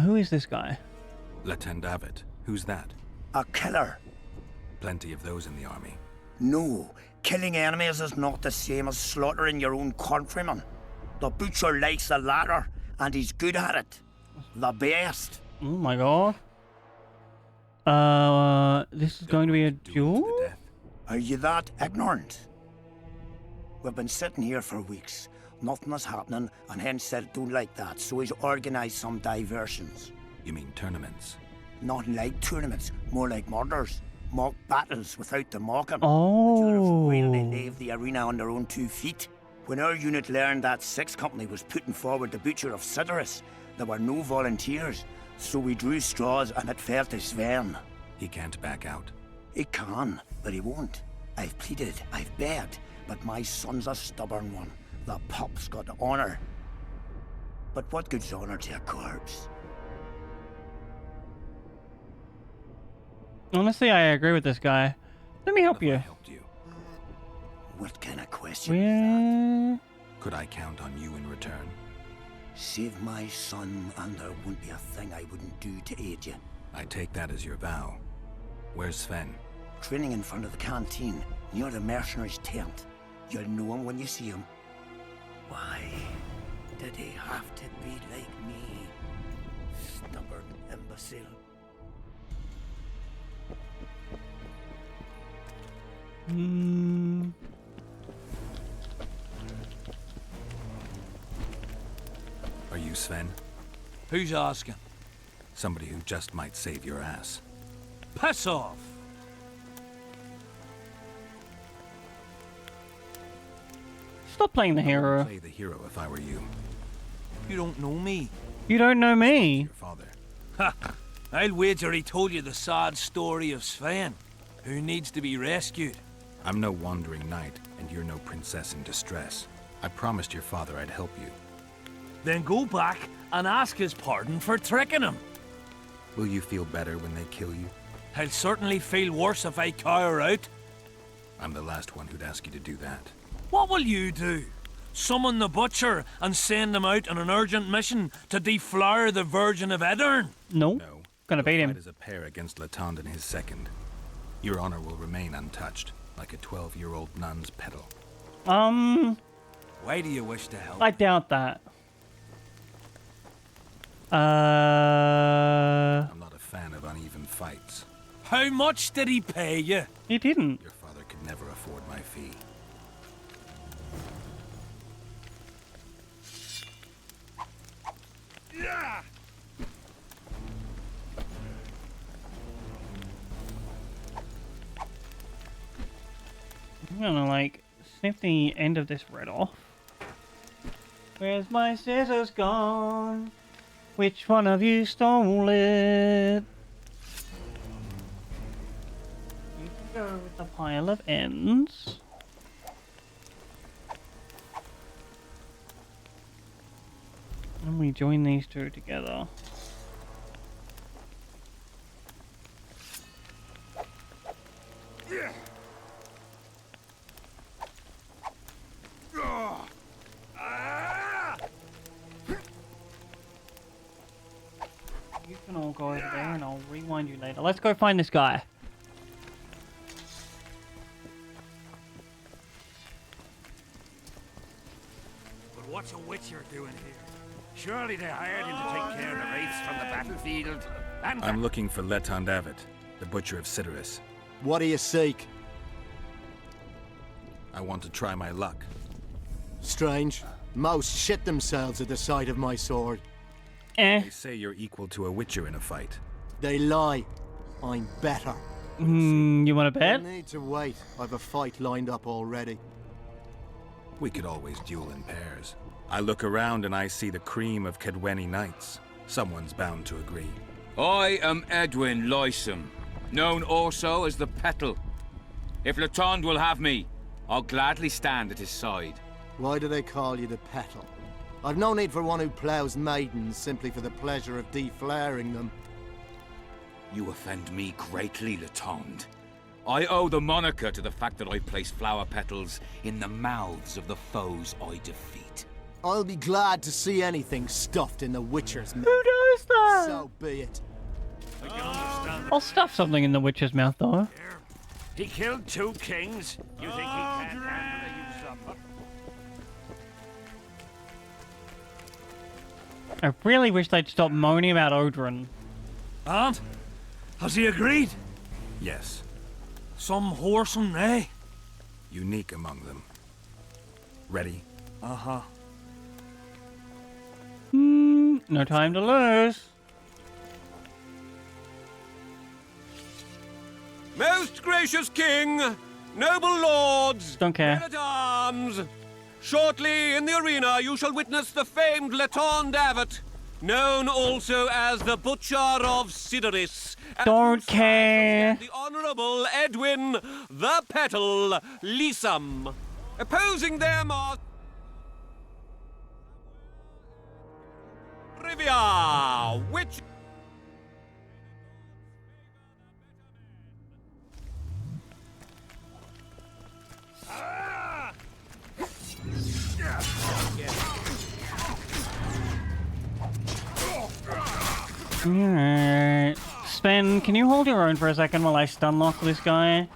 Who is this guy? Lieutenant Avid. Who's that? A killer. Plenty of those in the army. No, killing enemies is not the same as slaughtering your own countrymen. The Butcher likes the latter, and he's good at it. The best. Oh my god. This is going to be a duel? Are you that ignorant? We've been sitting here for weeks. Nothing is happening, and hence said don't like that, so he's organised some diversions. You mean tournaments? Not like tournaments, more like murders. Mock battles without the mocking. Oh. Really leave the arena on their own 2 feet. When our unit learned that 6th Company was putting forward the Butcher of Sidorus, there were no volunteers, so we drew straws and it fell to Sven. He can't back out. He can, but he won't. I've pleaded, I've begged, but my son's a stubborn one. The pup's got honour. But what good's honour to a corpse? Honestly, I agree with this guy. Let me help you. What kind of question is that? Could I count on you in return? Save my son, and there won't be a thing I wouldn't do to aid you. I take that as your vow. Where's Sven? Training in front of the canteen, near the mercenaries' tent. You'll know him when you see him. Why did he have to be like me? Stubborn imbecile. Are you Sven? Who's asking? Somebody who just might save your ass. Piss off! Stop playing the I would hero. play the hero if I were you. You don't know me. You don't know me. Your father. Ha! I'll wager he told you the sad story of Sven, who needs to be rescued. I'm no wandering knight, and you're no princess in distress. I promised your father I'd help you. Then go back and ask his pardon for tricking him. Will you feel better when they kill you? I'll certainly feel worse if I cower out. I'm the last one who'd ask you to do that. What will you do? Summon the Butcher and send him out on an urgent mission to deflower the Virgin of Aedirn? No. No, Gonna beat him. Fight as a pair against Latond and his second. Your honor will remain untouched, like a 12-year-old nun's petal. Why do you wish to help? I doubt that. I'm not a fan of uneven fights. How much did he pay you? He didn't. Your father could never afford my fee. Yeah. I'm gonna like snip the end of this red off. Where's my scissors gone? Which one of you stole it? You can go with the pile of ends. And we join these two together. Yeah. You can all go over there and I'll rewind you later. Let's go find this guy. But what's a witcher doing here? Surely they hired him to take care of the wraiths from the battlefield. And I'm looking for Letond Avet, the Butcher of Cidaris. What do you seek? I want to try my luck. Strange. Most shit themselves at the sight of my sword. They say you're equal to a witcher in a fight. They lie. I'm better. You want to bet? No need to wait. I've a fight lined up already. We could always duel in pairs. I look around and I see the cream of Kedweni knights. Someone's bound to agree. I am Edwin Lysum, known also as the Petal. If Latond will have me, I'll gladly stand at his side. Why do they call you the Petal? I've no need for one who ploughs maidens simply for the pleasure of deflaring them. You offend me greatly, Latond. I owe the moniker to the fact that I place flower petals in the mouths of the foes I defeat. I'll be glad to see anything stuffed in the Witcher's mouth. Who does that? So be it. I can understand. I'll stuff something in the Witcher's mouth though. He killed 2 kings. You think he can't handle a usurper? I really wish they'd stop moaning about Odrin. And? Has he agreed? Yes. Some whoresome, eh? Unique among them. Ready? Uh-huh. No time to lose. Most gracious king, noble lords, Don't care. men-at-arms, shortly in the arena you shall witness the famed Letond Avet, known also as the Butcher of Cidaris. Don't care. The Honourable Edwin the Petal Lysum. Opposing them are Rivia, which... Alright. Sven, can you hold your own for a second while I stun lock this guy?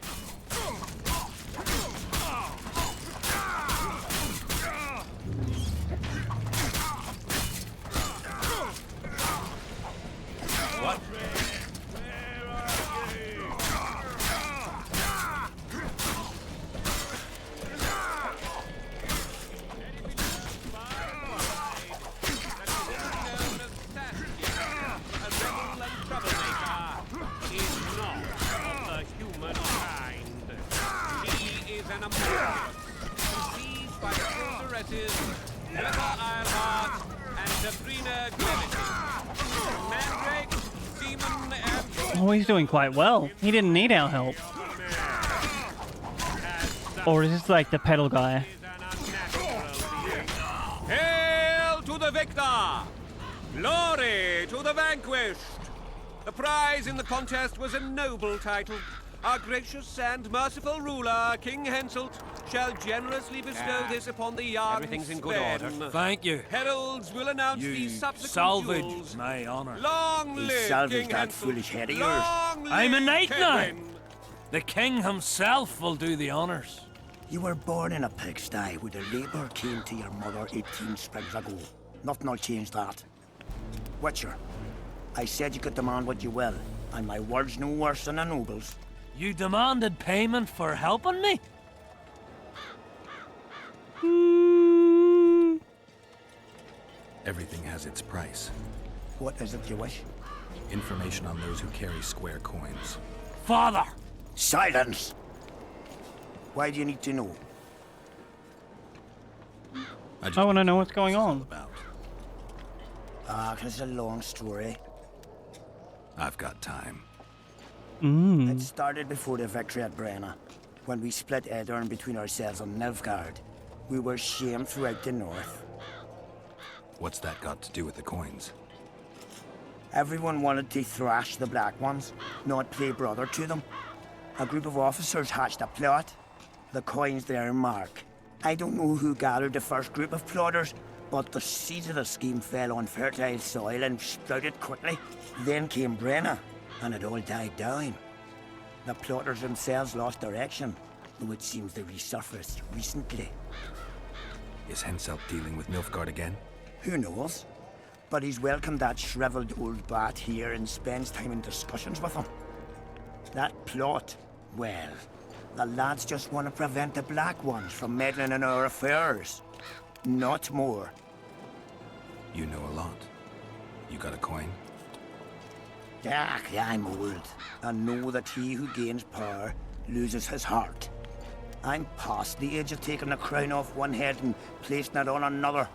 Oh, he's doing quite well. He didn't need our help. Or is this like the pedal guy? Hail to the victor! Glory to the vanquished! The prize in the contest was a noble title, Our gracious and merciful ruler, King Henselt, shall generously bestow this upon the Jarl Everything's in good Sven. order. Thank you. Heralds will announce You the subsequent salvaged duels. my honor. Long He live salvaged King that Henselt. foolish head of yours. Long I'm a live knight now. Kedwin. The king himself will do the honors. You were born in a pigsty where the labour came to your mother 18 springs ago. Nothing will change that. Witcher, I said you could demand what you will, and my word's no worse than a noble's. You demanded payment for helping me? Everything has its price. What is it you wish? Information on those who carry square coins. Father! Silence! Why do you need to know? I want to know what's going on. It's a long story. I've got time. It started before the victory at Brenna, when we split Edirn between ourselves and Nilfgaard. We were shamed throughout the north. What's that got to do with the coins? Everyone wanted to thrash the Black Ones, not play brother to them. A group of officers hatched a plot. The coins their mark. I don't know who gathered the first group of plotters, but the seeds of the scheme fell on fertile soil and sprouted quickly. Then came Brenna, and it all died down. The plotters themselves lost direction, though it seems they resurfaced recently. Is Henselt dealing with Nilfgaard again? Who knows? But he's welcomed that shriveled old bat here and spends time in discussions with him. That plot, well, the lads just want to prevent the Black Ones from meddling in our affairs. Not more. You know a lot. You got a coin? Yeah, I'm old, and know that he who gains power loses his heart. I'm past the age of taking the crown off one head and placing it on another.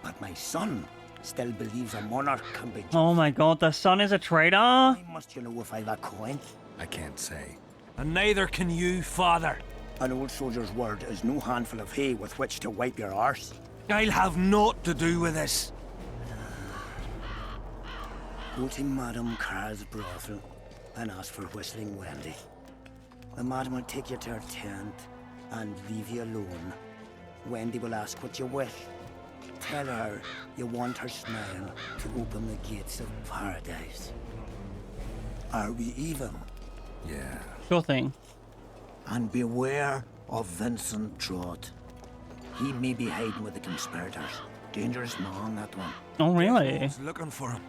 But my son still believes a monarch can be... Oh my god, the son is a traitor? Why must you know if I've a coin? I can't say. And neither can you, father. An old soldier's word is no handful of hay with which to wipe your arse. I'll have naught to do with this. Go to Madame Carl's brothel and ask for Whistling Wendy. The madam will take you to her tent and leave you alone. Wendy will ask what you wish. Tell her you want her smile to open the gates of paradise. Are we even? Yeah. Sure thing. And beware of Vincent Trott. He may be hiding with the conspirators. Dangerous man, that one. Oh, really? He's looking for him.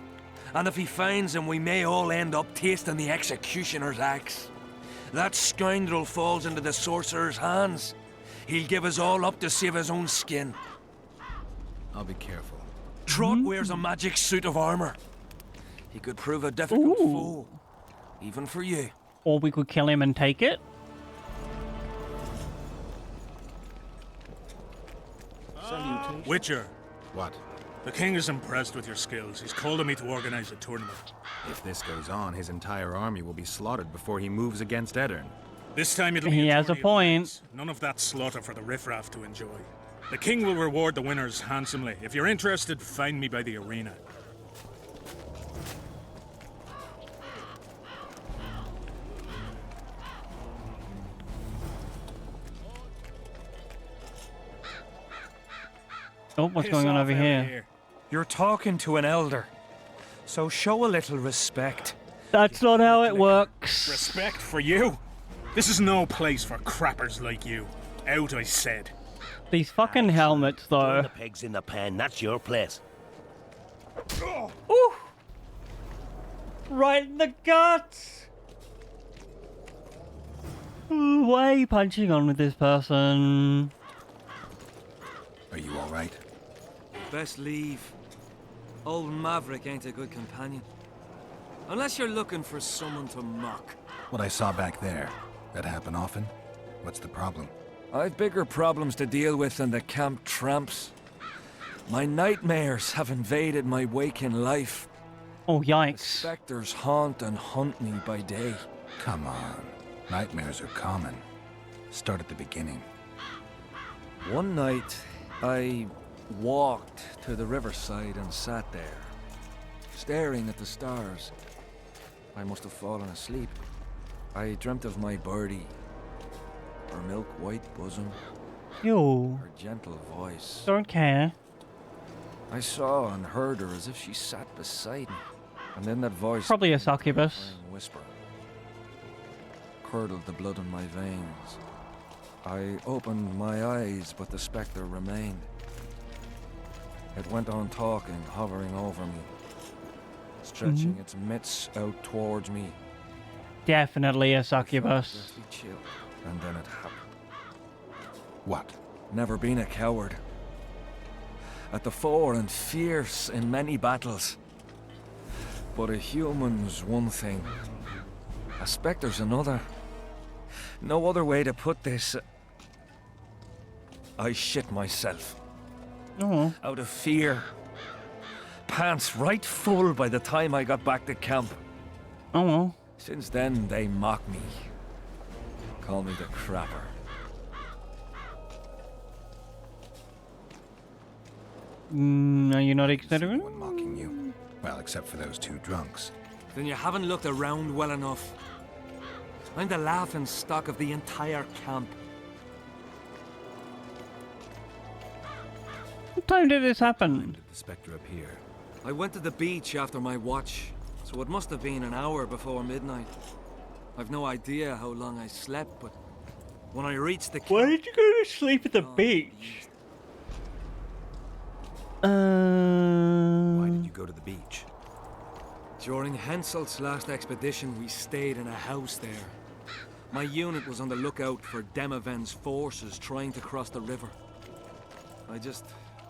And if he finds him, we may all end up tasting the executioner's axe. That scoundrel falls into the sorcerer's hands. He'll give us all up to save his own skin. I'll be careful. Trott wears a magic suit of armor. He could prove a difficult foe, even for you. Or we could kill him and take it. Witcher. What? The king is impressed with your skills. He's called on me to organize a tournament. If this goes on, his entire army will be slaughtered before he moves against Edirn. This time it'll be He has a point. none of that slaughter for the riffraff to enjoy. The king will reward the winners handsomely. If you're interested, find me by the arena. Oh, what's going on over here? You're talking to an elder, so show a little respect. That's not how it works. Respect for you? This is no place for crappers like you. Out, I said. These fucking helmets, though. The pigs in the pen, that's your place. Ooh! Right in the guts! Ooh, why are you punching on with this person? Are you alright? Best leave. Old Maverick ain't a good companion. Unless you're looking for someone to mock. What I saw back there, that happen often? What's the problem? I've bigger problems to deal with than the camp tramps. My nightmares have invaded my waking life. Oh, yikes. The specters haunt and hunt me by day. Come on. Nightmares are common. Start at the beginning. One night, I walked to the riverside and sat there, staring at the stars. I must have fallen asleep. I dreamt of my birdie. Her milk-white bosom. Yo. Her gentle voice. Don't care. I saw and heard her as if she sat beside me. And then that voice... Probably a succubus. ...whisper. Curdled the blood in my veins. I opened my eyes, but the spectre remained. It went on talking, hovering over me. Stretching its mitts out towards me. Definitely a succubus. Chill. And then it happened. What? Never been a coward. At the fore and fierce in many battles. But a human's one thing. A spectre's another. No other way to put this. I shit myself. Oh. Out of fear. Pants right full by the time I got back to camp. Oh. Since then, they mock me. Call me the crapper. Are you not considering? Anyone mocking you? Well, except for those two drunks. Then you haven't looked around well enough. I'm the laughing stock of the entire camp. What time did this happen? When did the spectre appear? I went to the beach after my watch, so it must have been an hour before midnight. I've no idea how long I slept, but when I reached the camp... Why did you go to sleep at the beach? Why did you go to the beach? During Henselt's last expedition, we stayed in a house there. My unit was on the lookout for Demoven's forces trying to cross the river. I just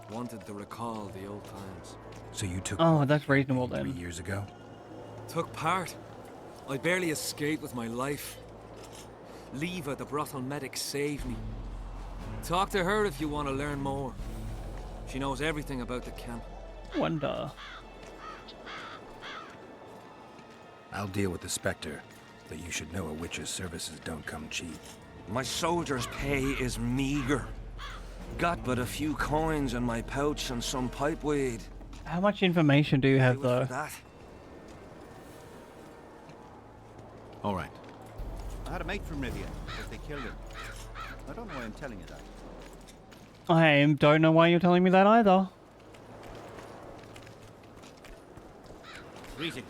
wanted to recall the old times. So you took... Oh, that's reasonable then. 3 years ago? Took part. I barely escaped with my life. Leva, the brothel medic, saved me. Talk to her if you want to learn more. She knows everything about the camp. Wonder. I'll deal with the spectre, but you should know a witch's services don't come cheap. My soldier's pay is meager. Got but a few coins in my pouch and some pipeweed. How much information do you have, though? All right. I had a mate from Rivia, but they killed him. I don't know why I'm telling you that. I don't know why you're telling me that either. Greetings.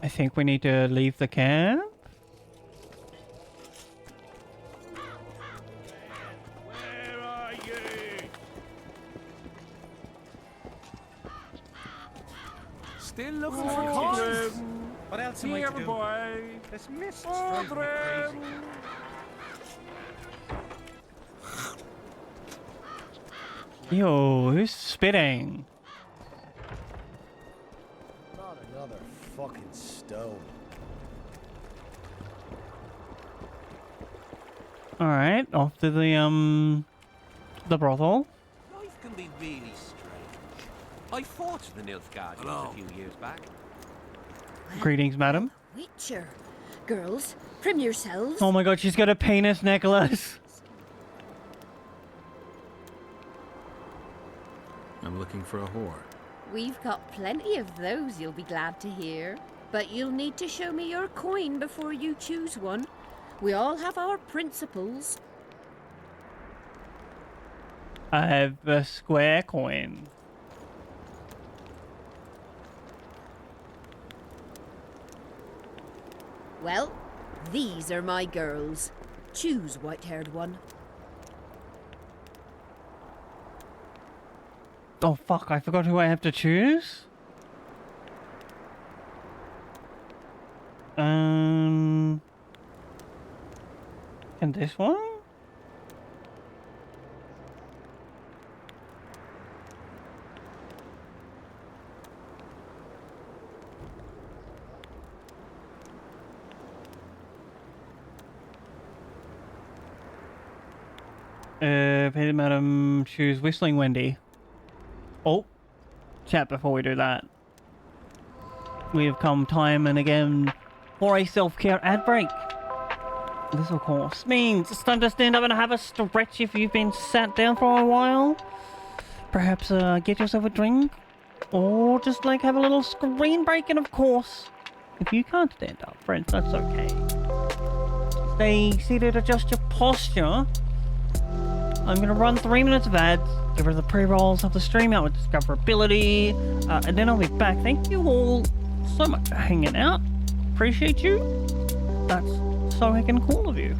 I think we need to leave the camp. Where are you? Still looking for coins. What else am I to do? Boy. This mist drives me crazy. Yo, who's spitting? Not another fucking stone. Alright, off to the brothel. Life can be really strange. I fought the Nilfgaardians a few years back. Greetings, madam. Witcher. Girls, trim yourselves. Oh my god, she's got a penis necklace. I'm looking for a whore. We've got plenty of those, you'll be glad to hear. But you'll need to show me your coin before you choose one. We all have our principles. I have a square coin. Well, these are my girls. Choose, white-haired one. Oh fuck, I forgot who I have to choose. And this one? Peter, madam, choose Whistling Wendy. Oh, chat before we do that. We have come time and again for a self-care ad break. This, of course, means it's time to stand up and have a stretch if you've been sat down for a while. Perhaps get yourself a drink. Or just, like, have a little screen break. And, of course, If you can't stand up, friends, that's okay. Stay seated, adjust your posture. I'm gonna run 3 minutes of ads, give her the pre-rolls of the stream out with discoverability, and then I'll be back. Thank you all so much for hanging out. Appreciate you. That's so heckin' cool of you.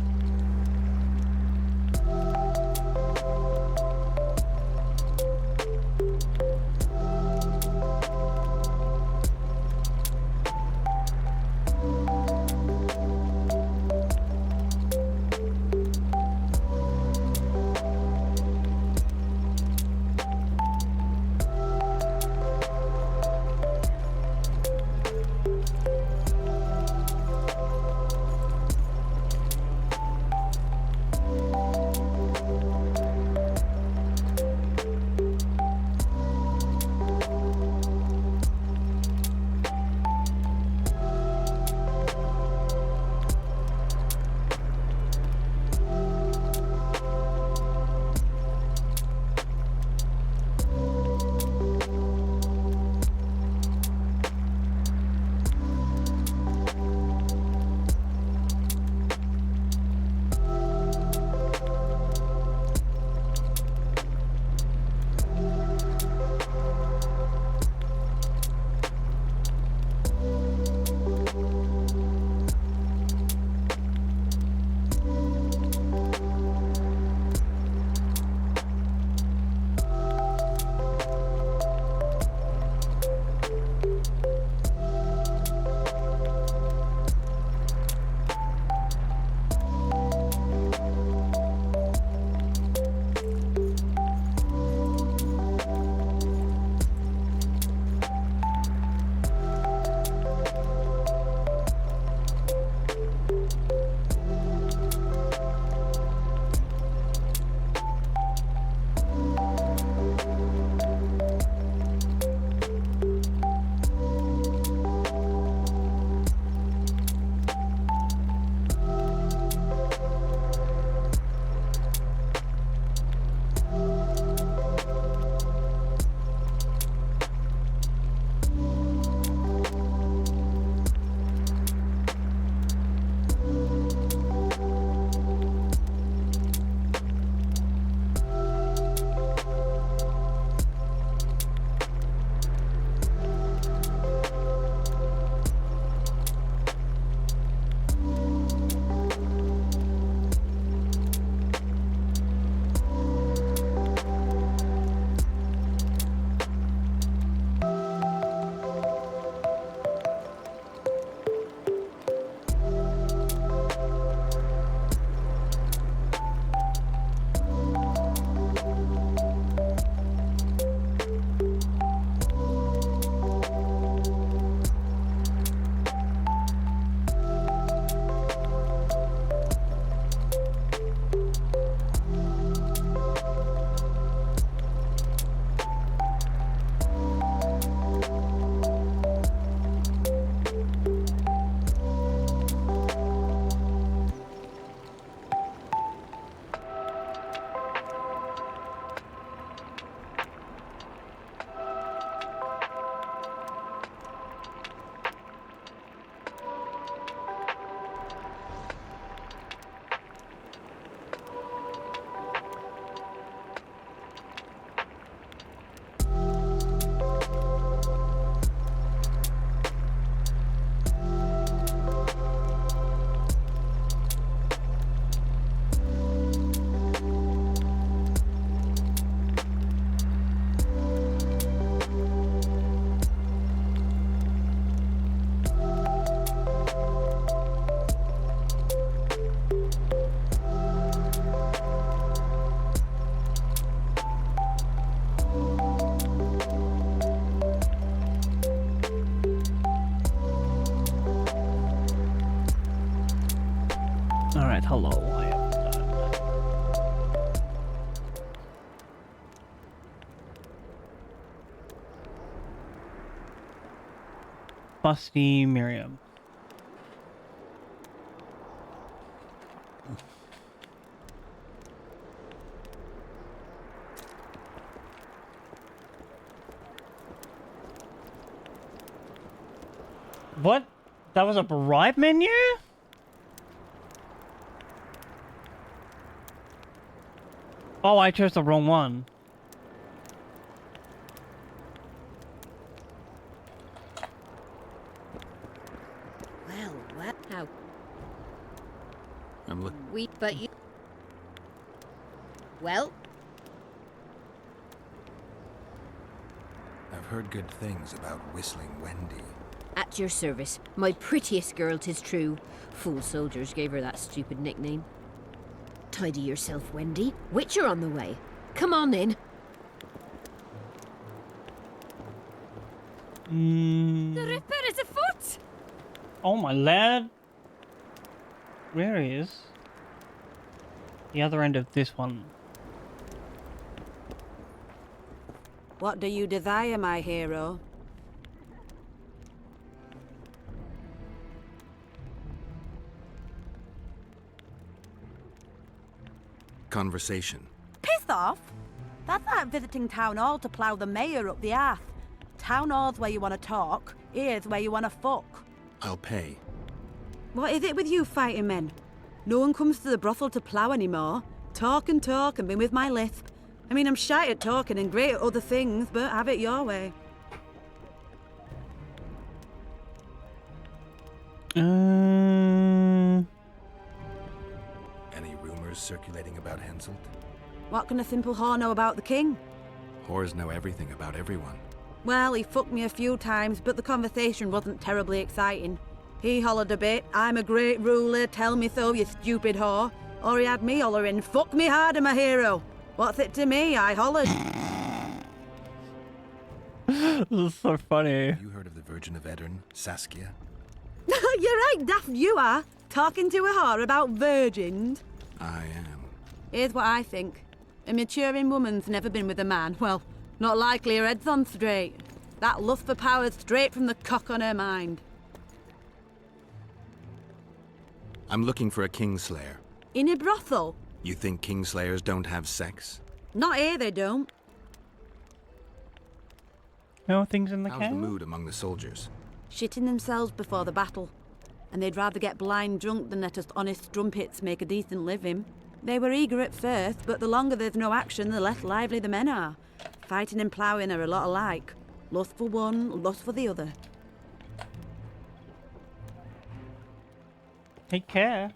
Alright, hello. I am done. Busty Miriam. What That was a bribe menu? Oh, I chose the wrong one. Well, how? I'm looking. But you. Well, I've heard good things about Whistling Wendy. at your service, my prettiest girl, 'tis true. Fool soldiers gave her that stupid nickname. Tidy yourself, Wendy. Witcher on the way. Come on in. The Ripper is afoot! Oh my lad. Where is the other end of this one? What do you desire, my hero? Conversation. Piss off! That's like visiting Town Hall to plough the mayor up the arse. Town Hall's where you want to talk, here's where you want to fuck. I'll pay. What is it with you fighting men? No one comes to the brothel to plough anymore. Talk and be with my lisp. I mean, I'm shy at talking and great at other things, but have it your way. Any rumors circulating about Henselt? What can a simple whore know about the king? Whores know everything about everyone. Well, he fucked me a few times, but the conversation wasn't terribly exciting. He hollered a bit, I'm a great ruler, tell me so, you stupid whore. Or he had me hollering, fuck me harder, my hero. What's it to me? I hollered. This is so funny. You heard of the Virgin of Aedirn, Saskia? You're right, daft you are. Talking to a whore about virgins. I am. Here's what I think. A maturing woman's never been with a man. Well, not likely her head's on straight. That lust for power's straight from the cock on her mind. I'm looking for a Kingslayer. In a brothel? You think Kingslayers don't have sex? Not here, they don't. No things in the How's can? the mood among the soldiers? Shitting themselves before the battle. And they'd rather get blind drunk than let us honest strumpets make a decent living. They were eager at first, but the longer there's no action, the less lively the men are. Fighting and ploughing are a lot alike. Lust for one, lust for the other. Take care.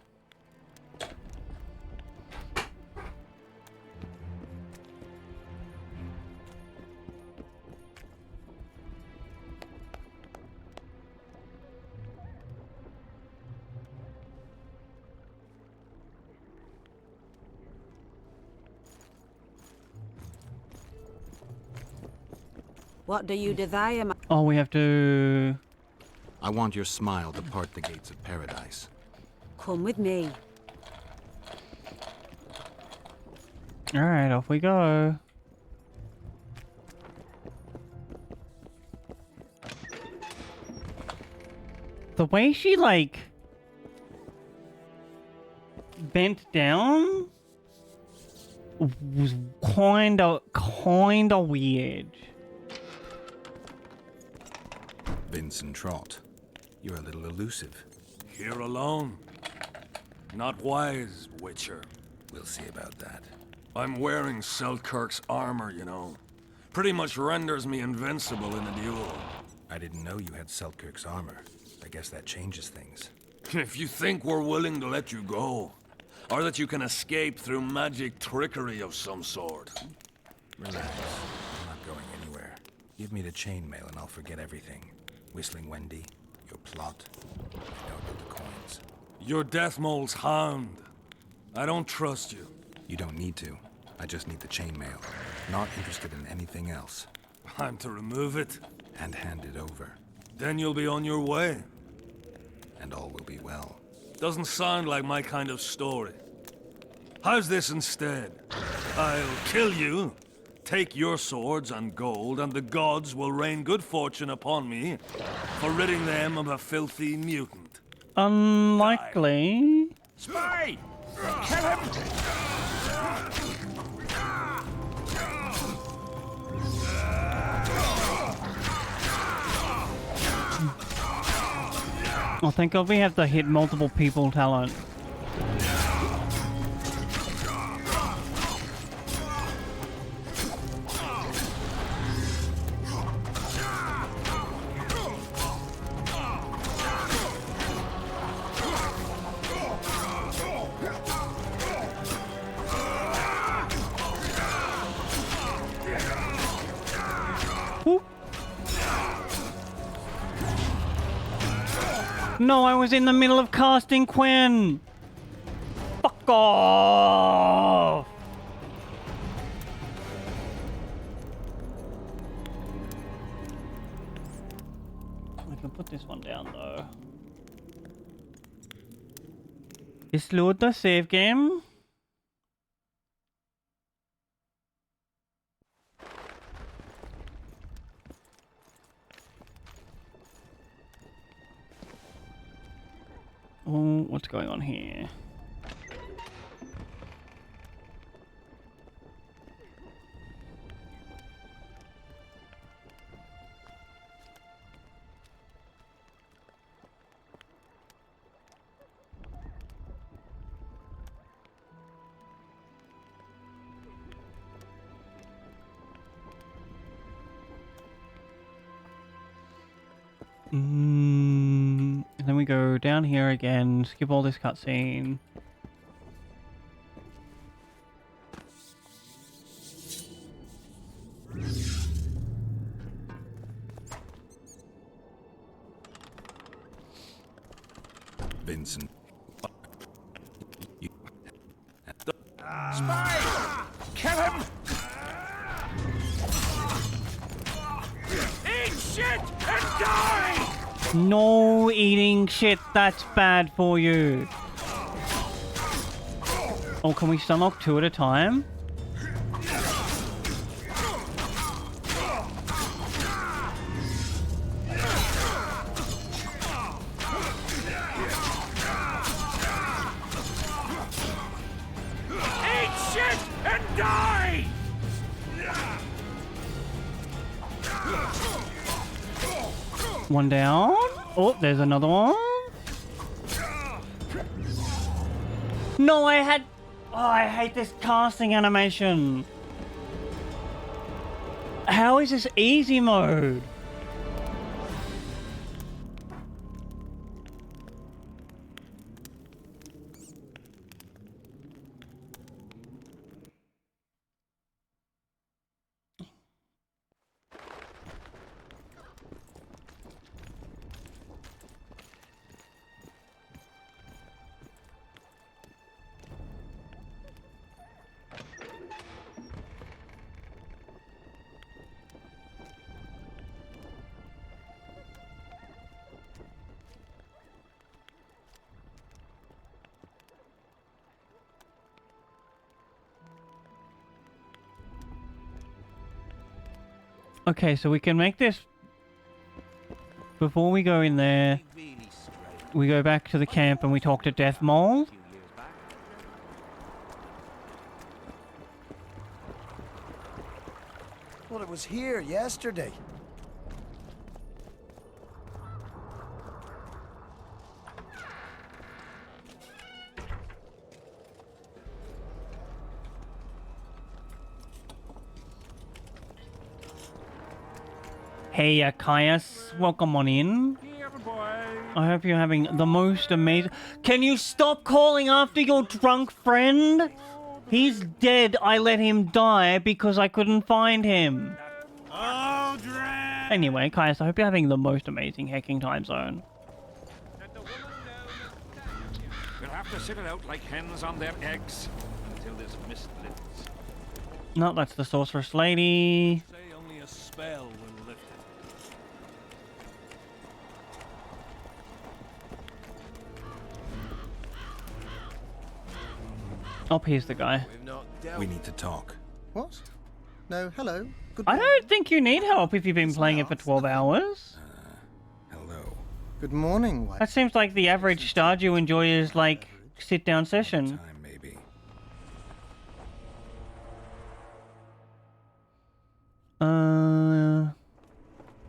What do you desire, my... Oh, we have to... I want your smile to part the gates of paradise. Come with me. Alright, off we go. The way she, like, bent down was kinda weird. Vincent Trott, you're a little elusive. Here alone. Not wise, Witcher. We'll see about that. I'm wearing Selkirk's armor, you know. Pretty much renders me invincible in a duel. I didn't know you had Selkirk's armor. I guess that changes things. If you think we're willing to let you go, or that you can escape through magic trickery of some sort. Relax. I'm not going anywhere. Give me the chainmail and I'll forget everything. Whistling Wendy, your plot. I know about the coins. You're Deathmole's hound. I don't trust you. You don't need to. I just need the chainmail. Not interested in anything else. I'm to remove it? And hand it over. Then you'll be on your way. And all will be well. Doesn't sound like my kind of story. How's this instead? I'll kill you, take your swords and gold, and the gods will rain good fortune upon me for ridding them of a filthy mutant. Unlikely. Spy! Kill him! Oh, thank God we have the hit multiple people talent. No, I was in the middle of casting Quen! Fuck off! I can put this one down though. Is load the save game? Oh, what's going on here? And then we go down here again, skip all this cutscene. Vincent. Spy! Kill him! Eat shit and die! No eating shit, that's bad for you. Oh, can we stomach 2 at a time? Eat shit and die! One down. Oh, there's another one. No, I had... Oh, I hate this casting animation. How is this easy mode? Okay, so we can make this... Before we go in there, we go back to the camp and we talk to Death Mole. Well, it was here yesterday. Hey, Caius, welcome on in. I hope you're having the most amazing... Can you stop calling after your drunk friend? He's dead. I let him die because I couldn't find him. Anyway, Caius, I hope you're having the most amazing hacking time zone. We'll have to sit it out like hens on their eggs until this mist lifts. No, that's the sorceress lady. Say only a spell will lift it. Oh, here's the guy. We need to talk. What? No, hello. Good I don't think you need help if you've been playing it for 12 hours. Hello. Good morning. That seems like the average Stardew enjoyer's, like, sit-down session. Maybe.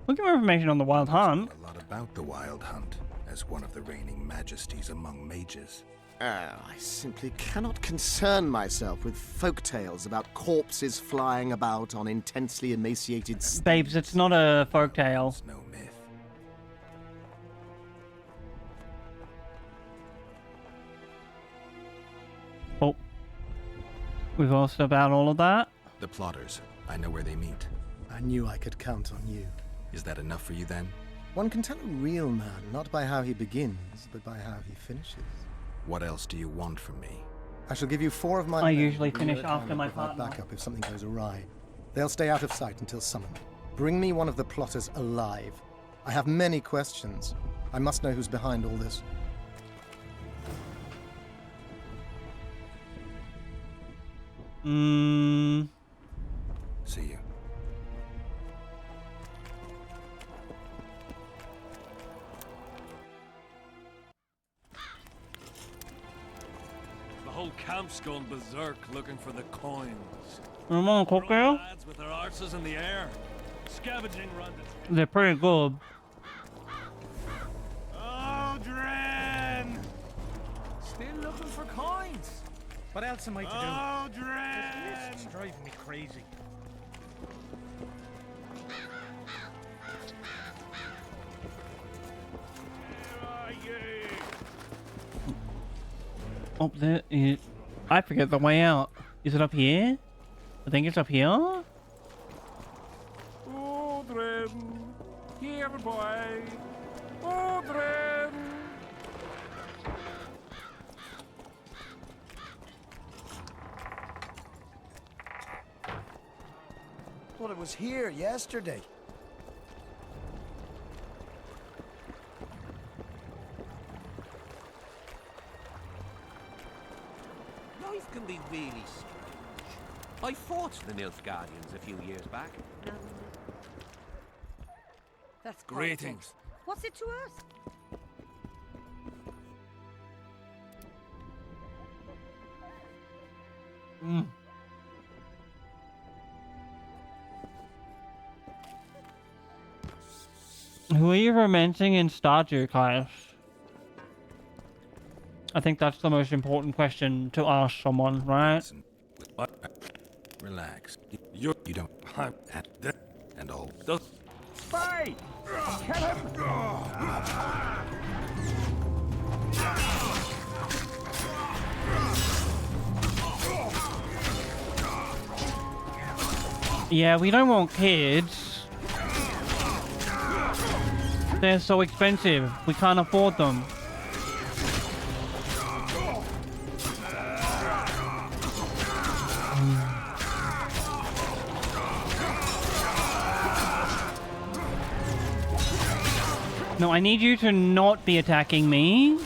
Look at more information on the Wild Hunt. A lot about the Wild Hunt, as one of the reigning majesties among mages. I simply cannot concern myself with folk tales about corpses flying about on intensely emaciated Babes, it's not a folktale. No myth. Oh. We've asked about all of that. The plotters. I know where they meet. I knew I could count on you. Is that enough for you then? One can tell a real man not by how he begins, but by how he finishes. What else do you want from me? I shall give you 4 of my I men usually who finish know how after to my provide partner. backup if something goes awry. They'll stay out of sight until summoned. Bring me one of the plotters alive. I have many questions. I must know who's behind all this. See you. The whole camp's gone berserk looking for the coins. You want a cocktail? Lads with their arses in the air, scavenging around it. They're pretty good. Aldrin! Still looking for coins. What else am I to do? Aldrin! It's driving me crazy. Oh, there is... I forget the way out. Is it up here? I think it's up here. Aldrin, here boy. Aldrin. Thought it was here yesterday. Life can be really strange. I fought the Nilfgaardians a few years back. That's Greetings. What's it to us? Who are you romancing in Stardew class? I think that's the most important question to ask someone, right? Relax. You don't have that and all. Spy! Kill him! Yeah, we don't want kids. They're so expensive. We can't afford them. No, I need you to not be attacking me.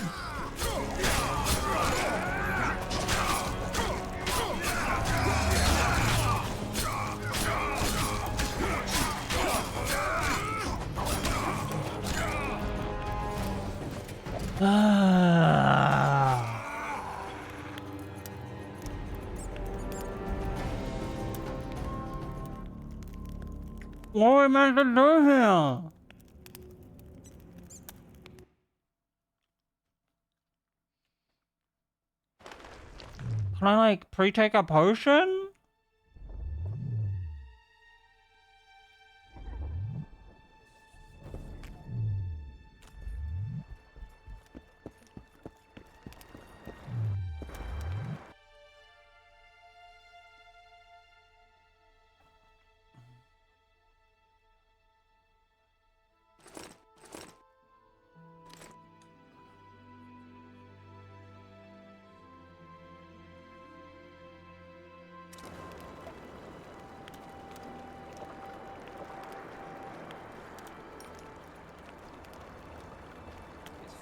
What am I meant to do here? Can I, like, pre-take a potion?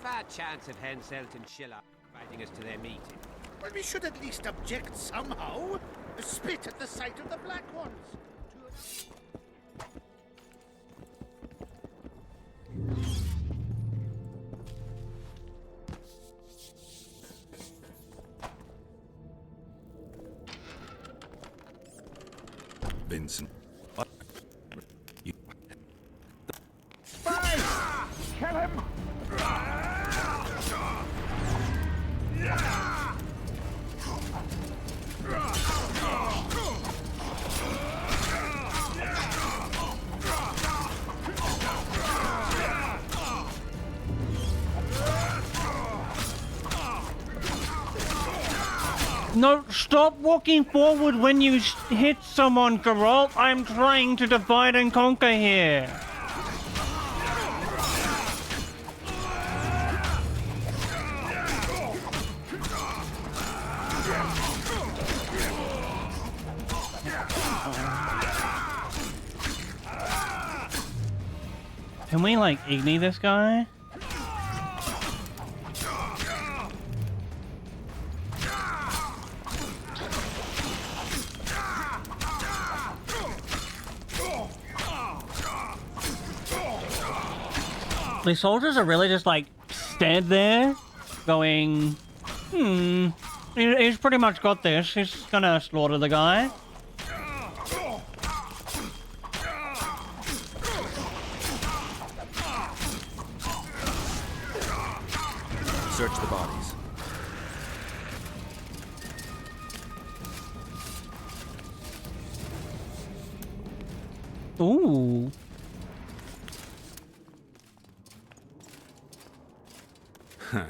Fair chance of Henselt and Schiller inviting us to their meeting. Well, we should at least object somehow. Spit at the sight of the Black Ones. Vincent. What? You... Spy! Kill him! No, stop walking forward when you hit someone, Geralt. I'm trying to divide and conquer here. Can we, like, igni this guy? These soldiers are really just like stand there going, he's pretty much got this. He's gonna slaughter the guy. Search the bodies. Ooh. Huh.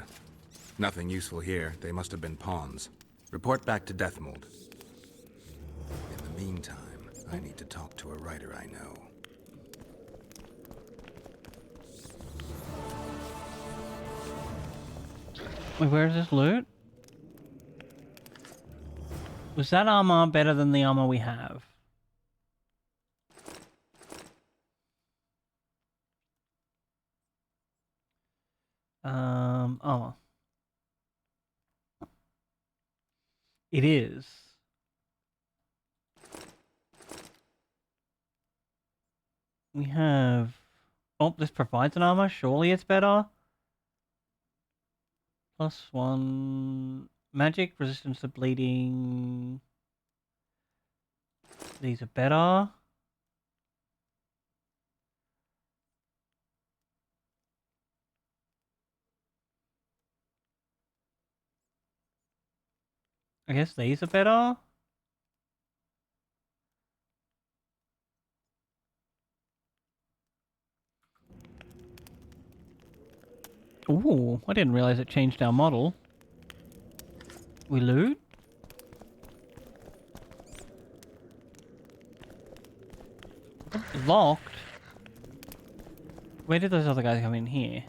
Nothing useful here. They must have been pawns. Report back to Deathmold. In the meantime, I need to talk to a writer I know. Wait, where's this loot? Was that armor better than the armor we have? Oh. It is. We have... Oh, this provides an armor. Surely it's better. +1 magic, resistance to bleeding. These are better. I guess these are better. Ooh, I didn't realize it changed our model. We loot? Locked? Where did those other guys come in here?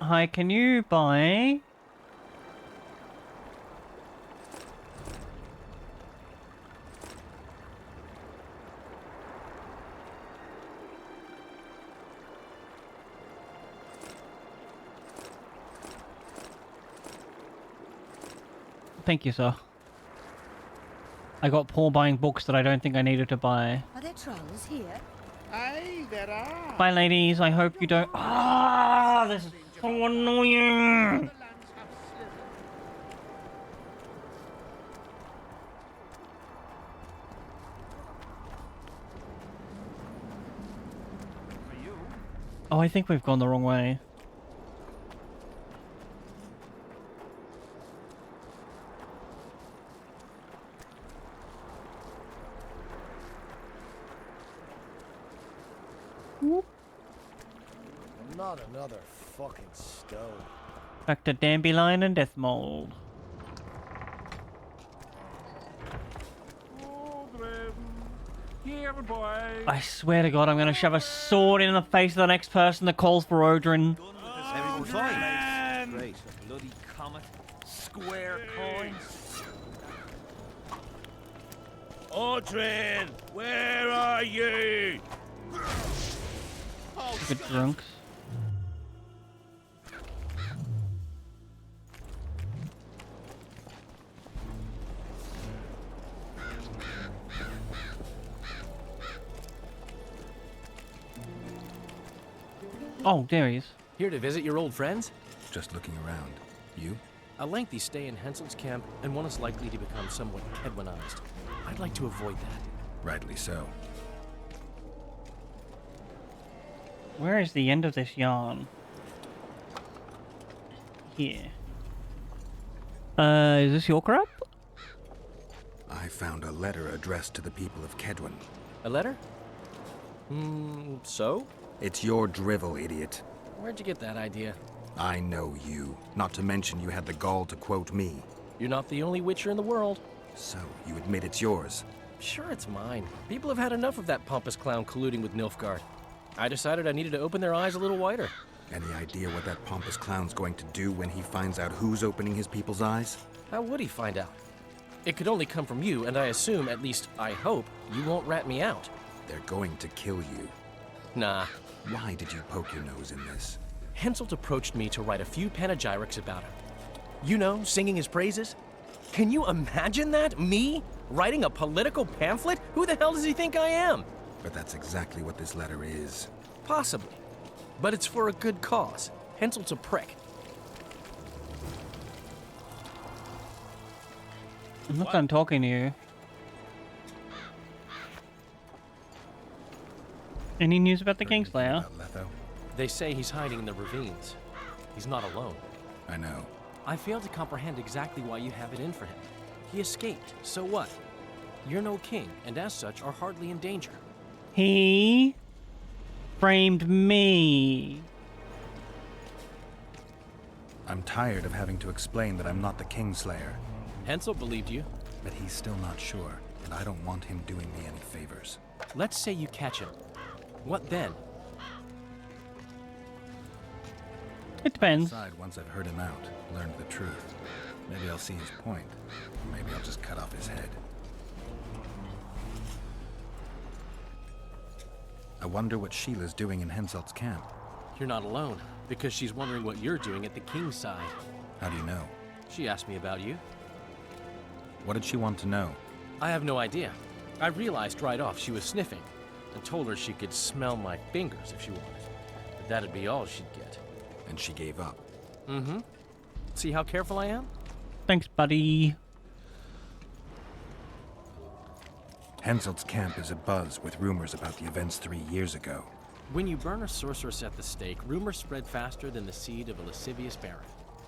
Hi, can you buy... Thank you, sir. I got poor buying books that I don't think I needed to buy. Are there trolls here? Aye, there are. Bye, ladies. I hope you don't... Ah, this is so annoying! Oh, I think we've gone the wrong way. Not another fucking stone. Back to Dandelion and Deathmold. Here, boy. I swear to God, I'm gonna shove a sword in the face of the next person that calls for Odrin. Everyone fine? Great. A bloody comet. Square coins. Odrin, where are you? Good drunks. Oh, there he is. Here to visit your old friends? Just looking around. You? A lengthy stay in Hensel's camp, and one is likely to become somewhat Kedwinized. I'd like to avoid that. Rightly so. Where is the end of this yarn? Here. Is this your crap? I found a letter addressed to the people of Kedwin. A letter? So? It's your drivel, idiot. Where'd you get that idea? I know you. Not to mention you had the gall to quote me. You're not the only Witcher in the world. So, you admit it's yours? Sure, it's mine. People have had enough of that pompous clown colluding with Nilfgaard. I decided I needed to open their eyes a little wider. Any idea what that pompous clown's going to do when he finds out who's opening his people's eyes? How would he find out? It could only come from you, and I assume, at least I hope, you won't rat me out. They're going to kill you. Nah. Why did you poke your nose in this? Henselt approached me to write a few panegyrics about him. You know, singing his praises. Can you imagine that? Me? Writing a political pamphlet? Who the hell does he think I am? But that's exactly what this letter is. Possibly. But it's for a good cause. Henselt's a prick. I'm not done talking to you. Any news about the Kingslayer? They say he's hiding in the ravines. He's not alone. I know. I fail to comprehend exactly why you have it in for him. He escaped, so what? You're no king, and as such are hardly in danger. He framed me. I'm tired of having to explain that I'm not the Kingslayer. Henselt believed you. But he's still not sure, and I don't want him doing me any favors. Let's say you catch him. What then? It depends. Decide once I've heard him out, learned the truth. Maybe I'll see his point. Or maybe I'll just cut off his head. I wonder what Sheila's doing in Henselt's camp. You're not alone, because she's wondering what you're doing at the king's side. How do you know? She asked me about you. What did she want to know? I have no idea. I realized right off she was sniffing, and told her she could smell my fingers if she wanted. But that'd be all she'd get. And she gave up. Mm-hmm. See how careful I am? Thanks, buddy. Henselt's camp is abuzz with rumors about the events 3 years ago. When you burn a sorceress at the stake, rumors spread faster than the seed of a lascivious baron.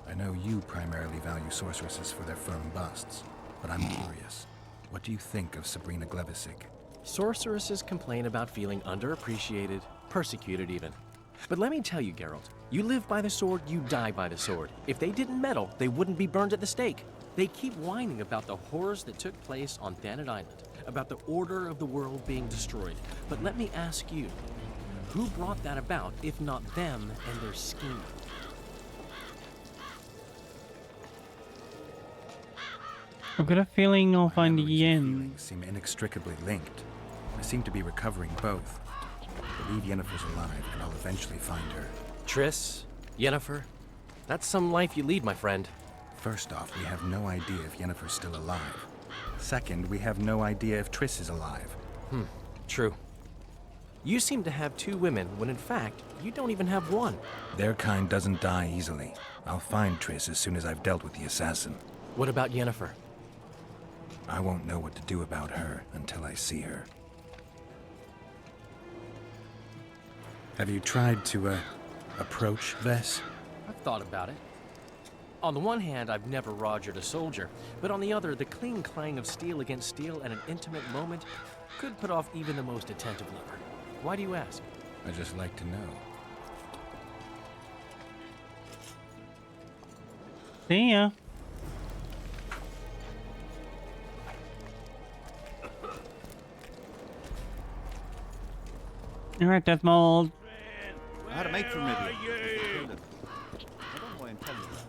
I know you primarily value sorceresses for their firm busts, but I'm curious. What do you think of Sabrina Glevisic? Sorceresses complain about feeling underappreciated, persecuted even. But let me tell you, Geralt, you live by the sword, you die by the sword. If they didn't meddle, they wouldn't be burned at the stake. They keep whining about the horrors that took place on Thanet Island, about the order of the world being destroyed. But let me ask you, who brought that about if not them and their scheme? I've got a feeling I'll find the end. Feelings seem inextricably linked. I seem to be recovering both. I believe Yennefer's alive, and I'll eventually find her. Triss, Yennefer, that's some life you lead, my friend. First off, we have no idea if Yennefer's still alive. Second, we have no idea if Triss is alive. True. You seem to have 2 women, when in fact, you don't even have one. Their kind doesn't die easily. I'll find Triss as soon as I've dealt with the assassin. What about Yennefer? I won't know what to do about her until I see her. Have you tried to, approach Vess? I've thought about it. On the one hand, I've never rogered a soldier, but on the other, the cling clang of steel against steel at an intimate moment could put off even the most attentive lover. Why do you ask? I just like to know. See ya. Alright, Deathmold. I had a mate from Rivia. I don't know why I'm telling you that.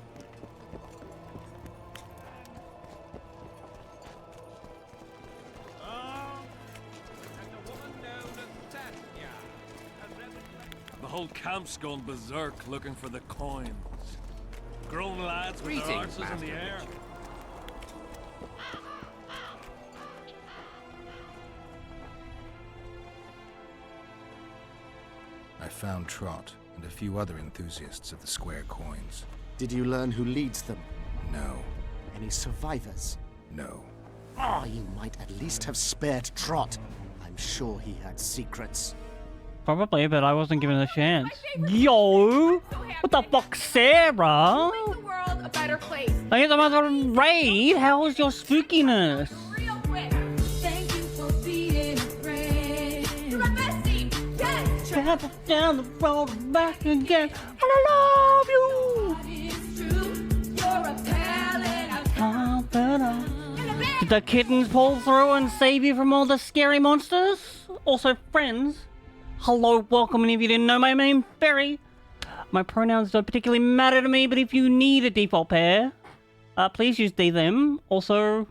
The whole camp's gone berserk looking for the coins. Grown lads with their arses in the air. I found Trott and a few other enthusiasts of the square coins. Did you learn who leads them? No. Any survivors? No. Oh, you might at least have spared Trott. I'm sure he had secrets. Probably, but I wasn't given a chance. Yo! What the fuck, Sarah? Make the world a better place. I guess I'm on a raid. How is your spookiness? Real quick. Thank you for being a friend. You're my bestie. Down the road and back again. I love you. Did the kittens pull through and save you from all the scary monsters? Also, friends. Hello, welcome, and if you didn't know, my name's Barry. My pronouns don't particularly matter to me, but if you need a default pair, please use they, them. Also,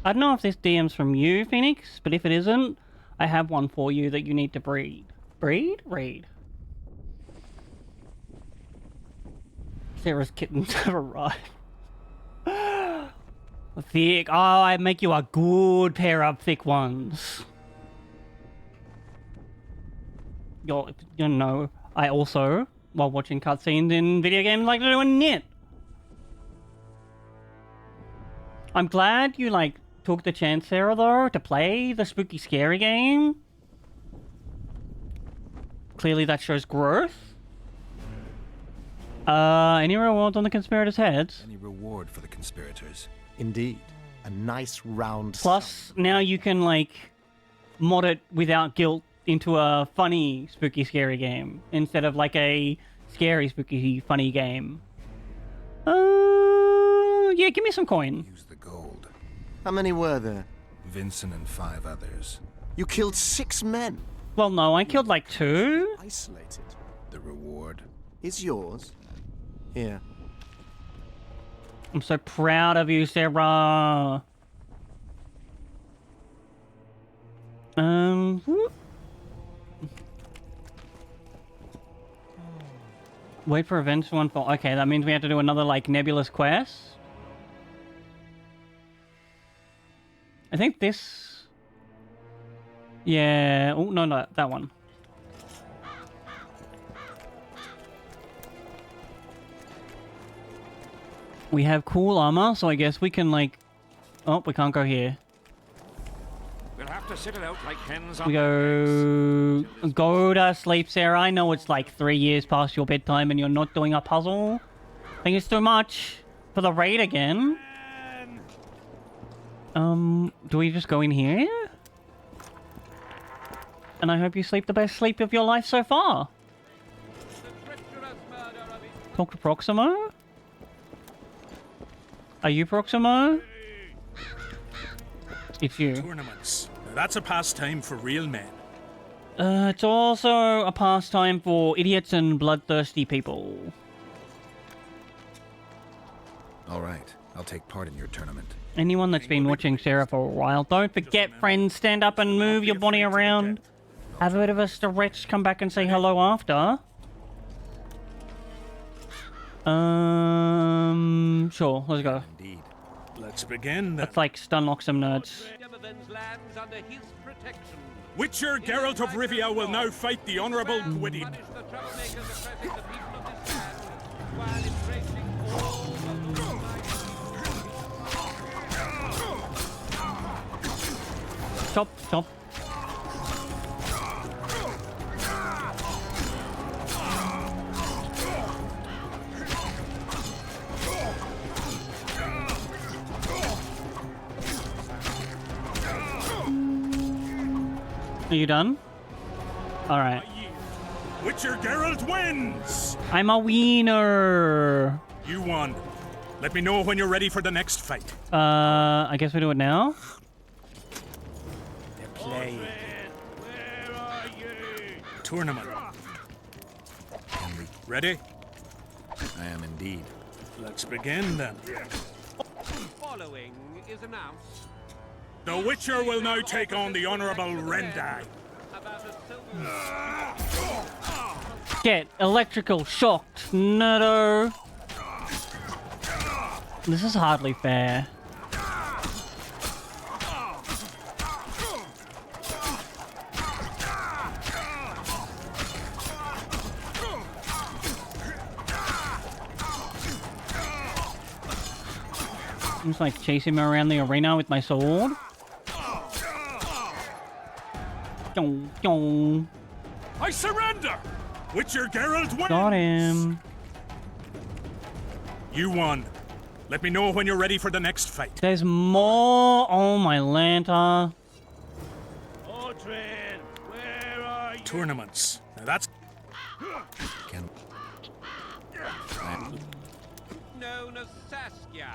I don't know if this DM's from you, Phoenix, but if it isn't, I have one for you that you need to breed. Breed? Read. Sarah's kittens have arrived. Thick. Oh, I make you a good pair of thick ones. You know, I also, while watching cutscenes in video games, like to do a knit. I'm glad you, like, took the chance, Sarah, though, to play the spooky scary game. Clearly that shows growth. Any rewards on the conspirators' heads? Any reward for the conspirators? Indeed. A nice round Plus, now you can, like, mod it without guilt into a funny, spooky, scary game. Instead of, like, a scary, spooky, funny game. Yeah, give me some coin. Use the gold. How many were there? Vincent and 5 others. You killed 6 men. Well, no, I killed, like, 2. Isolated. The reward is yours. Here. I'm so proud of you, Sarah. Wait for events to unfold. Okay, that means we have to do another, like, nebulous quest. I think this... Yeah... Oh, no, that one. We have cool armor, so I guess we can, like... Oh, we can't go here. We'll have to sit it out like hens on We go to sleep, Sarah. I know it's like 3 years past your bedtime and you're not doing a puzzle. I think it's too much for the raid again. Do we just go in here? And I hope you sleep the best sleep of your life so far. Talk to Proximo? Are you Proximo? It's you. Tournaments. Now that's a pastime for real men. It's also a pastime for idiots and bloodthirsty people. All right, I'll take part in your tournament. Anyone that's been watching Sarah for a while, don't forget, friends, stand up and move your body around. Have a bit of a stretch, come back and say hello after. Sure, let's go. Indeed. Let's begin then. Let's, like, stunlock some nerds. Witcher Geralt of Rivia will now fight the Honourable Gwydion. Stop. Are you done? Alright. Witcher Geralt wins! I'm a wiener! You won. Let me know when you're ready for the next fight. I guess we do it now? Play. Tournament. Ready? I am indeed. Let's begin then. Following is announced. The Witcher will now take on the Honourable Rendai. Get electrical shocked, nerdo. This is hardly fair. I'm just like chasing him around the arena with my sword. I surrender! Witcher Geralt wins! Got him. You won. Let me know when you're ready for the next fight. There's more. Oh my Lanta. tournaments. Now that's... Known as Saskia,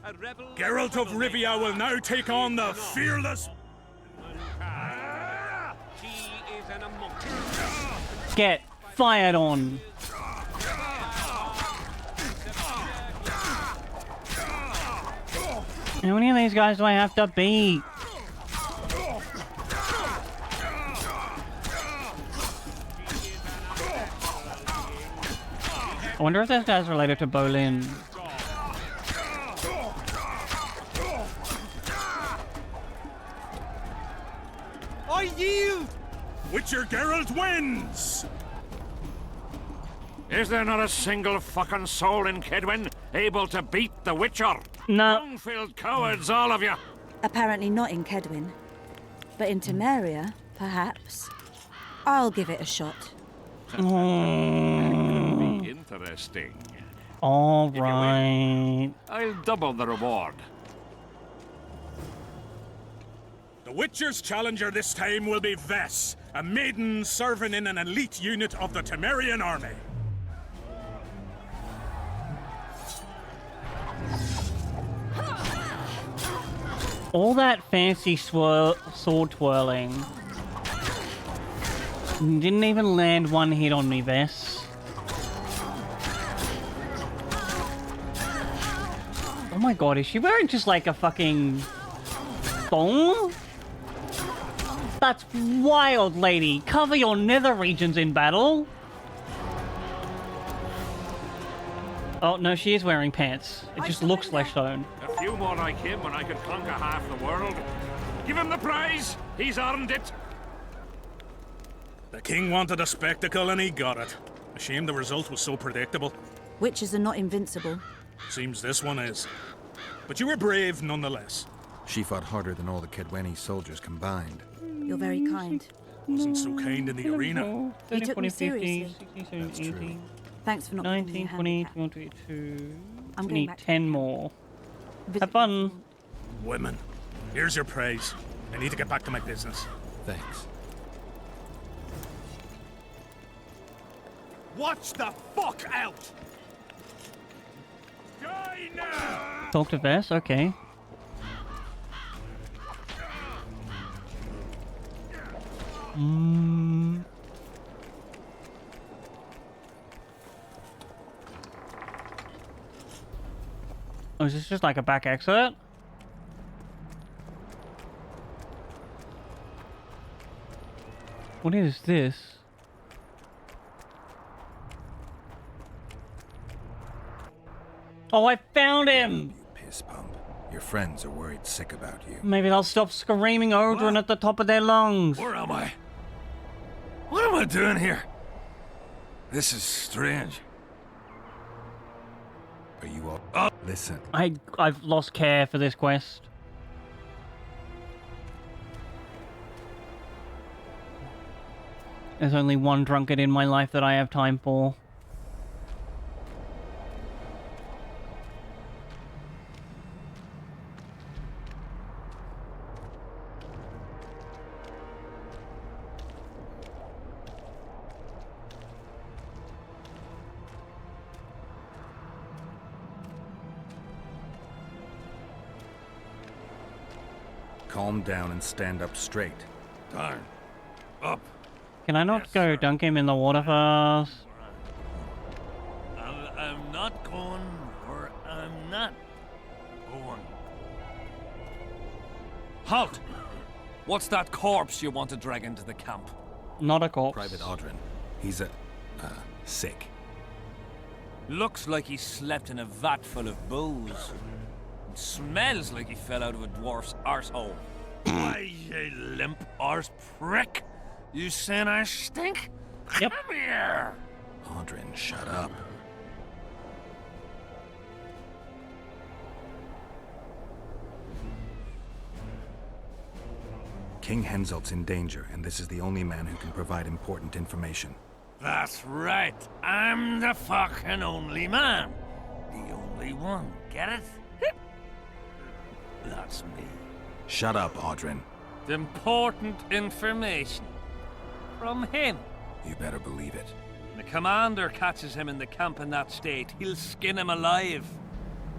a rebel... Geralt of Rivia will now take on the fearless... She is an Get fired on. How many of these guys do I have to beat? I wonder if this guy's related to Bolin. I yield! Witcher Geralt wins! Is there not a single fucking soul in Kedwen able to beat the Witcher? No. Long-filled cowards, all of you! Apparently not in Kedwin. But in Temeria, perhaps. I'll give it a shot. Could be interesting. All right. I'll double the reward. The Witcher's challenger this time will be Vess, a maiden serving in an elite unit of the Temerian army. All that fancy sword twirling didn't even land one hit on me, Vess. Oh my god, is she wearing just like a fucking thong? That's wild, lady. Cover your nether regions in battle. Oh no, she is wearing pants. It just looks like stone. A few more like him and I could conquer half the world. Give him the prize! He's earned it! The king wanted a spectacle and he got it. A shame the result was so predictable. Witches are not invincible. Seems this one is. But you were brave nonetheless. She fought harder than all the Kedweni soldiers combined. You're very kind. Wasn't so kind in the arena. You took me seriously. 60, 80, Thanks for not 19, 20, 21, 22. I'm We going need back to 10 more. Have fun. Women, here's your praise. I need to get back to my business. Thanks. Watch the fuck out! Die now! Talk to Vess, okay. Oh, is this just like a back exit? What is this? Oh, I found him! Piss pump. Your friends are worried sick about you. Maybe they'll stop screaming Odrin at the top of their lungs. Where am I? What am I doing here? This is strange. Are you all... Listen. I've lost care for this quest. There's only one drunkard in my life that I have time for. Calm down and stand up straight. Darn. Up. Can I not go dunk him in the water first? I'm not going, or I'm not going. Halt! What's that corpse you want to drag into the camp? Not a corpse. Private Odrin. He's sick. Looks like he slept in a vat full of booze. It smells like he fell out of a dwarf's arsehole. Why, you limp arse prick! You saying I stink? Yep. Come here! Odrin, shut up. King Henselt's in danger, and this is the only man who can provide important information. That's right. I'm the fucking only man. The only one. Get it? That's me. Shut up, Odrin. Important information. From him. You better believe it. The commander catches him in the camp in that state, he'll skin him alive.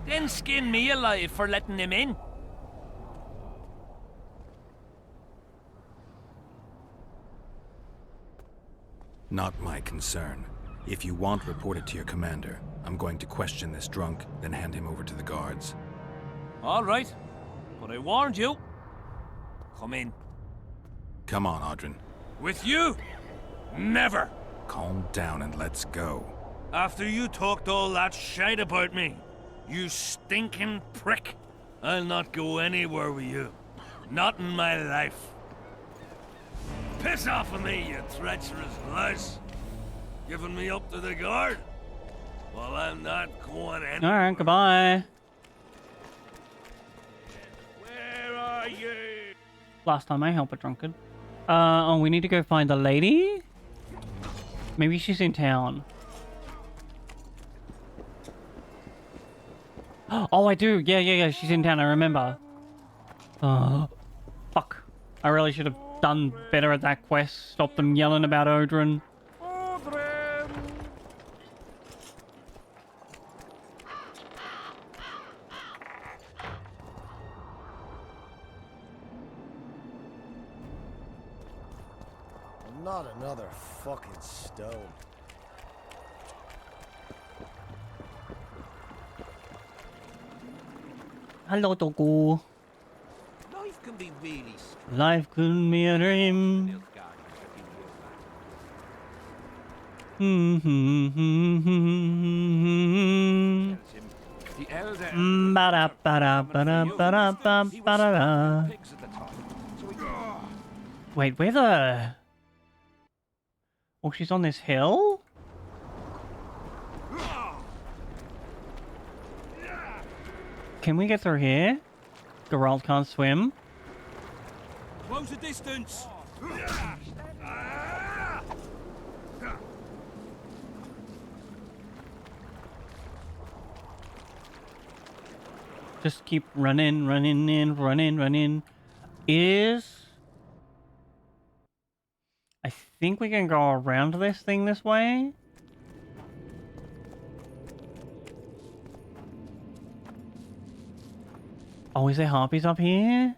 Then skin me alive for letting him in. Not my concern. If you want, report it to your commander. I'm going to question this drunk, then hand him over to the guards. All right, but I warned you. Come in. Come on, Audrin. With you? Never. Calm down and let's go. After you talked all that shite about me, you stinking prick, I'll not go anywhere with you. Not in my life. Piss off of me, you treacherous louse. Giving me up to the guard? Well, I'm not going anywhere. Alright, goodbye. Where are you? Last time I helped a drunkard. Oh, we need to go find the lady? Maybe she's in town. Oh, I do. Yeah. She's in town. I remember. Fuck. I really should have done better at that quest. Stop them yelling about Odrin. Not another fucking stone. Hello, Toku. Life can be really strange. Life could be a dream. The elder Wait, where the... Oh, she's on this hill? Can we get through here? Geralt can't swim. Close the distance. Just keep running. I think we can go around this thing this way. Oh, is there harpies up here?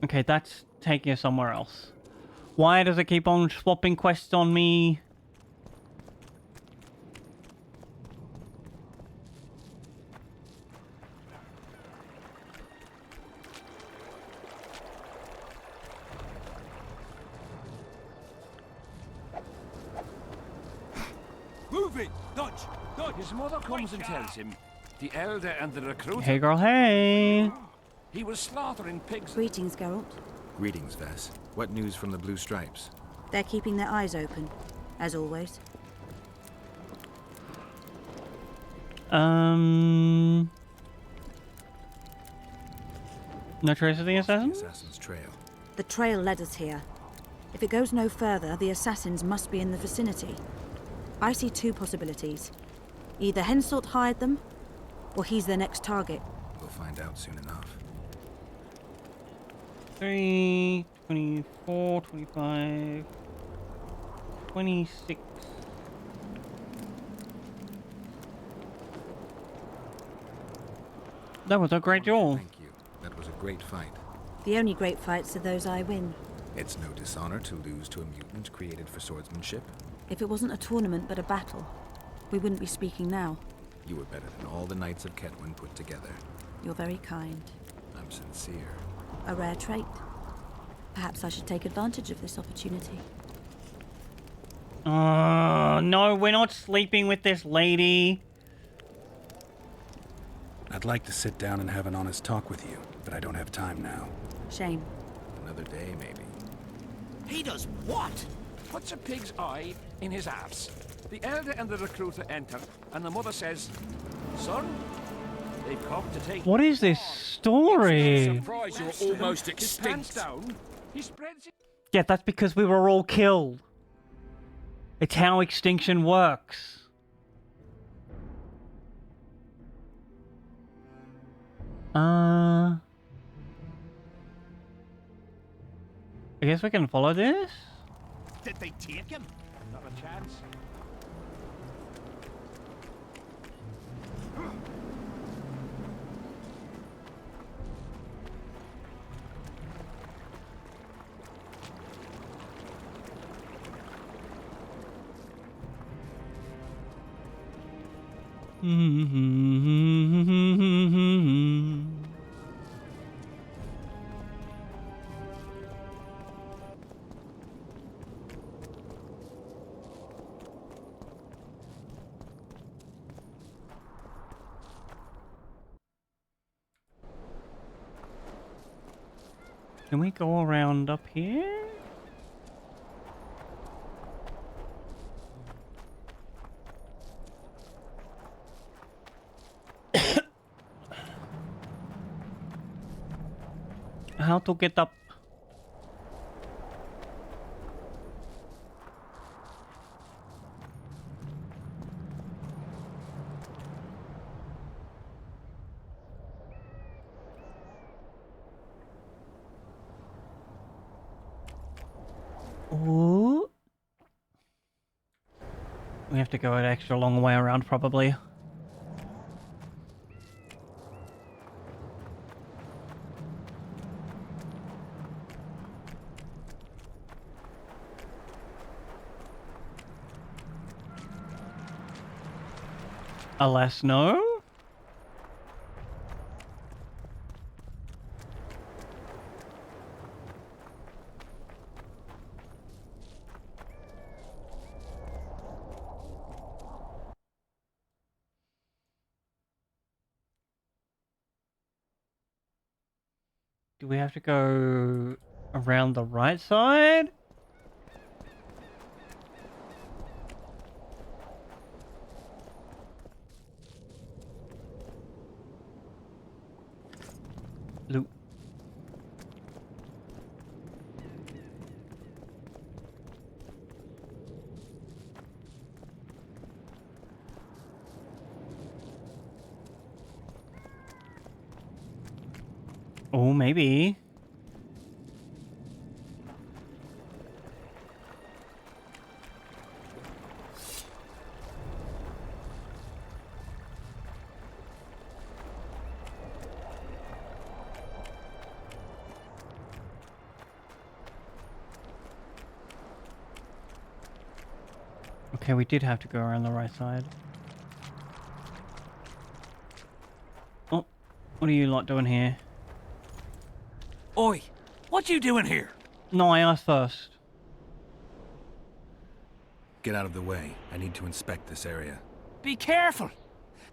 Okay, that's taking us somewhere else. Why does it keep on swapping quests on me? Move it! Dodge! Dodge! His mother comes and tells him the elder and the recruiter. Hey girl, hey! He was slaughtering pigs. Greetings, Geralt. Greetings, Vess. What news from the Blue Stripes? They're keeping their eyes open, as always. No trace of the assassins? Assassin's trail. The trail led us here. If it goes no further, the assassins must be in the vicinity. I see two possibilities. Either Henselt hired them, or he's their next target. We'll find out soon enough. 3, 24, 25, 26. That was a great duel. Thank you. That was a great fight. The only great fights are those I win. It's no dishonor to lose to a mutant created for swordsmanship. If it wasn't a tournament but a battle, we wouldn't be speaking now. You were better than all the Knights of Ketwin put together. You're very kind. I'm sincere. A rare trait. Perhaps I should take advantage of this opportunity. No, we're not sleeping with this lady. I'd like to sit down and have an honest talk with you, but I don't have time now. Shame. Another day, maybe. He does what? Puts a pig's eye in his arse. The elder and the recruiter enter, and the mother says, "Son, they've come to take." What is this story? Surprise, you're almost His pants extinct. down. He spreads it. Yeah, that's because we were all killed. It's how extinction works. I guess we can follow this. Did they take him? Not a chance. Can we go around up here? How to get up? Ooh. We have to go an extra long way around, probably. Alas, no. Do we have to go around the right side? Loot. Oh, maybe. Okay, we did have to go around the right side. Oh, what are you lot doing here? Oi, what you doing here? No, I asked first. Get out of the way. I need to inspect this area. Be careful.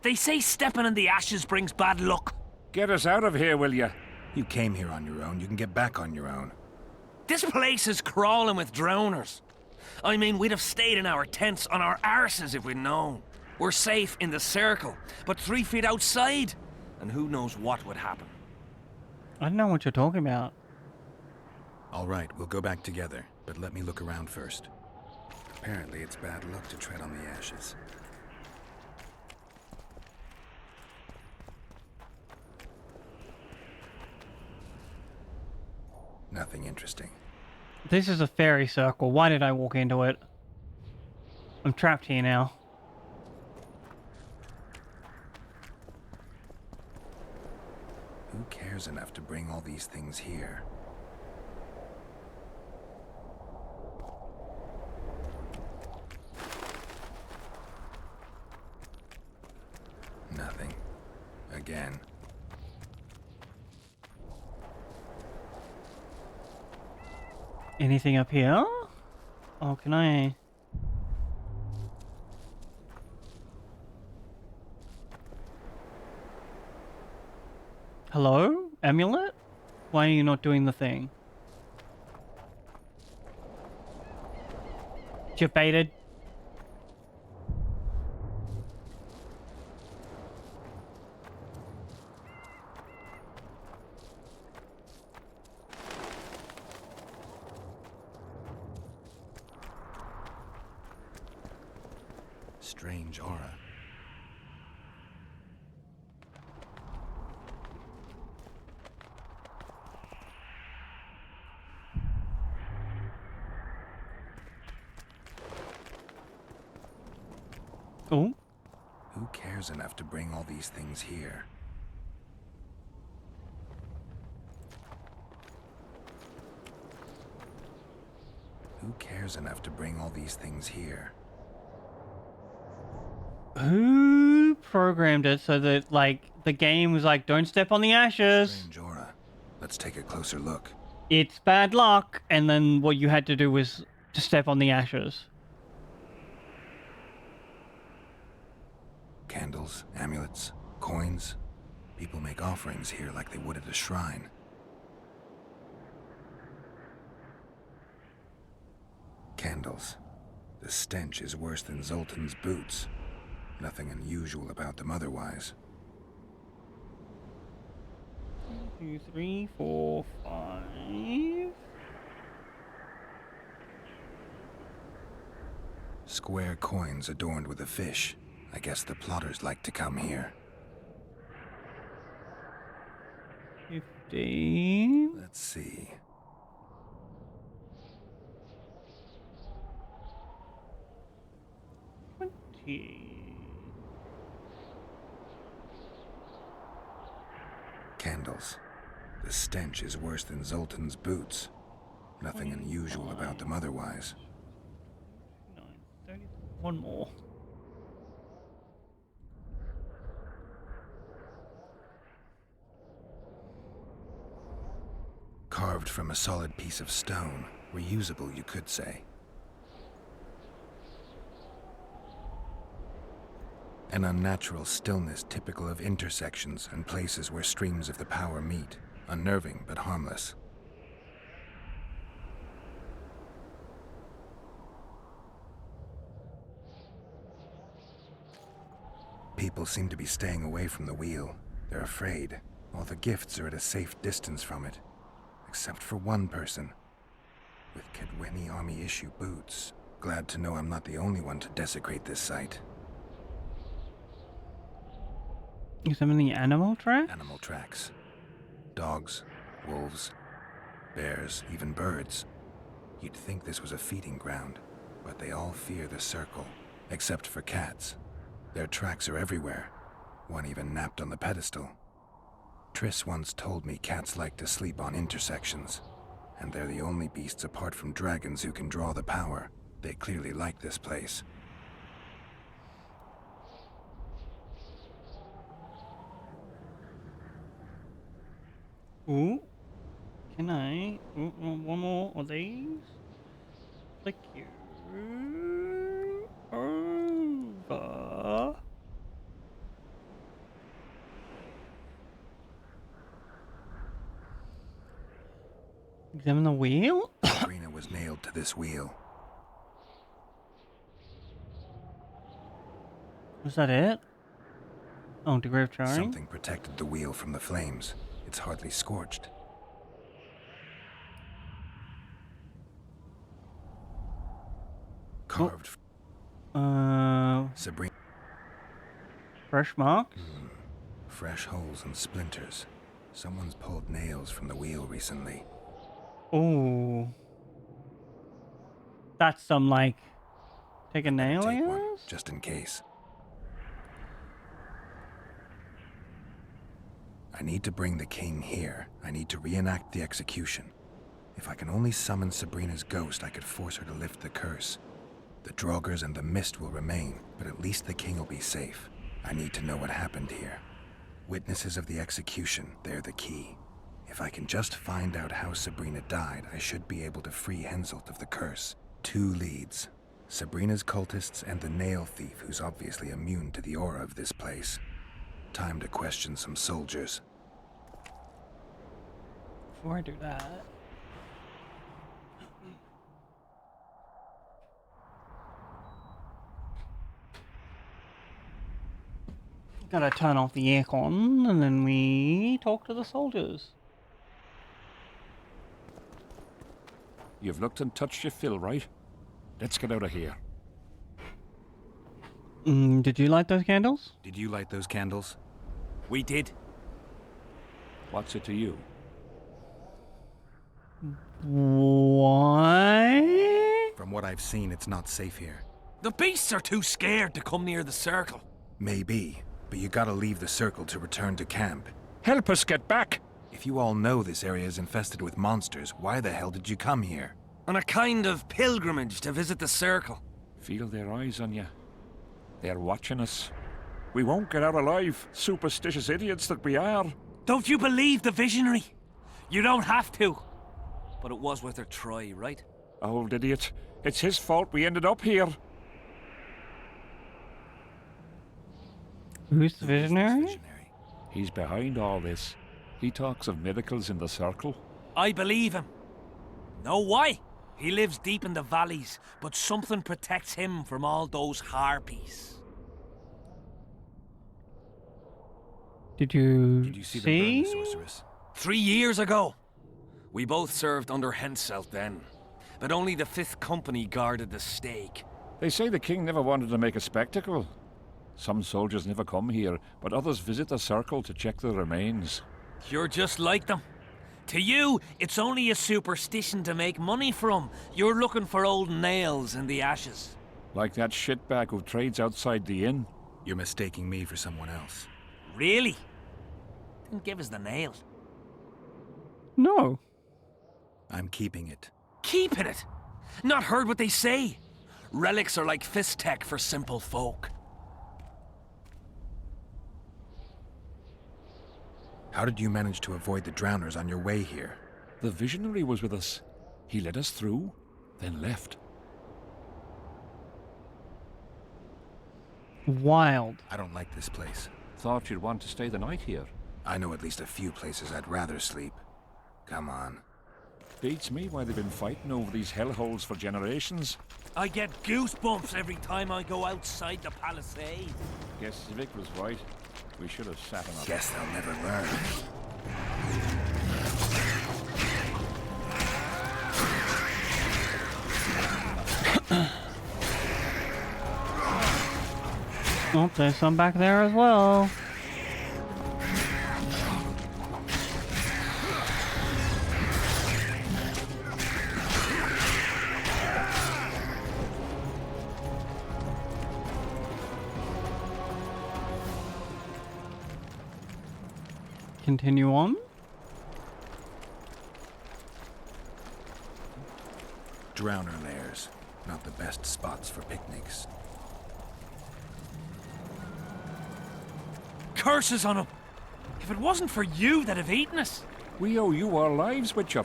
They say stepping in the ashes brings bad luck. Get us out of here, will you? You came here on your own. You can get back on your own. This place is crawling with drowners. I mean, we'd have stayed in our tents on our arses if we'd known. We're safe in the circle, but 3 feet outside, and who knows what would happen. I don't know what you're talking about. All right, we'll go back together, but let me look around first. Apparently, it's bad luck to tread on the ashes. Nothing interesting. This is a fairy circle. Why did I walk into it? I'm trapped here now. Who cares enough to bring all these things here? Nothing. Again. Anything up here? Oh, can I... Hello? Amulet? Why are you not doing the thing? Chip baited. Strange aura. cares enough to bring all these things here? Who cares enough to bring all these things here? Who programmed it so that, like, the game was like, don't step on the ashes? Strange aura. Let's take a closer look. It's bad luck, and then what you had to do was to step on the ashes. Candles, amulets, coins. People make offerings here like they would at a shrine. Candles. The stench is worse than Zoltan's boots. Nothing unusual about them otherwise. 1, 2, 3, 4, 5. Square coins adorned with a fish. I guess the plotters like to come here. 15. Let's see. Candles. The stench is worse than Zoltan's boots. Nothing unusual about them otherwise. 9, 30, one more. Carved from a solid piece of stone. Reusable, you could say. An unnatural stillness typical of intersections and places where streams of the power meet. Unnerving, but harmless. People seem to be staying away from the wheel. They're afraid. All the gifts are at a safe distance from it. Except for one person. With Kedweni Army issue boots. Glad to know I'm not the only one to desecrate this site. Examining animal tracks? Animal tracks. Dogs, wolves, bears, even birds. You'd think this was a feeding ground, but they all fear the circle, except for cats. Their tracks are everywhere. One even napped on the pedestal. Triss once told me cats like to sleep on intersections, and they're the only beasts apart from dragons who can draw the power. They clearly like this place. Ooh. Can I? Ooh, one more of these? Click you. Over. Examine the wheel? Sabrina was nailed to this wheel. Was that it? Oh, degree of charring? Something protected the wheel from the flames. It's hardly scorched. Carved. Sabrina. Fresh marks? Fresh holes and splinters. Someone's pulled nails from the wheel recently. Ooh. That's some, like, take a nail, I Take one, guess? just in case. I need to bring the king here. I need to reenact the execution. If I can only summon Sabrina's ghost, I could force her to lift the curse. The Draugrs and the mist will remain, but at least the king will be safe. I need to know what happened here. Witnesses of the execution, they're the key. If I can just find out how Sabrina died, I should be able to free Henselt of the curse. 2 leads. Sabrina's cultists and the nail thief, who's obviously immune to the aura of this place. Time to question some soldiers. Before I do that... Gotta turn off the aircon, and then we talk to the soldiers. You've looked and touched your fill, right? Let's get out of here. Did you light those candles? Did you light those candles? We did. What's it to you? Why? From what I've seen, it's not safe here. The beasts are too scared to come near the circle. Maybe, but you gotta leave the circle to return to camp. Help us get back! If you all know this area is infested with monsters, why the hell did you come here? On a kind of pilgrimage to visit the circle. Feel their eyes on you. They're watching us. We won't get out alive, superstitious idiots that we are. Don't you believe the visionary? You don't have to. But it was worth a try, right? Old idiot. It's his fault we ended up here. Who's the visionary? He's behind all this. He talks of miracles in the circle. I believe him. Know why? He lives deep in the valleys, but something protects him from all those harpies. Did you see them burn the sorceress? 3 years ago. We both served under Henselt then, but only the 5th Company guarded the stake. They say the king never wanted to make a spectacle. Some soldiers never come here, but others visit the circle to check the remains. You're just like them. To you, it's only a superstition to make money from. You're looking for old nails in the ashes. Like that shitbag who trades outside the inn. You're mistaking me for someone else. Really? Didn't give us the nail. No. I'm keeping it. Keeping it? Not heard what they say. Relics are like fist tech for simple folk. How did you manage to avoid the drowners on your way here? The visionary was with us. He led us through, then left. Wild. I don't like this place. Thought you'd want to stay the night here. I know at least a few places I'd rather sleep. Come on. Beats me why they've been fighting over these hellholes for generations. I get goosebumps every time I go outside the palisade. Guess Civic was right. We should have sat on our... Guess they'll never learn. Oh, there's some back there as well. Continue on. Drowner lairs. Not the best spots for picnics. Curses on him! If it wasn't for you, they'd have eaten us. We owe you our lives, Witcher.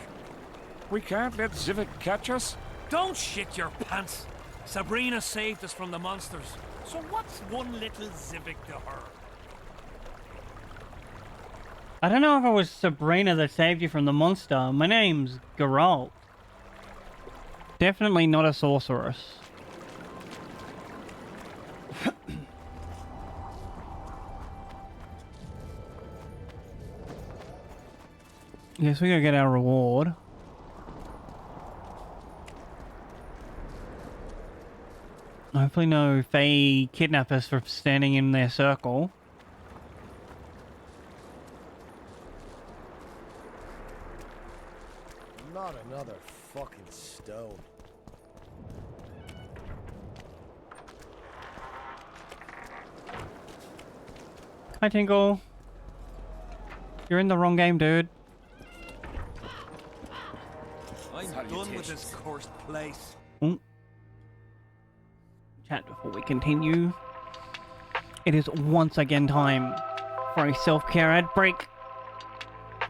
We can't let Zivik catch us. Don't shit your pants. Sabrina saved us from the monsters. So what's one little Zivik to her? I don't know if it was Sabrina that saved you from the monster. My name's Geralt. Definitely not a sorceress. Yes, we gotta get our reward. Hopefully no Fae kidnap us for standing in their circle. Not another fucking stone. Hi, Tingle. You're in the wrong game, dude. I'm done with this cursed place. Chat before we continue. It is once again time for a self-care ad break.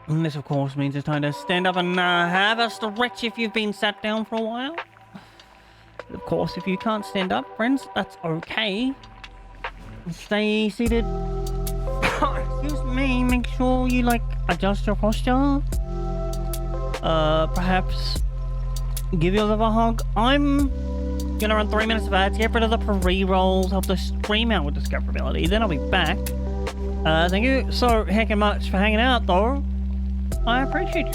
And this, of course, means it's time to stand up and have a stretch if you've been sat down for a while. Of course, if you can't stand up, friends, that's okay. Stay seated. Excuse me, make sure you, adjust your posture. Perhaps give yourself a hug. I'm gonna run 3 minutes of ads, get rid of the pre-rolls, help the stream out with discoverability, then I'll be back. Thank you so heckin' much for hanging out, though. I appreciate you.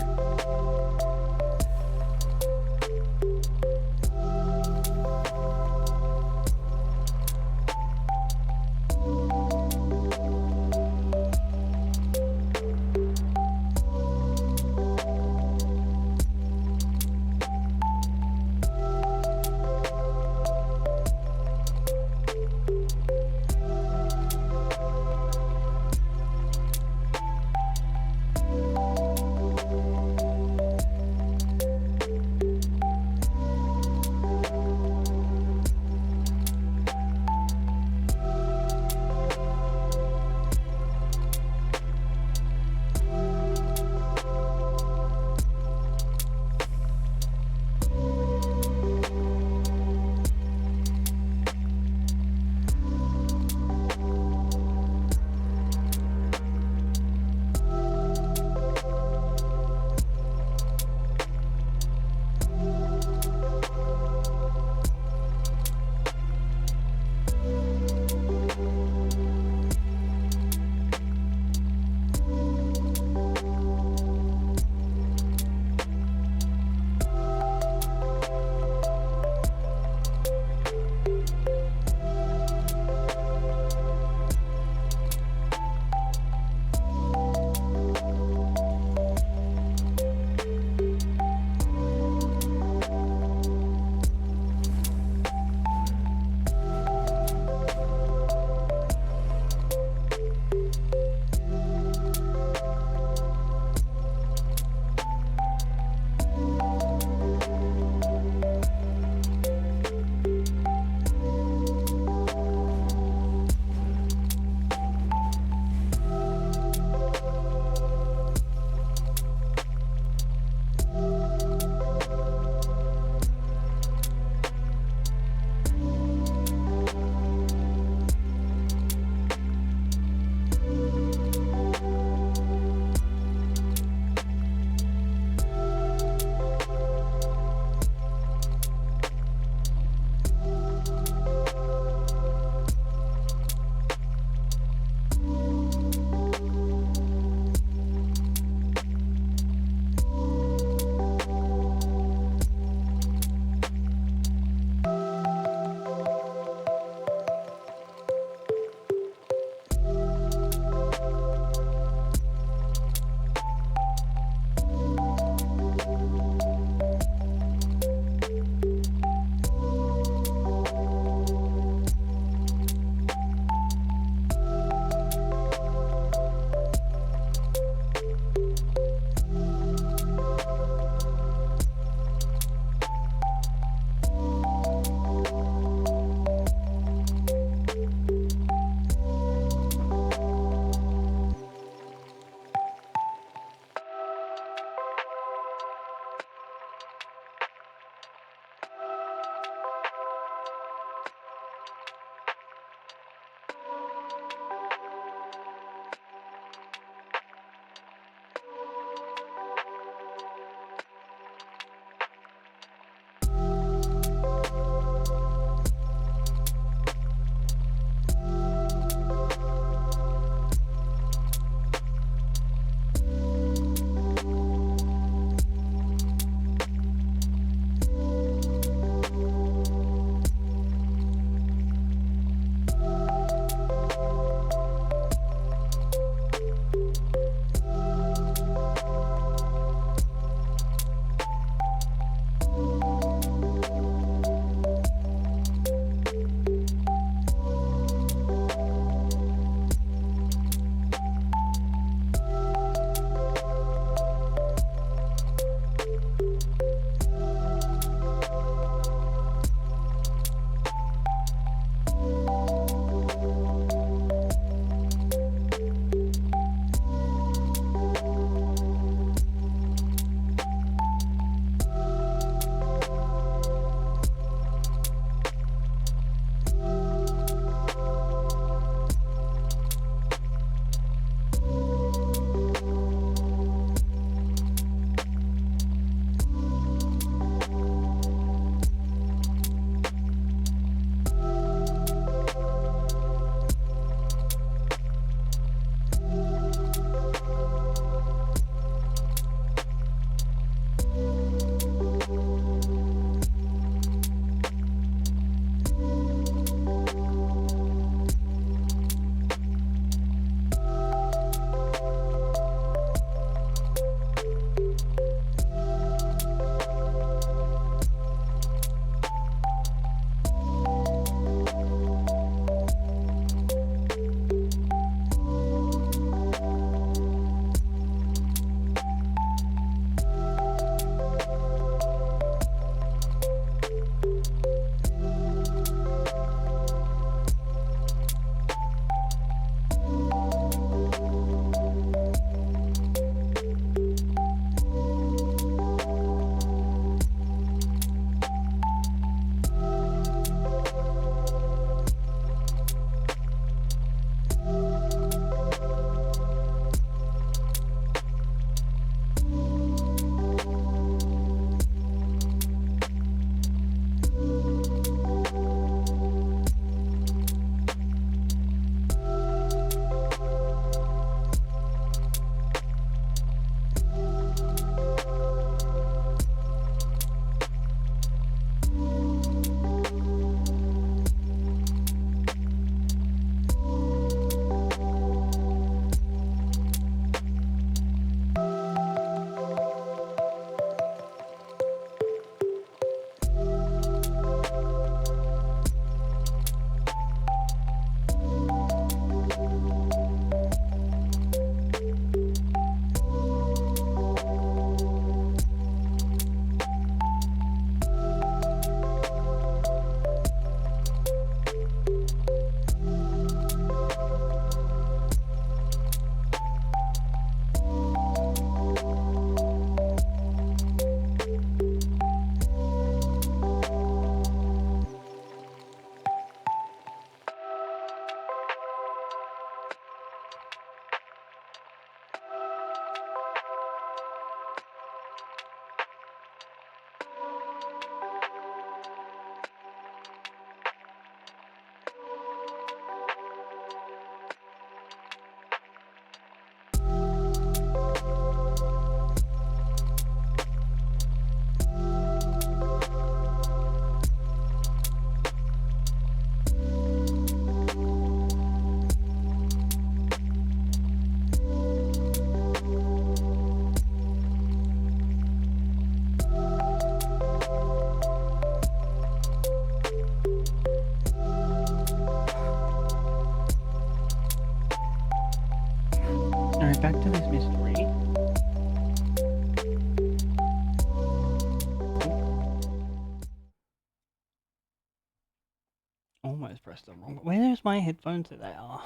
almost pressed them wrong. Where's my headphones? There they are.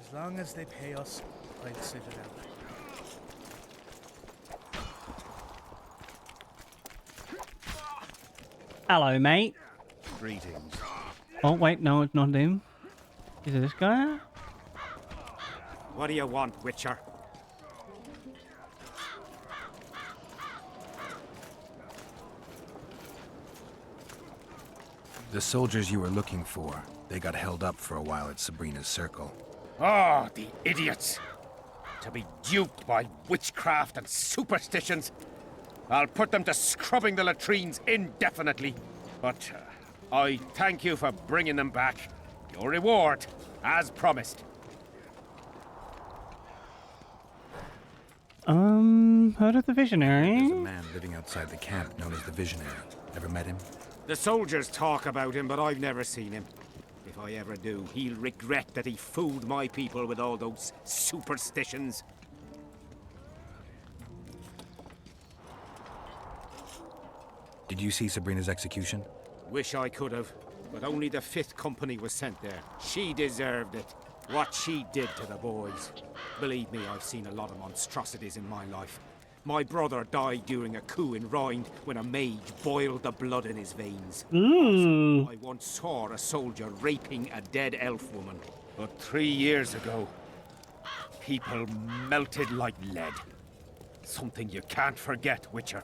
As long as they pay us, I'll sit it out. Hello, mate. Greetings. Oh, wait, no, it's not him. Is it this guy? What do you want, Witcher? The soldiers you were looking for, they got held up for a while at Sabrina's circle. Oh, the idiots! To be duped by witchcraft and superstitions. I'll put them to scrubbing the latrines indefinitely. But I thank you for bringing them back. Your reward, as promised. Heard of the Visionary? There's a man living outside the camp known as the Visionary. Ever met him? The soldiers talk about him, but I've never seen him. If I ever do, he'll regret that he fooled my people with all those superstitions. Did you see Sabrina's execution? Wish I could have, but only the 5th Company was sent there. She deserved it. What she did to the boys. Believe me, I've seen a lot of monstrosities in my life. My brother died during a coup in Rind when a mage boiled the blood in his veins. I once saw a soldier raping a dead elf woman. But 3 years ago, people melted like lead. Something you can't forget, Witcher.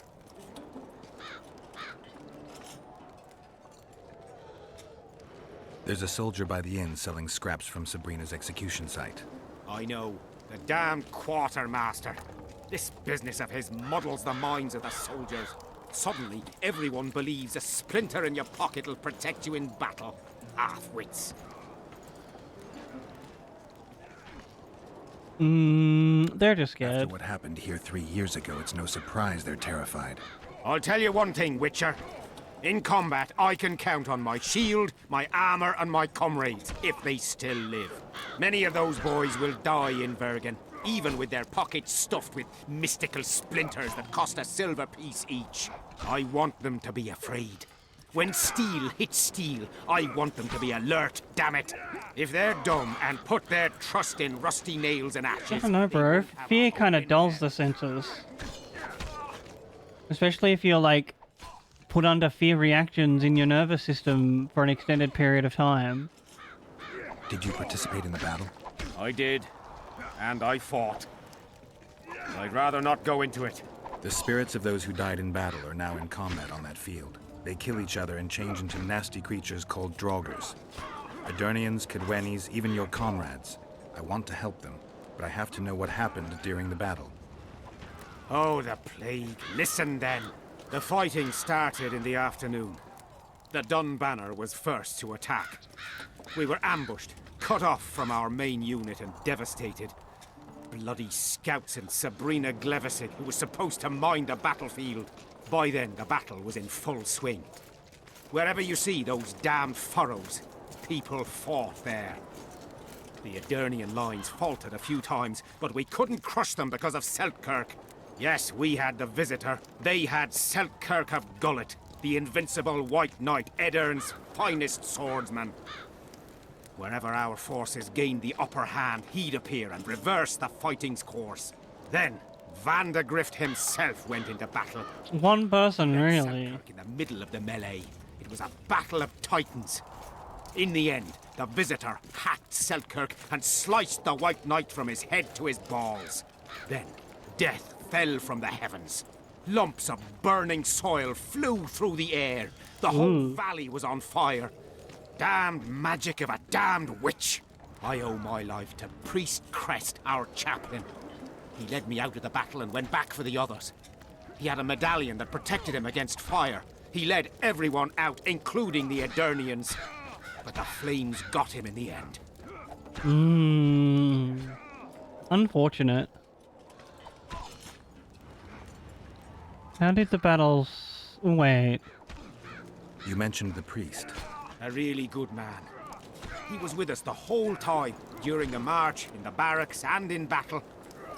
There's a soldier by the inn selling scraps from Sabrina's execution site. I know. The damned quartermaster. This business of his muddles the minds of the soldiers. Suddenly, everyone believes a splinter in your pocket will protect you in battle. Half-wits. They're just scared. After what happened here 3 years ago, it's no surprise they're terrified. I'll tell you one thing, Witcher. In combat, I can count on my shield, my armor, and my comrades, if they still live. Many of those boys will die in Vergen, even with their pockets stuffed with mystical splinters that cost a silver piece each. I want them to be afraid. When steel hits steel, I want them to be alert, damn it. If they're dumb and put their trust in rusty nails and ashes... I don't know, bro. Fear kind of dulls the senses. Especially if you're, like, put under fear reactions in your nervous system for an extended period of time. Did you participate in the battle? I did. And I fought. I'd rather not go into it. The spirits of those who died in battle are now in combat on that field. They kill each other and change into nasty creatures called Draugrs. Aedirnians, Kaedwenis, even your comrades. I want to help them, but I have to know what happened during the battle. Oh, the plague. Listen then. The fighting started in the afternoon. The Dun Banner was first to attack. We were ambushed, cut off from our main unit and devastated. Bloody scouts and Sabrina Glevisid, who was supposed to mind the battlefield. By then, the battle was in full swing. Wherever you see those damned furrows, people fought there. The Aedirnian lines faltered a few times, but we couldn't crush them because of Seltkirk. Yes, we had the Visitor. They had Seltkirk of Gullet, the invincible White Knight, Edirn's finest swordsman. Wherever our forces gained the upper hand, he'd appear and reverse the fighting's course. Then, Vandegrift himself went into battle. One person, really. Seltkirk in the middle of the melee. It was a battle of titans. In the end, the Visitor hacked Seltkirk and sliced the White Knight from his head to his balls. Then, death fell from the heavens. Lumps of burning soil flew through the air. The whole valley was on fire. Damned magic of a damned witch. I owe my life to Priest Crest, our chaplain. He led me out of the battle and went back for the others. He had a medallion that protected him against fire. He led everyone out, including the Aedirnians. But the flames got him in the end. Unfortunate. How did the battles... Wait. You mentioned the priest. A really good man. He was with us the whole time, during the march, in the barracks, and in battle.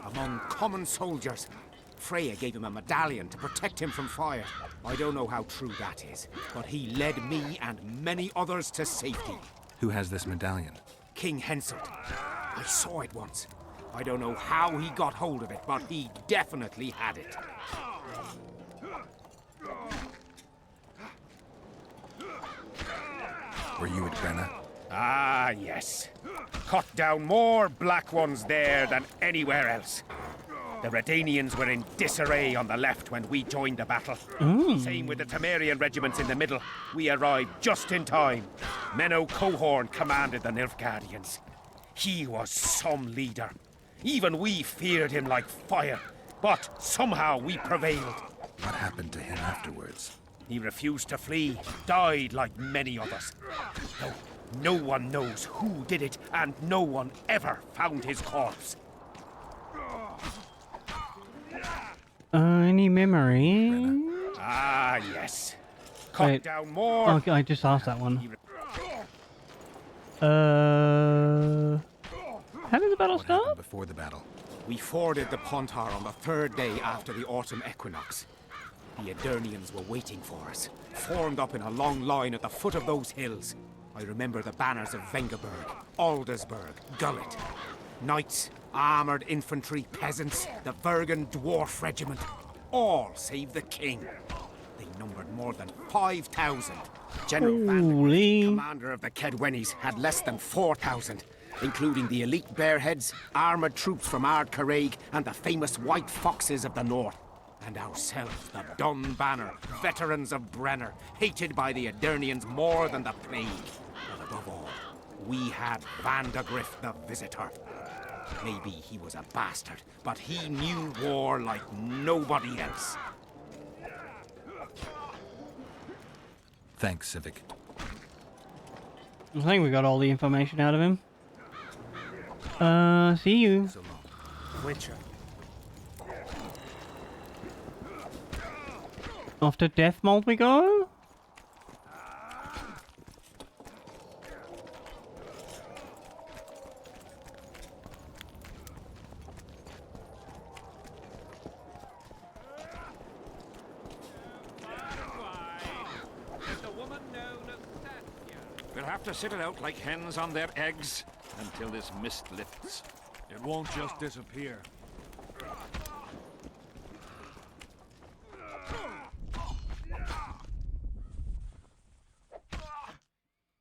Among common soldiers. Freya gave him a medallion to protect him from fire. I don't know how true that is, but he led me and many others to safety. Who has this medallion? King Henselt. I saw it once. I don't know how he got hold of it, but he definitely had it. Were you at Brenna? Ah, yes. Cut down more Black Ones there than anywhere else. The Redanians were in disarray on the left when we joined the battle. Same with the Temerian regiments in the middle. We arrived just in time. Menno Cohorn commanded the Nilfgaardians. He was some leader. Even we feared him like fire. But somehow we prevailed. What happened to him afterwards? He refused to flee, died like many others. No one knows who did it, and no one ever found his corpse. Any memory? Ah, yes. Cut Wait. down more. Okay, I just asked that one. How did the battle start? Before the battle. We forded the Pontar on the third day after the autumn equinox. The Aedirnians were waiting for us, formed up in a long line at the foot of those hills. I remember the banners of Vengerberg, Aldersburg, Gullet. Knights, armoured infantry, peasants, the Vergen Dwarf Regiment. All save the king. They numbered more than 5,000. General Van, commander of the Kedwennies, had less than 4,000, including the elite Bearheads, armoured troops from Ard Caraig, and the famous White Foxes of the north. And ourselves, the Dun Banner, veterans of Brenner, hated by the Aedirnians more than the plague. But above all, we had Vandegrift the Visitor. Maybe he was a bastard, but he knew war like nobody else. Thanks, Civic. I think we got all the information out of him. See you. Witcher. Off to Deathmold we go? We'll have to sit it out like hens on their eggs until this mist lifts. It won't just disappear.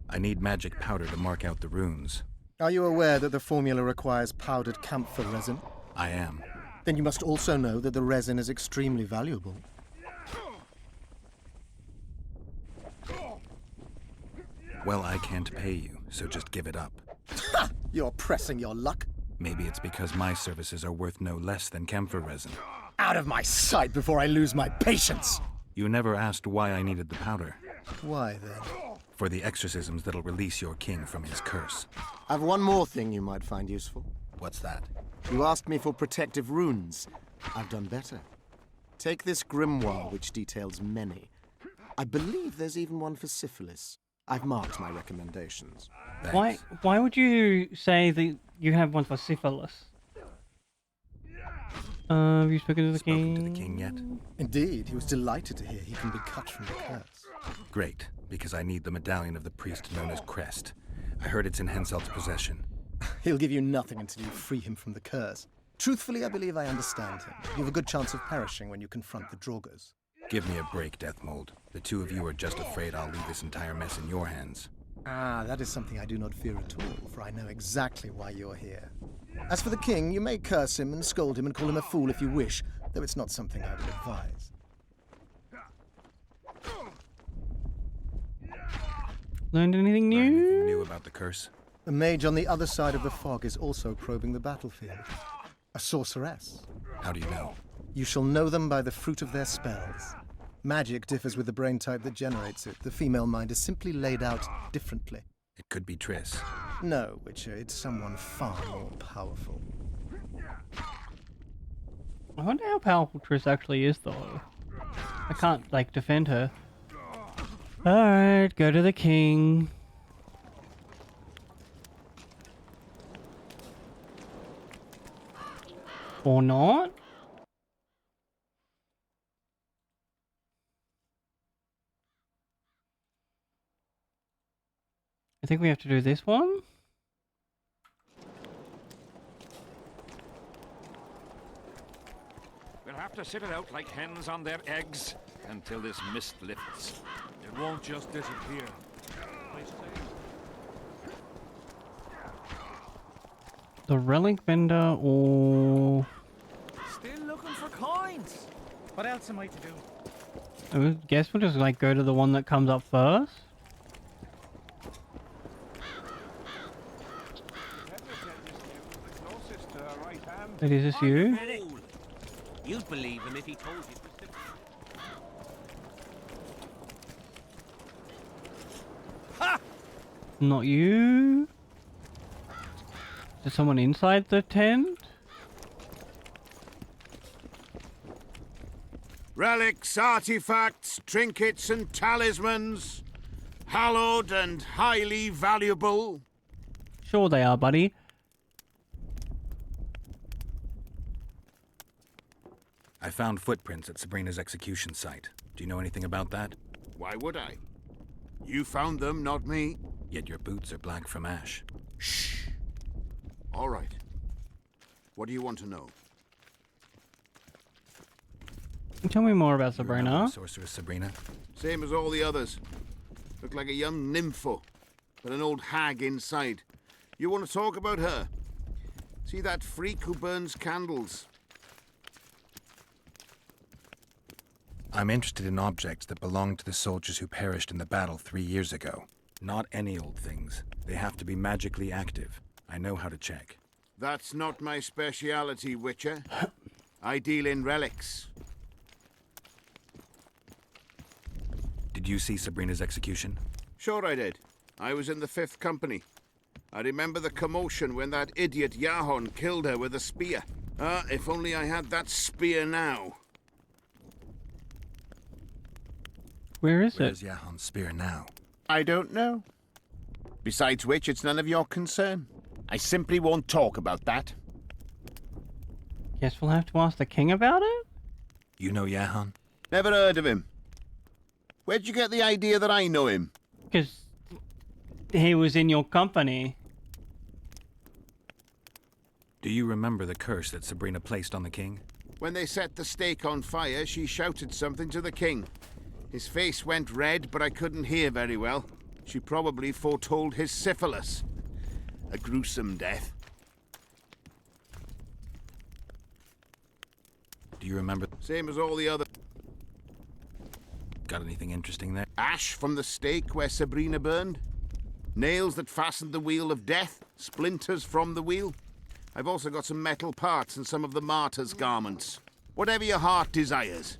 I need magic powder to mark out the runes. Are you aware that the formula requires powdered camphor resin? I am. Then you must also know that the resin is extremely valuable. Well, I can't pay you, so just give it up. Ha! You're pressing your luck. Maybe it's because my services are worth no less than camphor resin. Out of my sight before I lose my patience! You never asked why I needed the powder. Why then? For the exorcisms that'll release your king from his curse. I've one more thing you might find useful. What's that? You asked me for protective runes. I've done better. Take this grimoire, which details many. I believe there's even one for syphilis. I've marked my recommendations. Why would you say that you have one for syphilis? Have you spoken to the king? To the king yet? Indeed, he was delighted to hear he can be cut from the curse. Great, because I need the medallion of the priest known as Crest. I heard it's in Henselt's possession. He'll give you nothing until you free him from the curse. Truthfully, I believe I understand him. You have a good chance of perishing when you confront the Draugrs. Give me a break, Deathmold. The two of you are just afraid I'll leave this entire mess in your hands. Ah, that is something I do not fear at all, for I know exactly why you're here. As for the king, you may curse him and scold him and call him a fool if you wish, though it's not something I would advise. Learned anything new? Anything new about the curse? The mage on the other side of the fog is also probing the battlefield. A sorceress. How do you know? You shall know them by the fruit of their spells. Magic differs with the brain type that generates it. The female mind is simply laid out differently. It could be Triss. No, Witcher, it's someone far more powerful. I wonder how powerful Triss actually is, though. I can't, like, defend her. Alright, go to the king. Or not? I think we have to do this one. We'll have to sit it out like hens on their eggs until this mist lifts. It won't just disappear. The relic vendor or... Still looking for coins. What else am I to do? I guess we'll just like go to the one that comes up first. Is this you? You'd believe him if he told you. Ha! Not you. Is there someone inside the tent? Relics, artifacts, trinkets, and talismans. Hallowed and highly valuable. Sure they are, buddy. I found footprints at Sabrina's execution site. Do you know anything about that? Why would I? You found them, not me. Yet your boots are black from ash. Shh. All right. What do you want to know? Tell me more about Sabrina. Sorceress Sabrina. Same as all the others. Looked like a young nympho, but an old hag inside. You want to talk about her? See that freak who burns candles? I'm interested in objects that belong to the soldiers who perished in the battle 3 years ago. Not any old things. They have to be magically active. I know how to check. That's not my speciality, Witcher. I deal in relics. Did you see Sabrina's execution? Sure I did. I was in the 5th Company. I remember the commotion when that idiot Yahon killed her with a spear. If only I had that spear now. Where's Yahon's spear now? I don't know. Besides which, it's none of your concern. I simply won't talk about that. Guess we'll have to ask the king about it? You know Yahon? Never heard of him. Where'd you get the idea that I know him? Because he was in your company. Do you remember the curse that Sabrina placed on the king? When they set the stake on fire, she shouted something to the king. His face went red, but I couldn't hear very well. She probably foretold his syphilis. A gruesome death. Do you remember? Same as all the other. Got anything interesting there? Ash from the stake where Sabrina burned. Nails that fastened the wheel of death. Splinters from the wheel. I've also got some metal parts and some of the martyr's garments. Whatever your heart desires.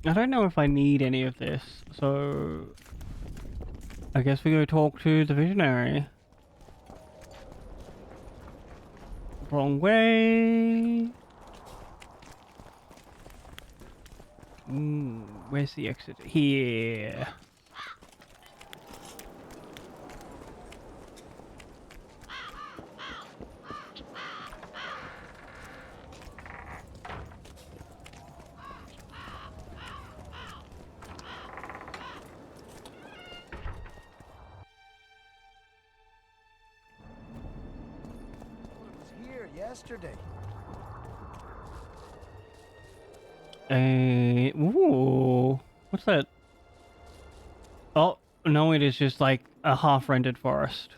I don't know if I need any of this, so I guess we go talk to the visionary. Wrong way. Where's the exit? Here. Yesterday. Ooh, what's that? Oh, no, it is just like a half-rendered forest.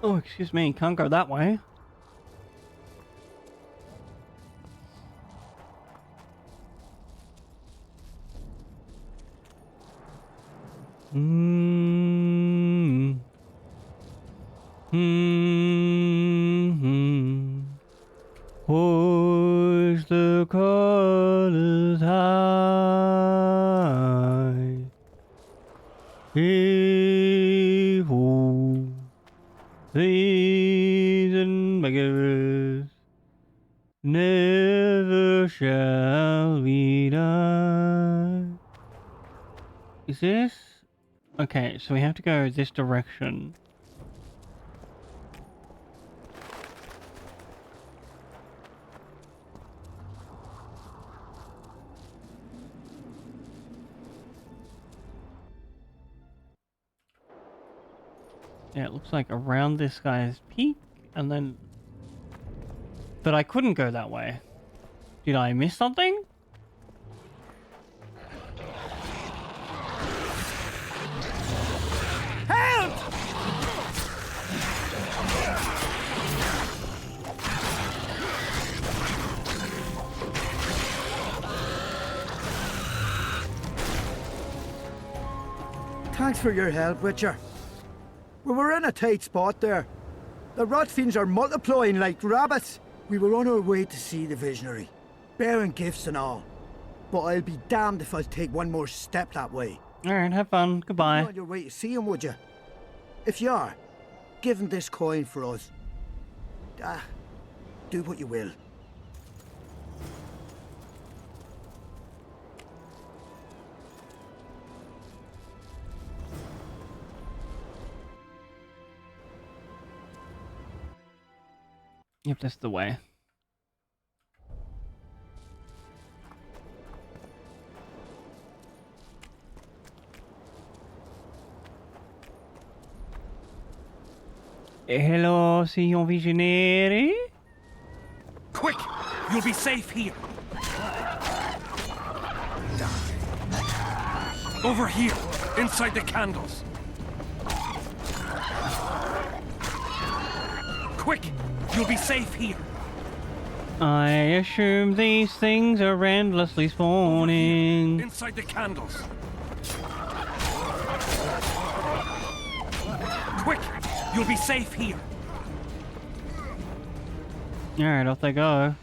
Oh, excuse me, can't go that way. Hoist the colors high. Hey ho, season makers, Never shall we die. Is this? Okay, so we have to go this direction. Yeah, it looks like around this guy's peak, and then... But I couldn't go that way. Did I miss something? Help! Thanks for your help, Witcher. We were in a tight spot there. The rotfiends are multiplying like rabbits. We were on our way to see the visionary, bearing gifts and all. But I'll be damned if I'll take one more step that way. Alright, have fun. Goodbye. You're on your way to see him, would you? If you are, give him this coin for us. Do what you will. Yep, that's the way. Hello, Signor Visionary? Quick! You'll be safe here. Over here, inside the candles. Quick! You'll be safe here. I assume these things are endlessly spawning. Inside the candles. Quick! You'll be safe here. Alright, off they go.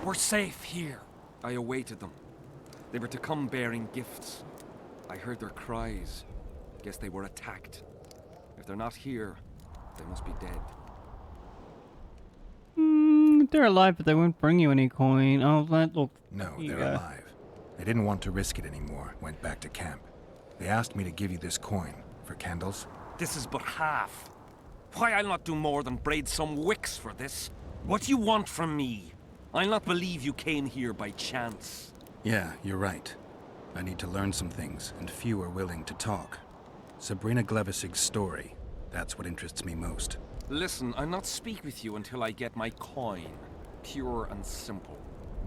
We're safe here. I awaited them. They were to come bearing gifts. I heard their cries. Guess they were attacked. If they're not here, they must be dead. They're alive, but they won't bring you any coin. Oh, look. No, they're alive. They didn't want to risk it anymore, went back to camp. They asked me to give you this coin for candles. This is but half. Why, I'll not do more than braid some wicks for this. What do you want from me? I'll not believe you came here by chance. Yeah, you're right. I need to learn some things, and few are willing to talk. Sabrina Glevisig's story, that's what interests me most. Listen, I'll not speak with you until I get my coin. Pure and simple.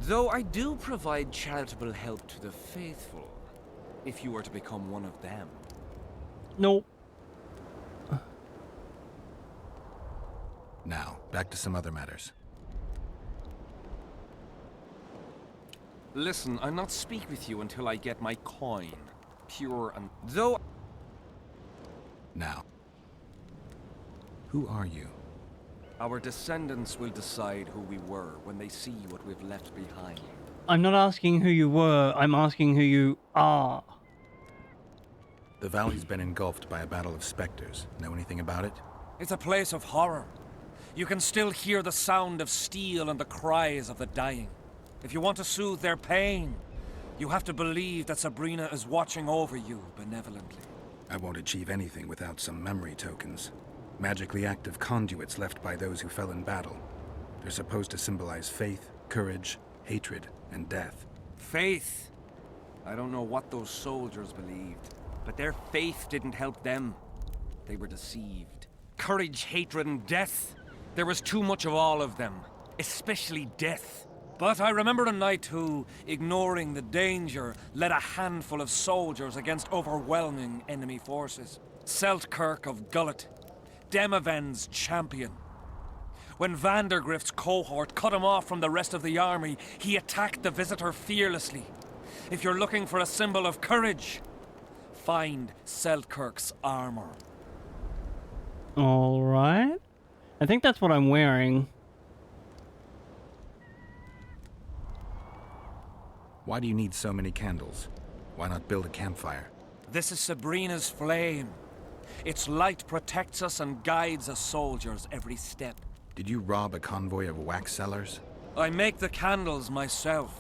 Though I do provide charitable help to the faithful, if you were to become one of them. Nope. Now, back to some other matters. Listen, I'll not speak with you until I get my coin. Pure and... Though... Now. Who are you? Our descendants will decide who we were when they see what we've left behind. I'm not asking who you were, I'm asking who you are. The valley's been engulfed by a battle of specters. Know anything about it? It's a place of horror. You can still hear the sound of steel and the cries of the dying. If you want to soothe their pain, you have to believe that Sabrina is watching over you benevolently. I won't achieve anything without some memory tokens. Magically active conduits left by those who fell in battle. They're supposed to symbolize faith, courage, hatred, and death. Faith? I don't know what those soldiers believed, but their faith didn't help them. They were deceived. Courage, hatred, and death. There was too much of all of them, especially death. But I remember a knight who, ignoring the danger, led a handful of soldiers against overwhelming enemy forces. Seltkirk of Gullet, Demaven's champion. When Vandergrift's cohort cut him off from the rest of the army, he attacked the visitor fearlessly. If you're looking for a symbol of courage, find Seltkirk's armor. Alright. I think that's what I'm wearing. Why do you need so many candles? Why not build a campfire? This is Sabrina's flame. Its light protects us and guides a soldier's every step. Did you rob a convoy of wax sellers? I make the candles myself.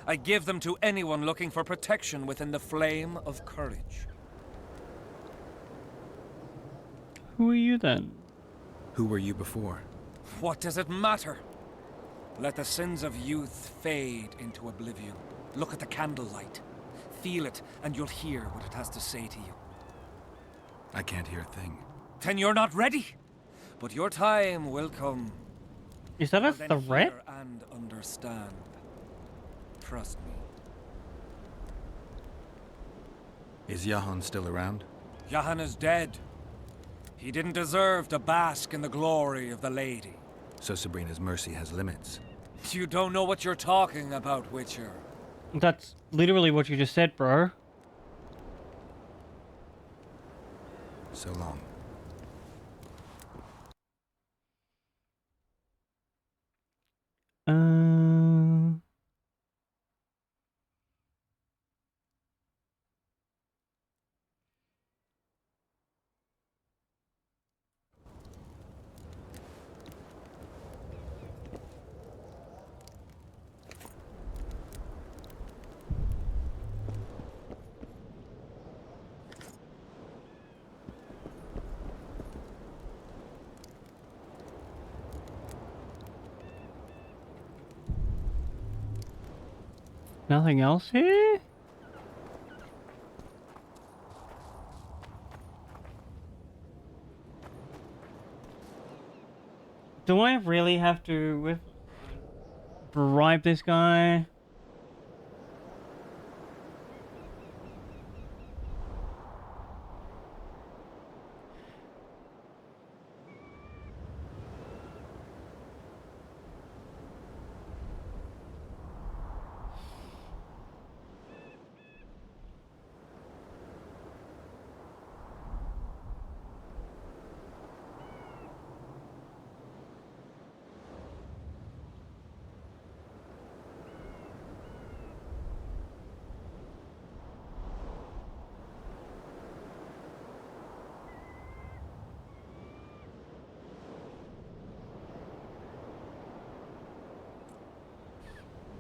I give them to anyone looking for protection within the flame of courage. Who are you then? Who were you before? What does it matter? Let the sins of youth fade into oblivion. Look at the candlelight. Feel it, and you'll hear what it has to say to you. I can't hear a thing. Then you're not ready. But your time will come. Is that a Then threat? hear and understand. Trust me. Is Jahan still around? Jahan is dead. He didn't deserve to bask in the glory of the lady. So Sabrina's mercy has limits. You don't know what you're talking about, Witcher. That's literally what you just said, bro. So long. Nothing else here? Do I really have to bribe this guy?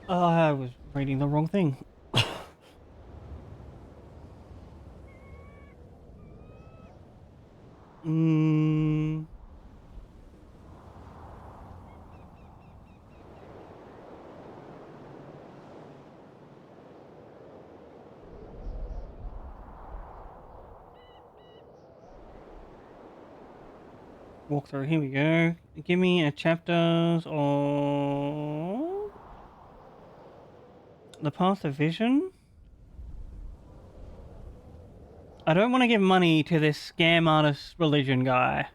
Oh, I was reading the wrong thing. Walk through, here we go. Give me a chapters of the Path of Vision. I don't want to give money to this scam artist religion guy.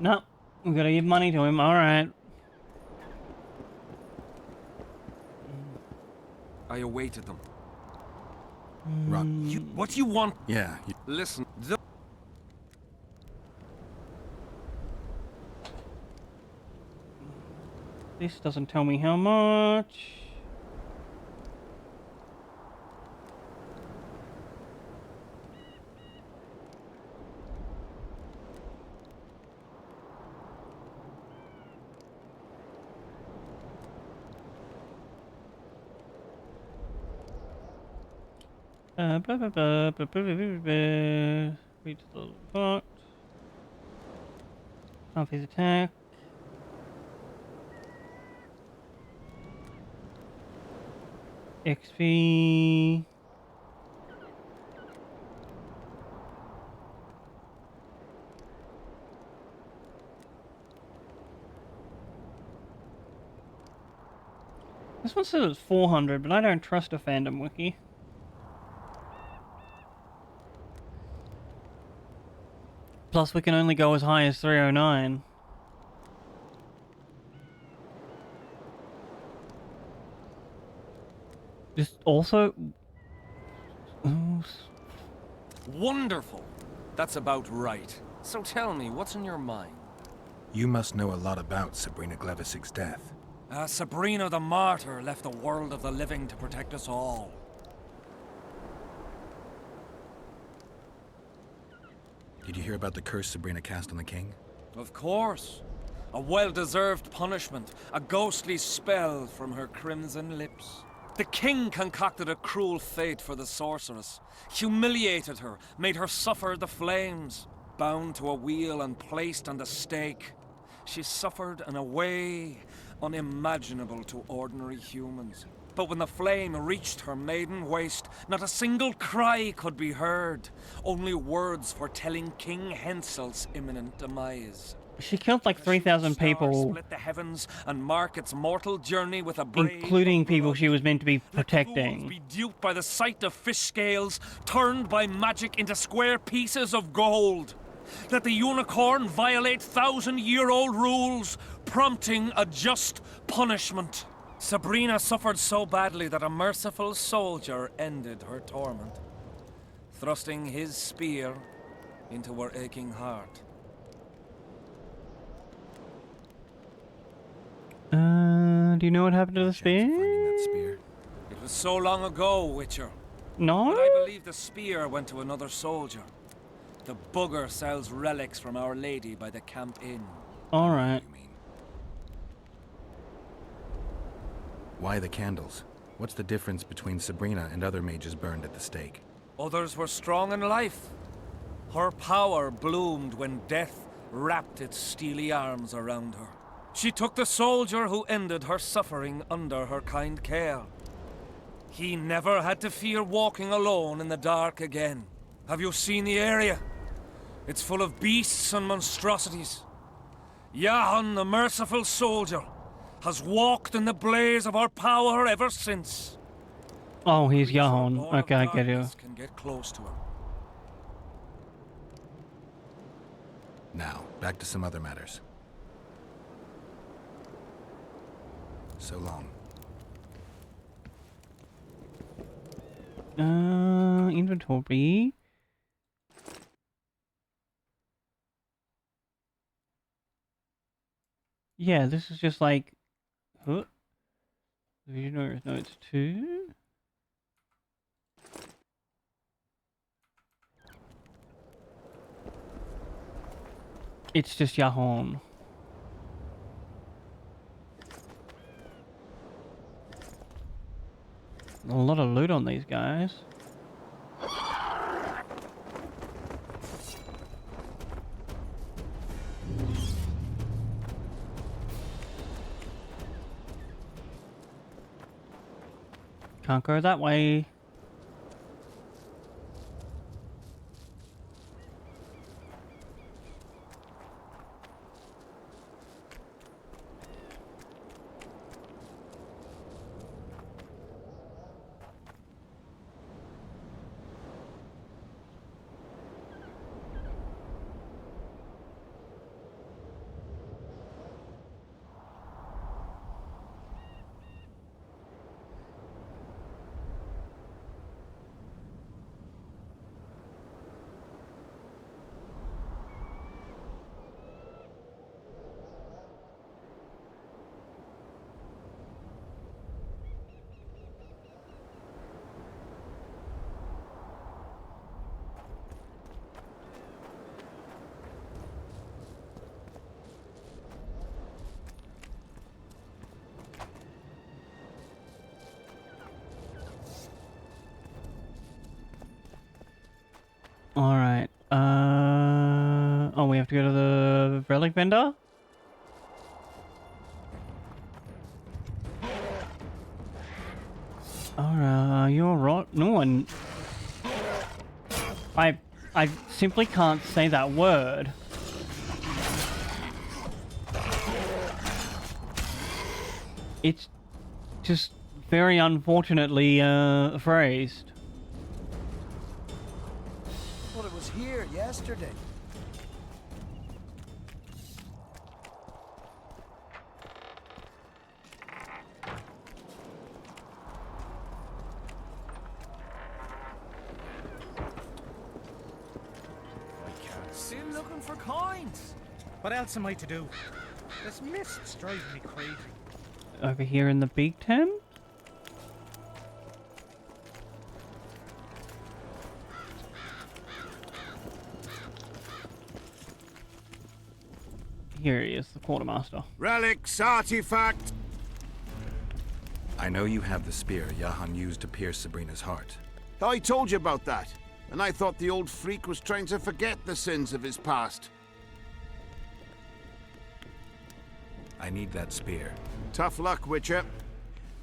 No, we gotta give money to him, alright. I awaited them. Run. What do you want? Yeah. Listen. This doesn't tell me how much. Blah blah blah blah blah blah blah blah. Read the box. Half his attack. XP. This one says it's 400, but I don't trust a fandom wiki. Plus, we can only go as high as 309. Just also... Wonderful. That's about right. So tell me, what's in your mind? You must know a lot about Sabrina Glevisig's death. Sabrina the Martyr left the world of the living to protect us all. Did you hear about the curse Sabrina cast on the king? Of course. A well-deserved punishment, a ghostly spell from her crimson lips. The king concocted a cruel fate for the sorceress, humiliated her, made her suffer the flames. Bound to a wheel and placed on the stake, she suffered in a way unimaginable to ordinary humans. But when the flame reached her maiden waist, not a single cry could be heard, only words foretelling King Hensel's imminent demise. She killed like 3,000 people, Split the heavens and mark its mortal journey with a brave, including people she was meant to be protecting. be duped by the sight of fish scales turned by magic into square pieces of gold. Let the unicorn violate 1,000-year-old rules, prompting a just punishment. Sabrina suffered so badly that a merciful soldier ended her torment, thrusting his spear into her aching heart. Do you know what happened to the spear? It was so long ago, Witcher. No? But I believe the spear went to another soldier. The bugger sells relics from Our Lady by the Camp Inn. Alright. Why the candles? What's the difference between Sabrina and other mages burned at the stake? Others were strong in life. Her power bloomed when death wrapped its steely arms around her. She took the soldier who ended her suffering under her kind care. He never had to fear walking alone in the dark again. Have you seen the area? It's full of beasts and monstrosities. Jahan, the merciful soldier, has walked in the blaze of our power ever since. Oh, he's Jahan. Okay, I get you. Can get close to her. Now, back to some other matters. So long. Inventory. Yeah, this is just like... Huh? Visionaries Notes 2? It's just Jahan. A lot of loot on these guys. Can't go that way. Alright, oh, we have to go to the relic vendor? Alright, you're right. No one... I simply can't say that word. It's just very unfortunately, phrased. Well, it was here yesterday. use. Still looking for coins. What else am I to do? This mist's driving me crazy. Over here in the big tent? Here he is, the quartermaster. Relics, artifact. I know you have the spear Yahan used to pierce Sabrina's heart. I told you about that, and I thought the old freak was trying to forget the sins of his past. I need that spear. Tough luck, Witcher.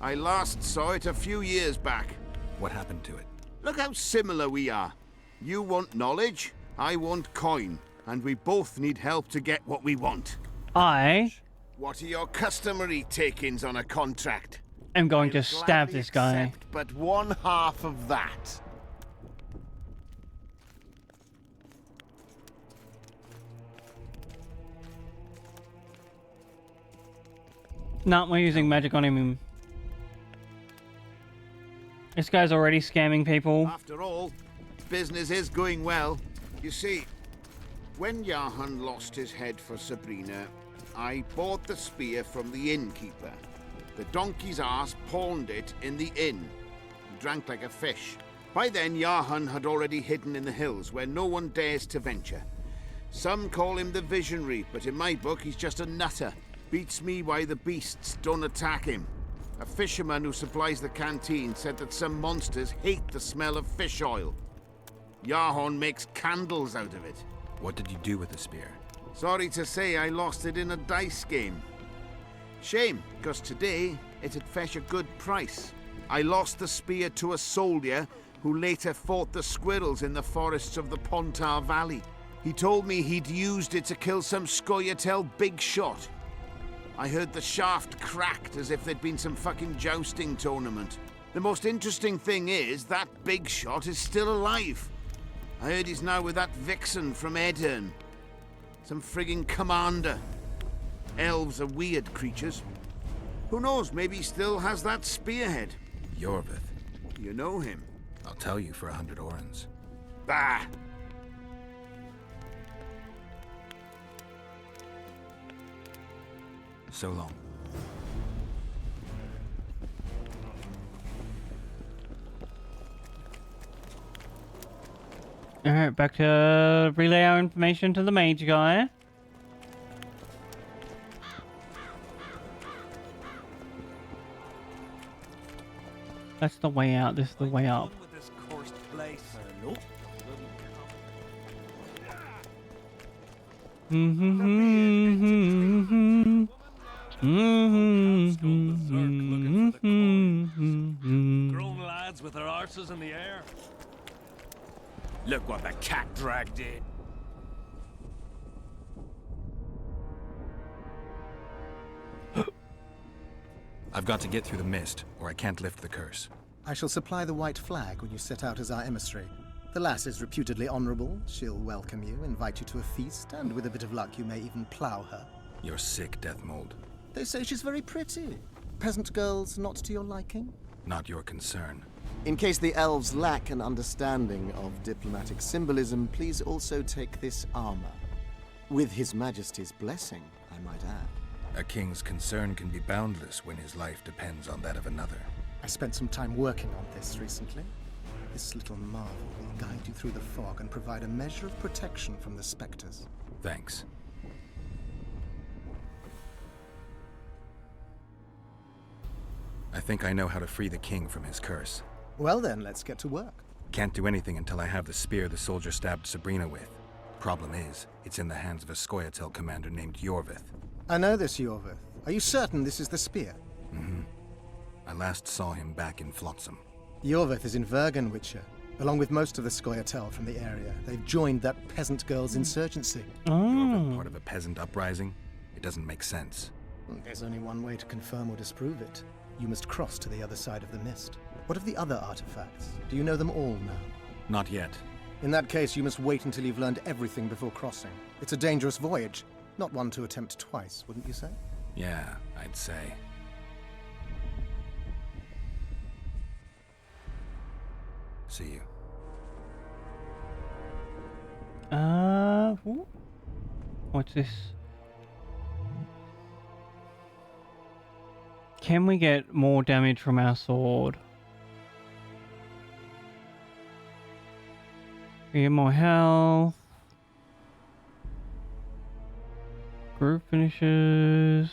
I last saw it a few years back. What happened to it? Look how similar we are. You want knowledge, I want coin, and we both need help to get what we want. What are your customary takings on a contract? I'm going to stab this guy. Accept but one half of that. Not we're using magic on him. This guy's already scamming people. After all, business is going well. You see, when Yahan lost his head for Sabrina, I bought the spear from the innkeeper. The donkey's ass pawned it in the inn. He drank like a fish. By then, Yahan had already hidden in the hills, where no one dares to venture. Some call him the Visionary, but in my book, he's just a nutter. Beats me why the beasts don't attack him. A fisherman who supplies the canteen said that some monsters hate the smell of fish oil. Yahan makes candles out of it. What did you do with the spear? Sorry to say I lost it in a dice game. Shame, because today it'd fetch a good price. I lost the spear to a soldier who later fought the squirrels in the forests of the Pontar Valley. He told me he'd used it to kill some Scoia'tael big shot. I heard the shaft cracked as if there'd been some fucking jousting tournament. The most interesting thing is that big shot is still alive. I heard he's now with that vixen from Aedirn. Some frigging commander. Elves are weird creatures. Who knows, maybe he still has that spearhead. Yorvith. You know him. I'll tell you for 100 orens. Bah! So long. Alright, back to relay our information to the mage guy. That's the way out, this is the way up. This cursed place. Grown lads with their arses in the air. Look what the cat dragged in. I've got to get through the mist, or I can't lift the curse. I shall supply the white flag when you set out as our emissary. The lass is reputedly honorable. She'll welcome you, invite you to a feast, and with a bit of luck you may even plough her. You're sick, Deathmold. They say she's very pretty. Peasant girls not to your liking? Not your concern. In case the elves lack an understanding of diplomatic symbolism, please also take this armor. With His Majesty's blessing, I might add. A king's concern can be boundless when his life depends on that of another. I spent some time working on this recently. This little marvel will guide you through the fog and provide a measure of protection from the specters. Thanks. I think I know how to free the king from his curse. Well then, let's get to work. Can't do anything until I have the spear the soldier stabbed Sabrina with. Problem is, it's in the hands of a Scoia'tael commander named Yorvith. I know this, Yorvith. Are you certain this is the spear? Mm-hmm. I last saw him back in Flotsam. Yorvith is in Vergen, Witcher, along with most of the Scoia'tael from the area. They've joined that peasant girl's insurgency. Yorvith part of a peasant uprising? It doesn't make sense. There's only one way to confirm or disprove it. You must cross to the other side of the mist. What of the other artifacts? Do you know them all now? Not yet. In that case, you must wait until you've learned everything before crossing. It's a dangerous voyage. Not one to attempt twice, wouldn't you say? Yeah, I'd say. See you. What's this? Can we get more damage from our sword? We get more health. Group finishes.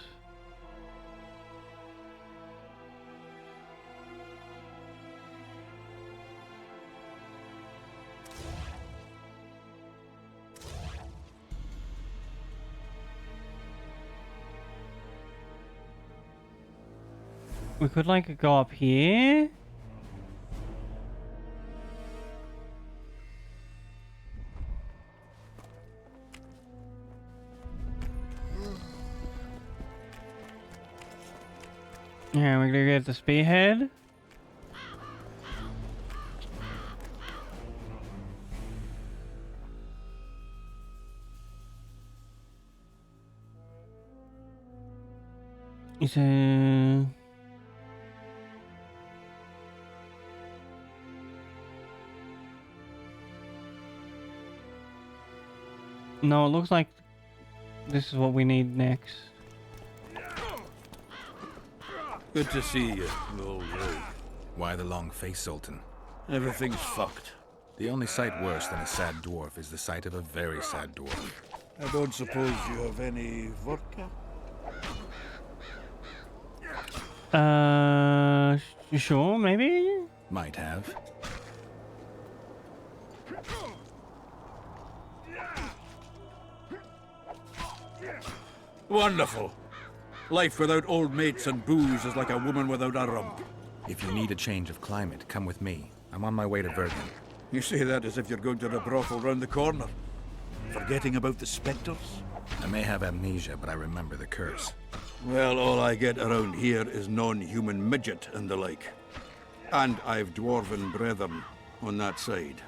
We could like go up here. Yeah, we're gonna get the spearhead. Is a no, it looks like this is what we need next. Good to see you, old rogue. Why the long face, Sultan? Everything's fucked. The only sight worse than a sad dwarf is the sight of a very sad dwarf. I don't suppose you have any vodka? Sure, maybe? Might have. Wonderful. Life without old mates and booze is like a woman without a rump. If you need a change of climate, come with me. I'm on my way to Vergen. You say that as if you're going to the brothel round the corner. Forgetting about the spectres? I may have amnesia, but I remember the curse. Well, all I get around here is non-human midget and the like. And I've dwarven brethren on that side.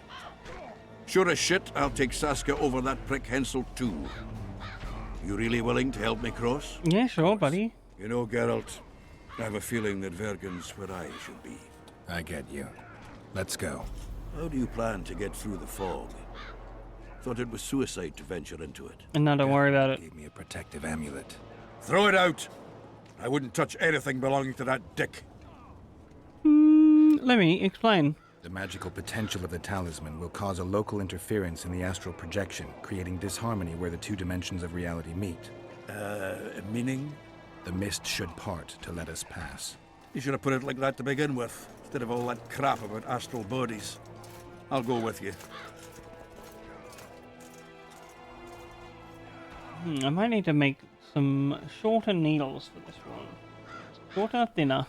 Sure as shit, I'll take Saskia over that prick Hensel too. You really willing to help me cross? Yeah, sure, buddy. You know, Geralt, I have a feeling that Vergen's where I should be. I get you. Let's go. How do you plan to get through the fog? Thought it was suicide to venture into it. And now don't worry about it. Gave me a protective amulet. Throw it out! I wouldn't touch anything belonging to that dick. Let me explain. The magical potential of the talisman will cause a local interference in the astral projection, creating disharmony where the two dimensions of reality meet. Meaning? The mist should part to let us pass. You should have put it like that to begin with, instead of all that crap about astral bodies. I'll go with you. I might need to make some shorter needles for this one. Shorter, thinner.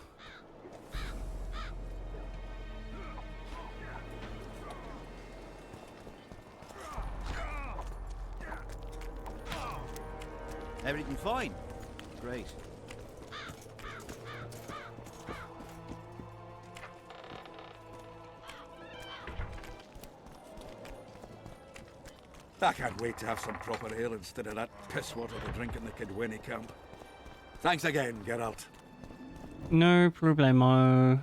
Everything fine? Great. I can't wait to have some proper ale instead of that piss water to drink in the Kidwini camp. Thanks again, Geralt. No problemo.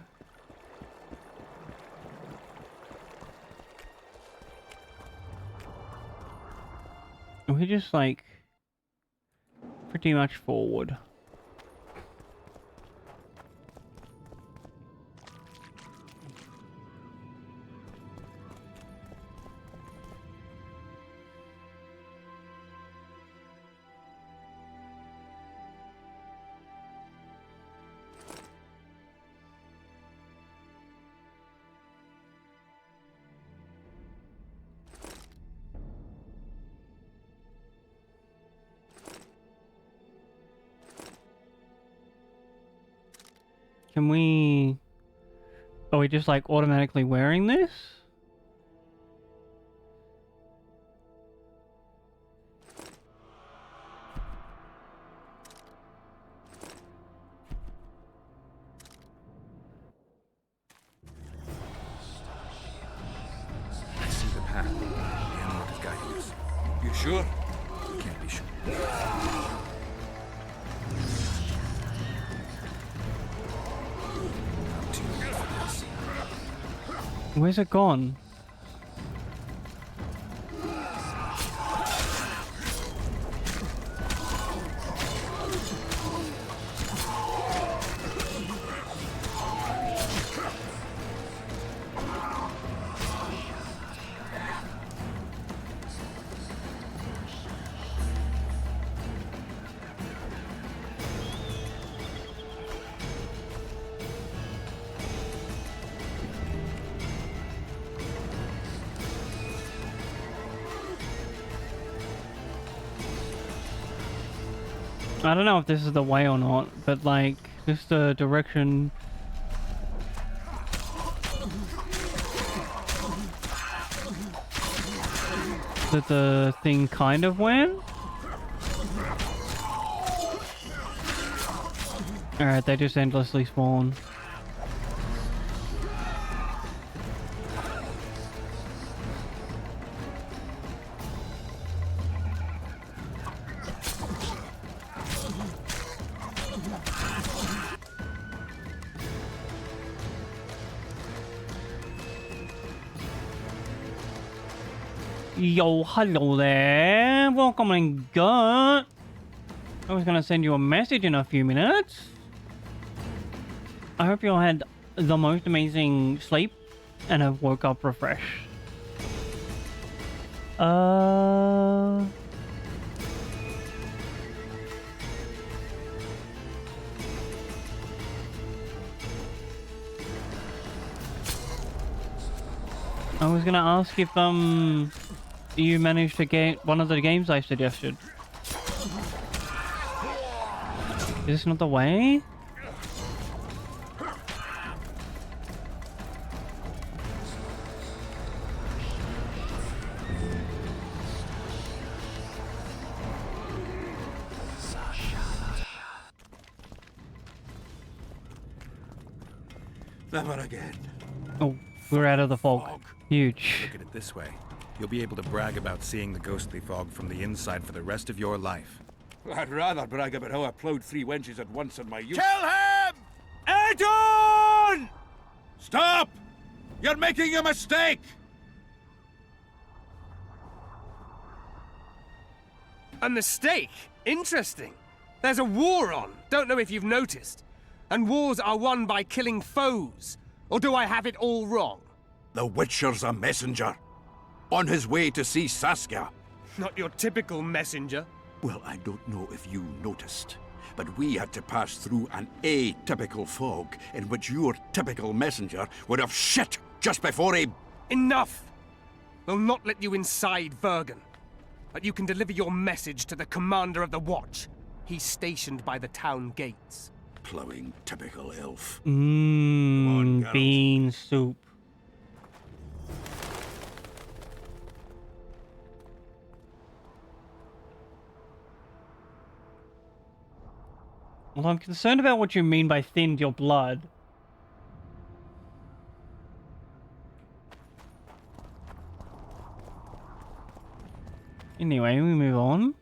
We just like pretty much forward. Can we... Are we just like automatically wearing this? I see the path. The amulet is guiding us. You sure? Can't be sure. Where's it gone? I don't know if this is the way or not, but like, just the direction. That the thing kind of went. Alright, they just endlessly spawn. Yo, hello there. Welcome and good. I was gonna send you a message in a few minutes. I hope you all had the most amazing sleep and have woke up refreshed. I was gonna ask if you managed to get one of the games I suggested. Is this not the way? Never again. Oh, we're out of the fog. Huge. Look at it this way. You'll be able to brag about seeing the ghostly fog from the inside for the rest of your life. I'd rather brag about how I plowed 3 wenches at once in my youth. Kill him! Adon! Stop! You're making a mistake! A mistake? Interesting. There's a war on. Don't know if you've noticed. And wars are won by killing foes. Or do I have it all wrong? The Witcher's a messenger. On his way to see Saskia. Not your typical messenger. Well, I don't know if you noticed, but we had to pass through an atypical fog in which your typical messenger would have shit just before he... Enough! We'll not let you inside Vergen. But you can deliver your message to the commander of the watch. He's stationed by the town gates. Plowing typical elf. Mmm, bean soup. Well, I'm concerned about what you mean by thinned your blood. Anyway, we move on.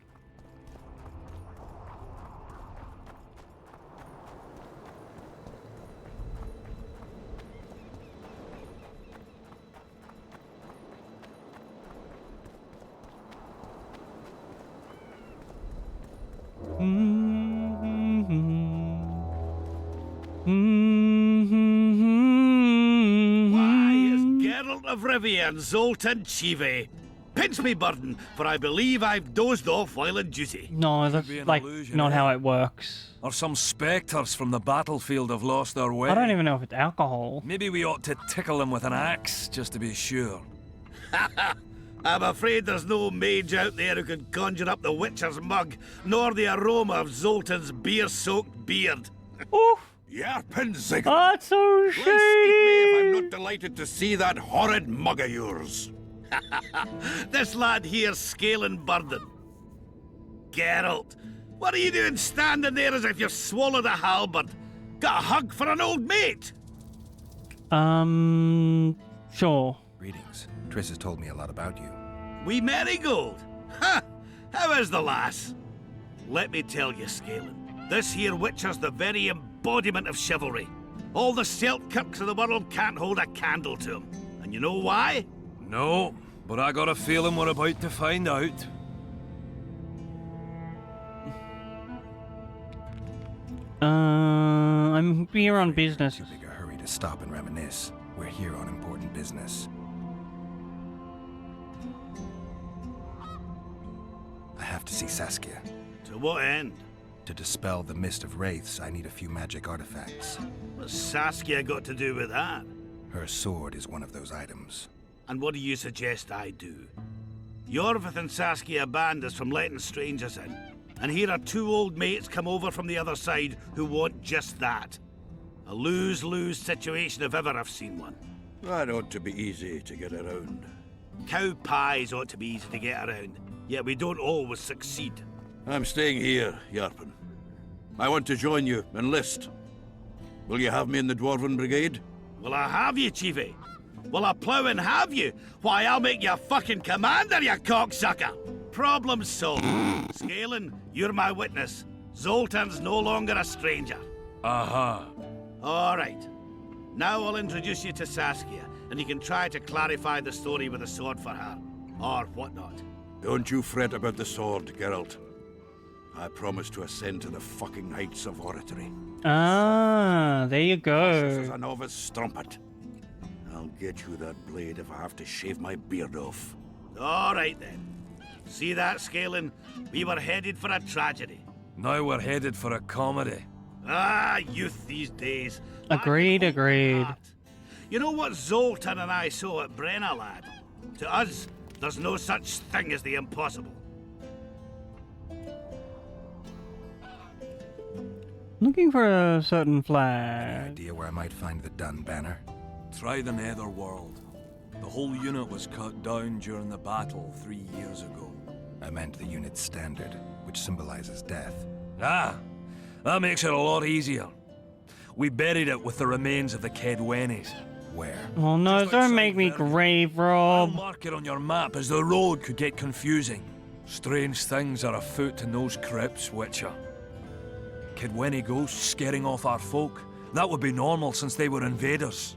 Why is Geralt of Rivia and Zoltan Chive? Pinch me, burden, for I believe I've dozed off while on duty. No, that's like not how it works. Or some spectres from the battlefield have lost their way. I don't even know if it's alcohol. Maybe we ought to tickle them with an axe, just to be sure. I'm afraid there's no mage out there who can conjure up the Witcher's mug, nor the aroma of Zoltan's beer-soaked beard. Oof! Yarpin Zig! That's so shady! Christ keep me if I'm not delighted to see that horrid mug of yours. This lad here's scaling burden. Geralt, what are you doing standing there as if you swallowed a halberd? Got a hug for an old mate? Sure. Greetings. Triss has told me a lot about you. Wee Marigold? Ha! How is the lass? Let me tell you, Scalen, this here Witcher's the very embodiment of chivalry. All the Selkirks of the world can't hold a candle to him. And you know why? No, but I got a feeling we're about to find out. I'm here on business. Too big a hurry to stop and reminisce. We're here on important business. I have to see Saskia. To what end? To dispel the mist of wraiths, I need a few magic artifacts. What's Saskia got to do with that? Her sword is one of those items. And what do you suggest I do? Yorvith and Saskia banned us from letting strangers in. And here are two old mates come over from the other side who want just that. A lose-lose situation if ever I've seen one. That ought to be easy to get around. Cow pies ought to be easy to get around, yet we don't always succeed. I'm staying here, Yarpen. I want to join you, enlist. Will you have me in the Dwarven Brigade? Will I have you, Chiefy? Will I plough and have you? Why, I'll make you fucking commander, you cocksucker! Problem solved. Scanlan, you're my witness. Zoltan's no longer a stranger. Aha. All right. Now I'll introduce you to Saskia, and you can try to clarify the story with a sword for her. Or whatnot. Don't you fret about the sword, Geralt. I promise to ascend to the fucking heights of oratory. Ah, there you As go. a novice strumpet. I'll get you that blade if I have to shave my beard off. All right, then. See that, Scanlan? We were headed for a tragedy. Now we're headed for a comedy. Ah, youth these days. Agreed, agreed. You know what Zoltan and I saw at Brenna, lad? To us, there's no such thing as the impossible. Looking for a certain Any flag. idea where I might find the Dun banner? Try the Netherworld. The whole unit was cut down during the battle 3 years ago. I meant the unit's standard, which symbolizes death. Ah, that makes it a lot easier. We buried it with the remains of the Kedwenis. Where? Oh no, don't make me grave I'll rob. mark it on your map as the road could get confusing. Strange things are afoot in those crypts, Witcher. Kedweni ghosts scaring off our folk. That would be normal since they were invaders.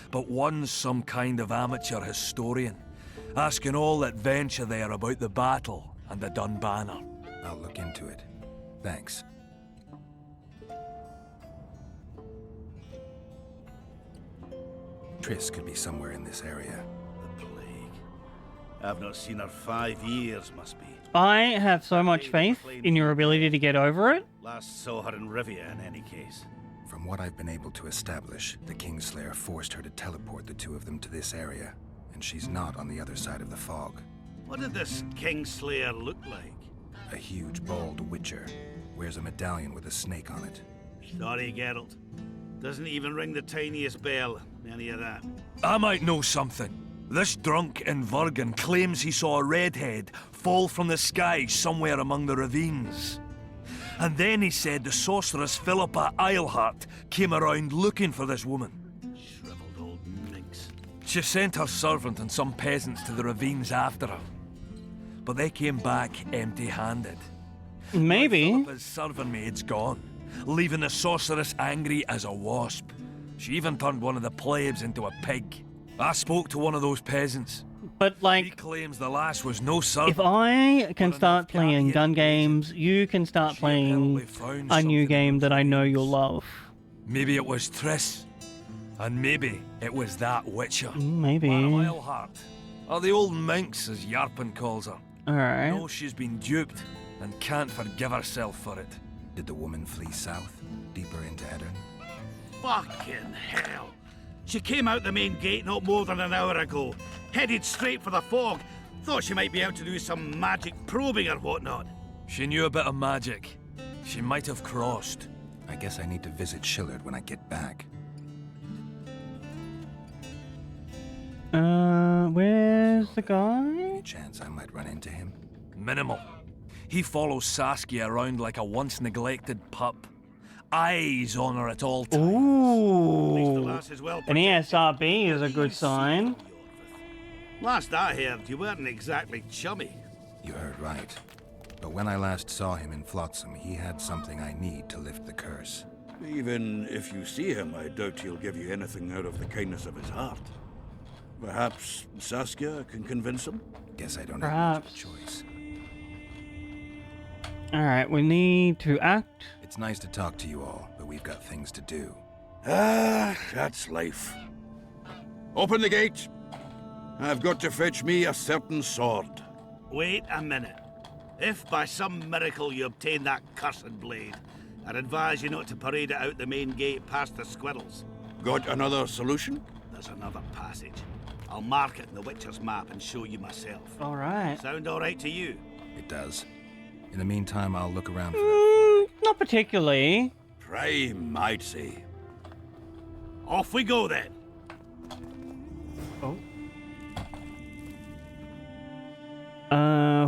But one's some kind of amateur historian, asking all that venture there about the battle and the Dun banner. I'll look into it. Thanks. Triss could be somewhere in this area. The plague. I've not seen her 5 years, must be. I have so much faith in your ability to get over it. Last saw her in Rivia, in any case. From what I've been able to establish, the Kingslayer forced her to teleport the two of them to this area, and she's not on the other side of the fog. What did this Kingslayer look like? A huge, bald witcher. Wears a medallion with a snake on it. Sorry, Geralt. Doesn't even ring the tiniest bell, any of that. I might know something. This drunk in Vergen claims he saw a redhead fall from the sky somewhere among the ravines. And then he said the sorceress Philippa Eilhart came around looking for this woman. Shriveled old minx. She sent her servant and some peasants to the ravines after her. But they came back empty-handed. Maybe. Philippa's servant maid's gone, leaving the sorceress angry as a wasp. She even turned one of the plebs into a pig. I spoke to one of those peasants. But He like, claims the lass was no servant. if I can start playing gun games, you can start playing a new game that I know you'll love. Maybe it was Triss. And maybe it was that Witcher. Maybe. Eilhart. Or the old minx, as Yarpen calls her. Alright. Knows she's been duped and can't forgive herself for it. Did the woman flee south, deeper into Edirn? Fucking hell. She came out the main gate not more than an hour ago. Headed straight for the fog. Thought she might be out to do some magic probing or whatnot. She knew a bit of magic. She might have crossed. I guess I need to visit Shillard when I get back. Where's the guy? Any chance I might run into him? Minimal. He follows Saskia around like a once neglected pup. Eyes on her at all times. Ooh. An ESRB is a good sign. Last I heard, you weren't exactly chummy. You heard right. But when I last saw him in Flotsam, he had something I need to lift the curse. Even if you see him, I doubt he'll give you anything out of the kindness of his heart. Perhaps Saskia can convince him? Guess I don't Perhaps. have much of a choice. Alright, we need to act. It's nice to talk to you all, but we've got things to do. Ah, that's life. Open the gate. I've got to fetch me a certain sword. Wait a minute. If by some miracle you obtain that cursed blade, I'd advise you not to parade it out the main gate past the squirrels. Got another solution? There's another passage. I'll mark it in the Witcher's map and show you myself. Alright. Sound alright to you? It does. In the meantime, I'll look around for that. Not particularly. Prime, I'd say. Off we go then.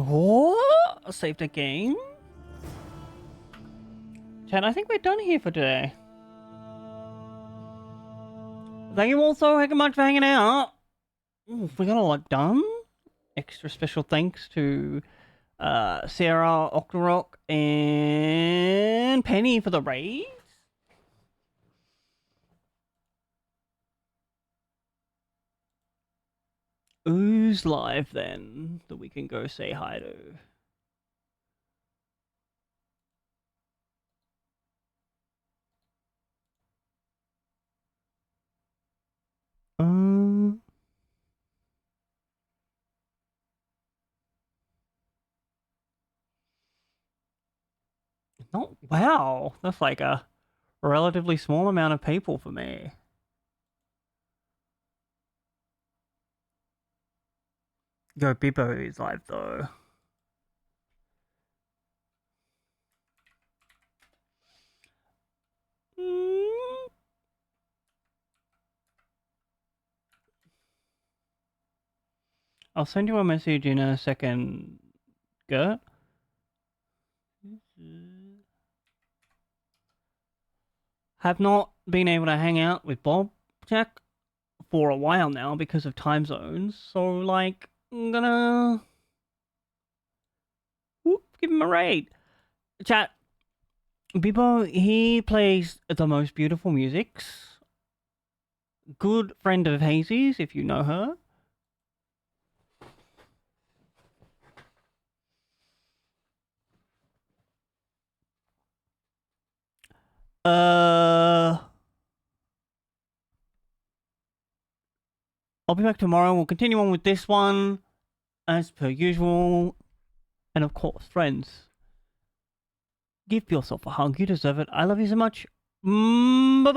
What? Saved the game? Chat, I think we're done here for today. Thank you all so much for hanging out. Ooh, we got a lot done. Extra special thanks to Sarah, Octorok, and Penny for the raids. Who's live then that we can go say hi to? Not wow. That's like a relatively small amount of people for me. Yo, Bibbo is live though. I'll send you a message in a second, Gert. Have not been able to hang out with Bob Jack for a while now because of time zones, so like I'm gonna give him a raid. Chat, Bibbo, he plays the most beautiful musics. Good friend of Hazy's, if you know her. I'll be back tomorrow. We'll continue on with this one as per usual. And of course, friends, give yourself a hug. You deserve it. I love you so much. Bye-bye.